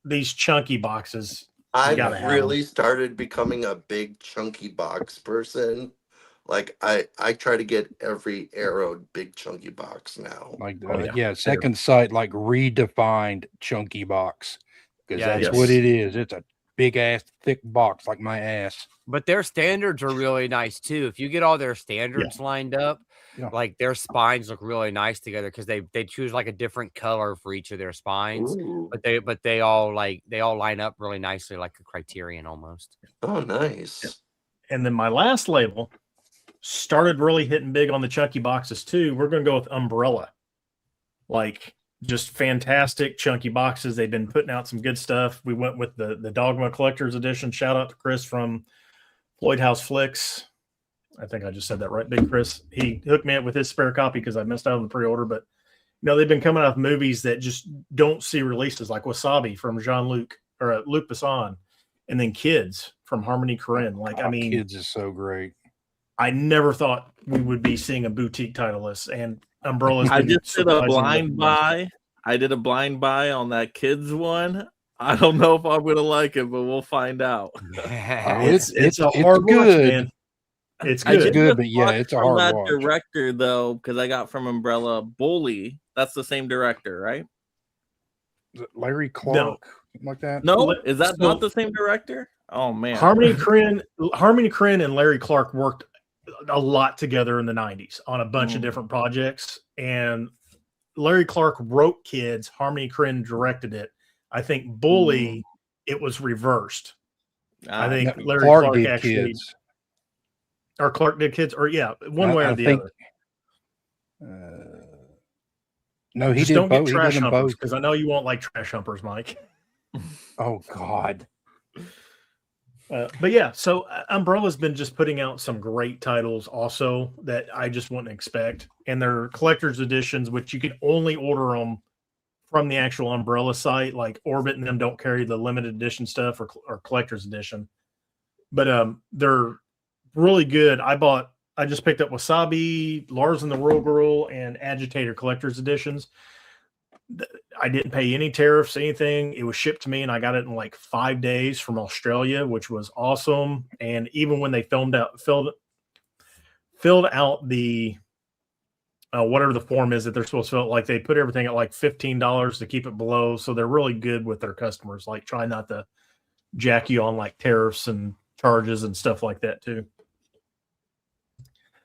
[SPEAKER 3] these chunky boxes.
[SPEAKER 2] I've really started becoming a big chunky box person. Like I try to get every Arrow big chunky box now.
[SPEAKER 5] Like Second Sight, like redefined chunky box, because that's what it is. It's a big ass thick box like my ass.
[SPEAKER 4] But their standards are really nice too. If you get all their standards lined up, like their spines look really nice together, because they choose like a different color for each of their spines.
[SPEAKER 2] Ooh.
[SPEAKER 4] But they all line up really nicely, like a Criterion almost.
[SPEAKER 2] Oh, nice.
[SPEAKER 3] And then my last label started really hitting big on the chunky boxes too. We're going to go with Umbrella. Like, just fantastic chunky boxes. They've been putting out some good stuff. We went with the Dogma Collector's Edition. Shout out to Chris from Floyd House Flicks. I think I just said that right. Big Chris. He hooked me up with his spare copy because I missed out on the pre-order. But, they've been coming out with movies that just don't see releases, like Wasabi from Jean-Luc or Luc Besson, and then Kids from Harmony Korine. Like, I mean,
[SPEAKER 5] Kids is so great.
[SPEAKER 3] I never thought we would be seeing a boutique title list, and Umbrella's.
[SPEAKER 1] I just did a blind buy. I did a blind buy on that Kids one. I don't know if I'm gonna like it, but we'll find out.
[SPEAKER 3] It's a hard watch, man. It's good,
[SPEAKER 5] but it's a hard watch.
[SPEAKER 1] Director though, because I got from Umbrella Bully. That's the same director, right?
[SPEAKER 5] Is it Larry Clark?
[SPEAKER 3] No.
[SPEAKER 5] Something like that.
[SPEAKER 1] No, is that not the same director? Oh man,
[SPEAKER 3] Harmony Korine and Larry Clark worked a lot together in the 90s on a bunch of different projects, and Larry Clark wrote Kids. Harmony Korine directed it. I think Bully, it was reversed. I think Larry Clark did actually Kids. Or Clark did Kids, or one way or the other.
[SPEAKER 5] No, he
[SPEAKER 3] just
[SPEAKER 5] did
[SPEAKER 3] don't
[SPEAKER 5] both.
[SPEAKER 3] Get trash humpers, because I know you won't like trash humpers, Mike.
[SPEAKER 5] Oh God.
[SPEAKER 3] But so Umbrella's been just putting out some great titles also that I just wouldn't expect, and they're collector's editions, which you can only order them from the actual Umbrella site. Like Orbit and them don't carry the limited edition stuff or collector's edition, but they're really good. I just picked up Wasabi, Lars and the Royal Girl, and Agitator collector's editions. I didn't pay any tariffs, anything. It was shipped to me, and I got it in like 5 days from Australia, which was awesome. And even when they filled out the whatever the form is that they're supposed to fill, like they put everything at like $15 to keep it below. So they're really good with their customers, like try not to jack you on like tariffs and charges and stuff like that too.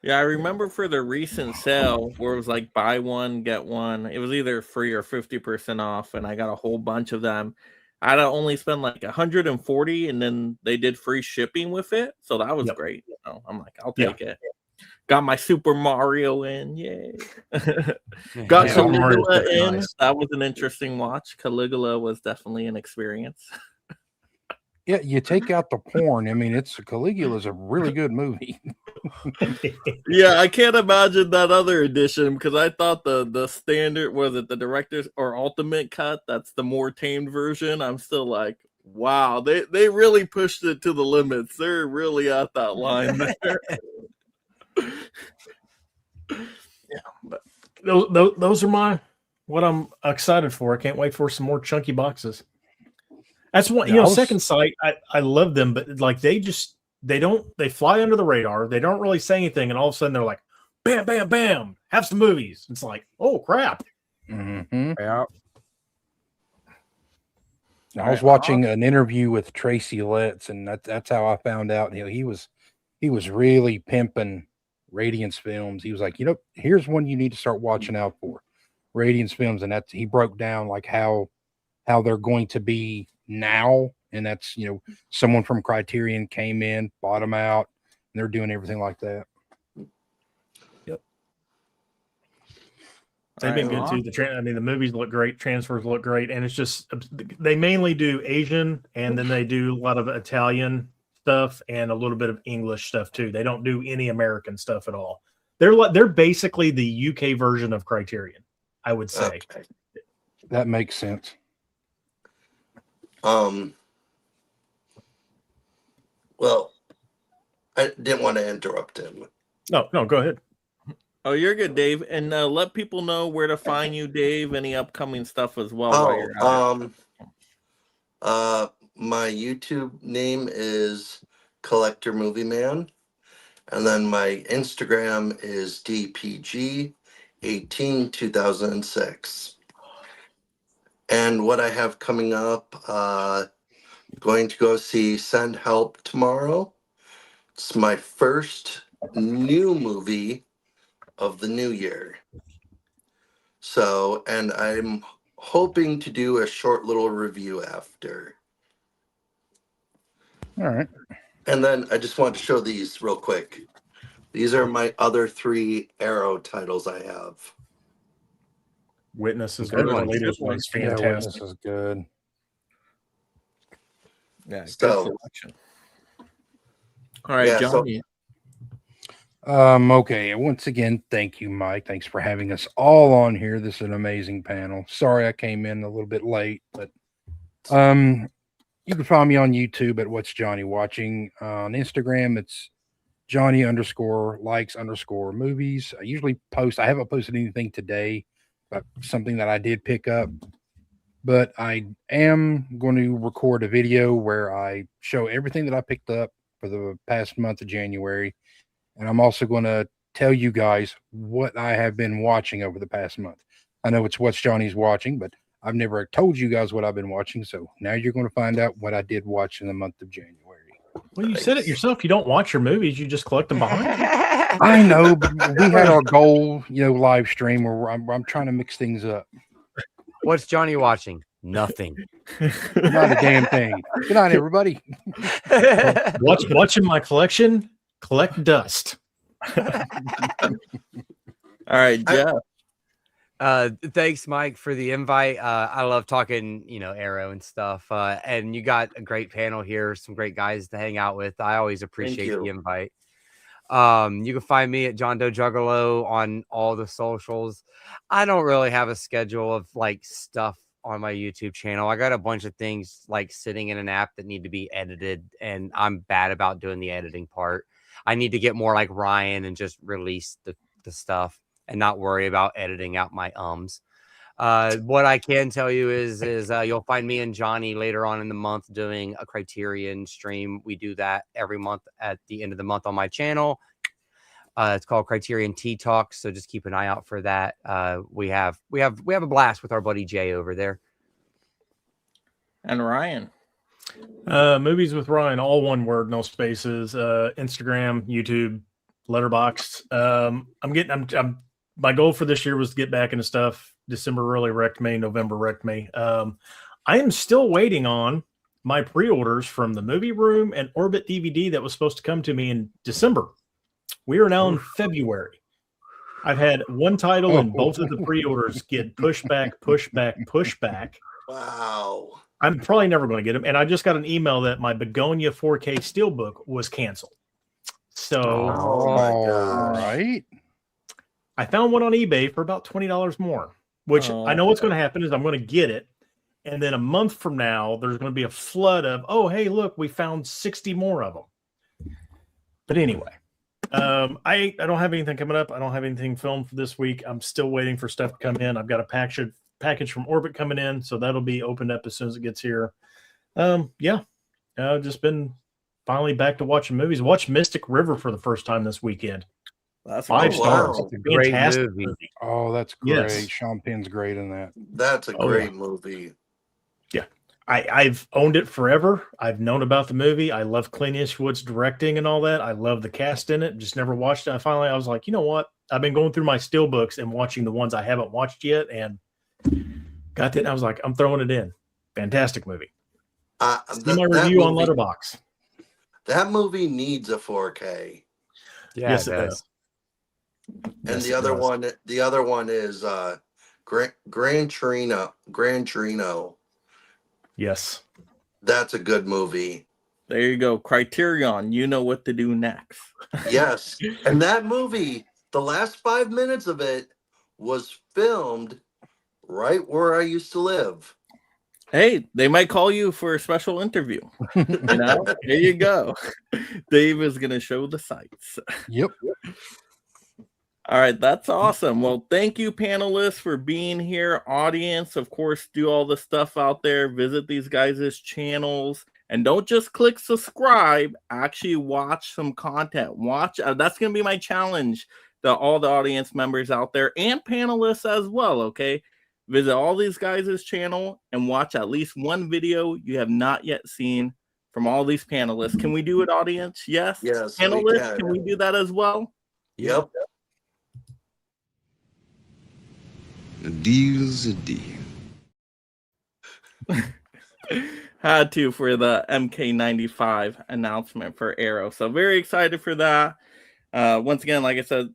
[SPEAKER 1] Yeah, I remember for the recent sale where it was like buy one, get one. It was either free or 50% off, and I got a whole bunch of them. I'd only spend like $140, and then they did free shipping with it. So that was great. I'm like, I'll take it. Got my Super Mario in. Yay. Got Caligula in. Nice. That was an interesting watch. Caligula was definitely an experience.
[SPEAKER 5] Yeah, you take out the porn. I mean, Caligula is a really good movie.
[SPEAKER 1] Yeah, I can't imagine that other edition, because I thought the standard, was it the director's or ultimate cut? That's the more tamed version. I'm still like, wow, they really pushed it to the limits. They're really at that line there.
[SPEAKER 3] Yeah, but those are my what I'm excited for. I can't wait for some more chunky boxes. That's one,
[SPEAKER 5] Yeah,
[SPEAKER 3] Second Sight, I love them, but like they fly under the radar. They don't really say anything, and all of a sudden they're like, bam, bam, bam, have some movies. It's like, oh crap.
[SPEAKER 5] Mm-hmm.
[SPEAKER 4] Yeah.
[SPEAKER 5] I was watching an interview with Tracy Letts, and that's how I found out. He was really pimping Radiance Films. He was like, here's one you need to start watching out for, Radiance Films, and he broke down like how they're going to be now, and that's someone from Criterion came in, bought them out, and they're doing everything like that.
[SPEAKER 3] They've been good too. The movies look great, transfers look great, and it's just they mainly do Asian, and then they do a lot of Italian stuff and a little bit of English stuff too. They don't do any American stuff at all. They're basically the UK version of Criterion, I would say.
[SPEAKER 2] Okay.
[SPEAKER 5] That makes sense.
[SPEAKER 2] Well, I didn't want to interrupt him.
[SPEAKER 3] No, go ahead.
[SPEAKER 1] Oh, you're good, Dave. And let people know where to find you, Dave. Any upcoming stuff as well. While you're out
[SPEAKER 2] my YouTube name is Collector Movie Man, and then my Instagram is DPG182006. And what I have coming up, going to go see Send Help tomorrow. It's my first new movie of the new year. So, and I'm hoping to do a short little review after.
[SPEAKER 5] All right.
[SPEAKER 2] And then I just want to show these real quick. These are my other 3 Arrow titles I have.
[SPEAKER 3] Witness is
[SPEAKER 4] Good
[SPEAKER 3] good.
[SPEAKER 4] one.
[SPEAKER 3] Latest
[SPEAKER 1] Good one.
[SPEAKER 3] one's
[SPEAKER 5] Yeah,
[SPEAKER 3] fantastic.
[SPEAKER 5] this is good.
[SPEAKER 1] Yeah,
[SPEAKER 2] So-
[SPEAKER 1] good selection. All right,
[SPEAKER 2] Yeah, so-
[SPEAKER 1] Johnny.
[SPEAKER 5] Okay. Once again, thank you, Mike. Thanks for having us all on here. This is an amazing panel. Sorry I came in a little bit late, but you can find me on YouTube at What's Johnny Watching. On Instagram, it's Johnny_likes_movies. I usually post. I haven't posted anything today, but something that I did pick up. But I am going to record a video where I show everything that I picked up for the past month of January. And I'm also going to tell you guys what I have been watching over the past month. I know it's What's Johnny's Watching, but I've never told you guys what I've been watching. So now you're going to find out what I did watch in the month of January.
[SPEAKER 3] Well, you said it yourself. You don't watch your movies. You just collect them behind you.
[SPEAKER 5] I know, but we had our goal, live stream where I'm trying to mix things up.
[SPEAKER 4] What's Johnny watching? Nothing.
[SPEAKER 5] Not a damn thing. Good night, everybody.
[SPEAKER 3] Watching my collection, collect dust.
[SPEAKER 1] All right, Jeff.
[SPEAKER 4] Thanks, Mike, for the invite. I love talking, Arrow and stuff. And you got a great panel here, some great guys to hang out with. I always appreciate the invite. You can find me at John Doe Juggalo on all the socials. I don't really have a schedule of stuff on my YouTube channel. I got a bunch of things sitting in an app that need to be edited, and I'm bad about doing the editing part. I need to get more like Ryan and just release the stuff and not worry about editing out my ums. What I can tell you is you'll find me and Johnny later on in the month doing a Criterion stream. We do that every month at the end of the month on my channel. It's called Criterion Tea Talks, so just keep an eye out for that. We have a blast with our buddy Jay over there.
[SPEAKER 1] And Ryan.
[SPEAKER 3] Movies with Ryan, all one word, no spaces. Instagram, YouTube, Letterboxd. My goal for this year was to get back into stuff. December really wrecked me. November wrecked me. I am still waiting on my pre-orders from the Movie Room and Orbit DVD that was supposed to come to me in December. We are now in February. I've had one title and both of the pre-orders get pushed back.
[SPEAKER 2] Wow.
[SPEAKER 3] I'm probably never going to get them. And I just got an email that my Begonia 4K Steelbook was canceled. So,
[SPEAKER 5] all right.
[SPEAKER 3] I found one on eBay for about $20 more, which I know what's going to happen is I'm going to get it. And then a month from now, there's going to be a flood of, oh, hey, look, we found 60 more of them. But anyway, I don't have anything coming up. I don't have anything filmed for this week. I'm still waiting for stuff to come in. I've got a package from Orbit coming in, so that'll be opened up as soon as it gets here. Just been finally back to watching movies. Watched Mystic River for the first time this weekend.
[SPEAKER 1] That's
[SPEAKER 3] 5 stars.
[SPEAKER 2] wow.
[SPEAKER 4] It's a great
[SPEAKER 3] Fantastic
[SPEAKER 4] movie.
[SPEAKER 5] Oh, that's great.
[SPEAKER 3] Yes.
[SPEAKER 5] Sean Penn's great in that.
[SPEAKER 2] That's a
[SPEAKER 3] Oh,
[SPEAKER 2] great
[SPEAKER 3] yeah.
[SPEAKER 2] movie.
[SPEAKER 3] I've owned it forever. I've known about the movie. I love Clint Eastwood's directing and all that. I love the cast in it. Just never watched it. I was like, you know what? I've been going through my steelbooks and watching the ones I haven't watched yet, and got it. And I was like, I'm throwing it in. Fantastic movie. See my review on Letterboxd.
[SPEAKER 2] That movie needs a 4K.
[SPEAKER 4] Yeah,
[SPEAKER 3] Yes,
[SPEAKER 4] it
[SPEAKER 3] it
[SPEAKER 4] does.
[SPEAKER 3] does.
[SPEAKER 2] And
[SPEAKER 3] Yes,
[SPEAKER 2] the
[SPEAKER 3] it
[SPEAKER 2] other
[SPEAKER 3] does.
[SPEAKER 2] one is Gran Torino.
[SPEAKER 3] Yes.
[SPEAKER 2] That's a good movie.
[SPEAKER 1] There you go. Criterion. You know what to do next.
[SPEAKER 2] Yes. And that movie, the last 5 minutes of it was filmed right where I used to live.
[SPEAKER 1] Hey, they might call you for a special interview. There you go. Dave is going to show the sights.
[SPEAKER 5] Yep.
[SPEAKER 1] All right, that's awesome. Well, thank you, panelists, for being here. Audience, of course, do all the stuff out there. Visit these guys' channels. And don't just click subscribe. Actually watch some content. That's going to be my challenge to all the audience members out there and panelists as well, okay? Visit all these guys' channel and watch at least one video you have not yet seen from all these panelists. Can we do it, audience? Yes?
[SPEAKER 2] Yes, we
[SPEAKER 1] Panelists,
[SPEAKER 2] can.
[SPEAKER 1] can we do that as well?
[SPEAKER 2] Yep.
[SPEAKER 6] A deal's a deal.
[SPEAKER 1] Had to for the MK95 announcement for Arrow. So very excited for that. Once again, like I said,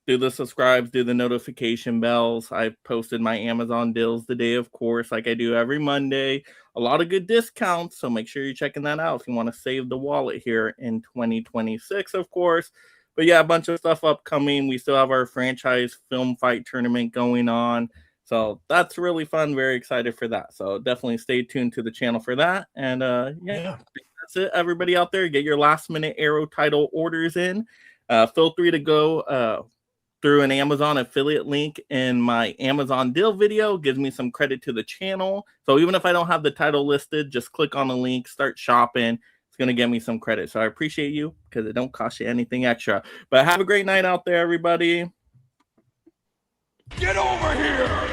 [SPEAKER 1] do the subscribes, do the notification bells. I posted my Amazon deals today, of course, like I do every Monday. A lot of good discounts, so make sure you're checking that out if you want to save the wallet here in 2026, of course. But yeah, a bunch of stuff upcoming. We still have our franchise film fight tournament going on. So that's really fun. Very excited for that. So definitely stay tuned to the channel for that. And yeah, that's it. Everybody out there, get your last minute Arrow title orders in. Feel free to go through an Amazon affiliate link in my Amazon deal video. Gives me some credit to the channel. So even if I don't have the title listed, just click on the link, start shopping. It's going to get me some credit. So I appreciate you because it don't cost you anything extra. But have a great night out there, everybody.
[SPEAKER 6] Get over here!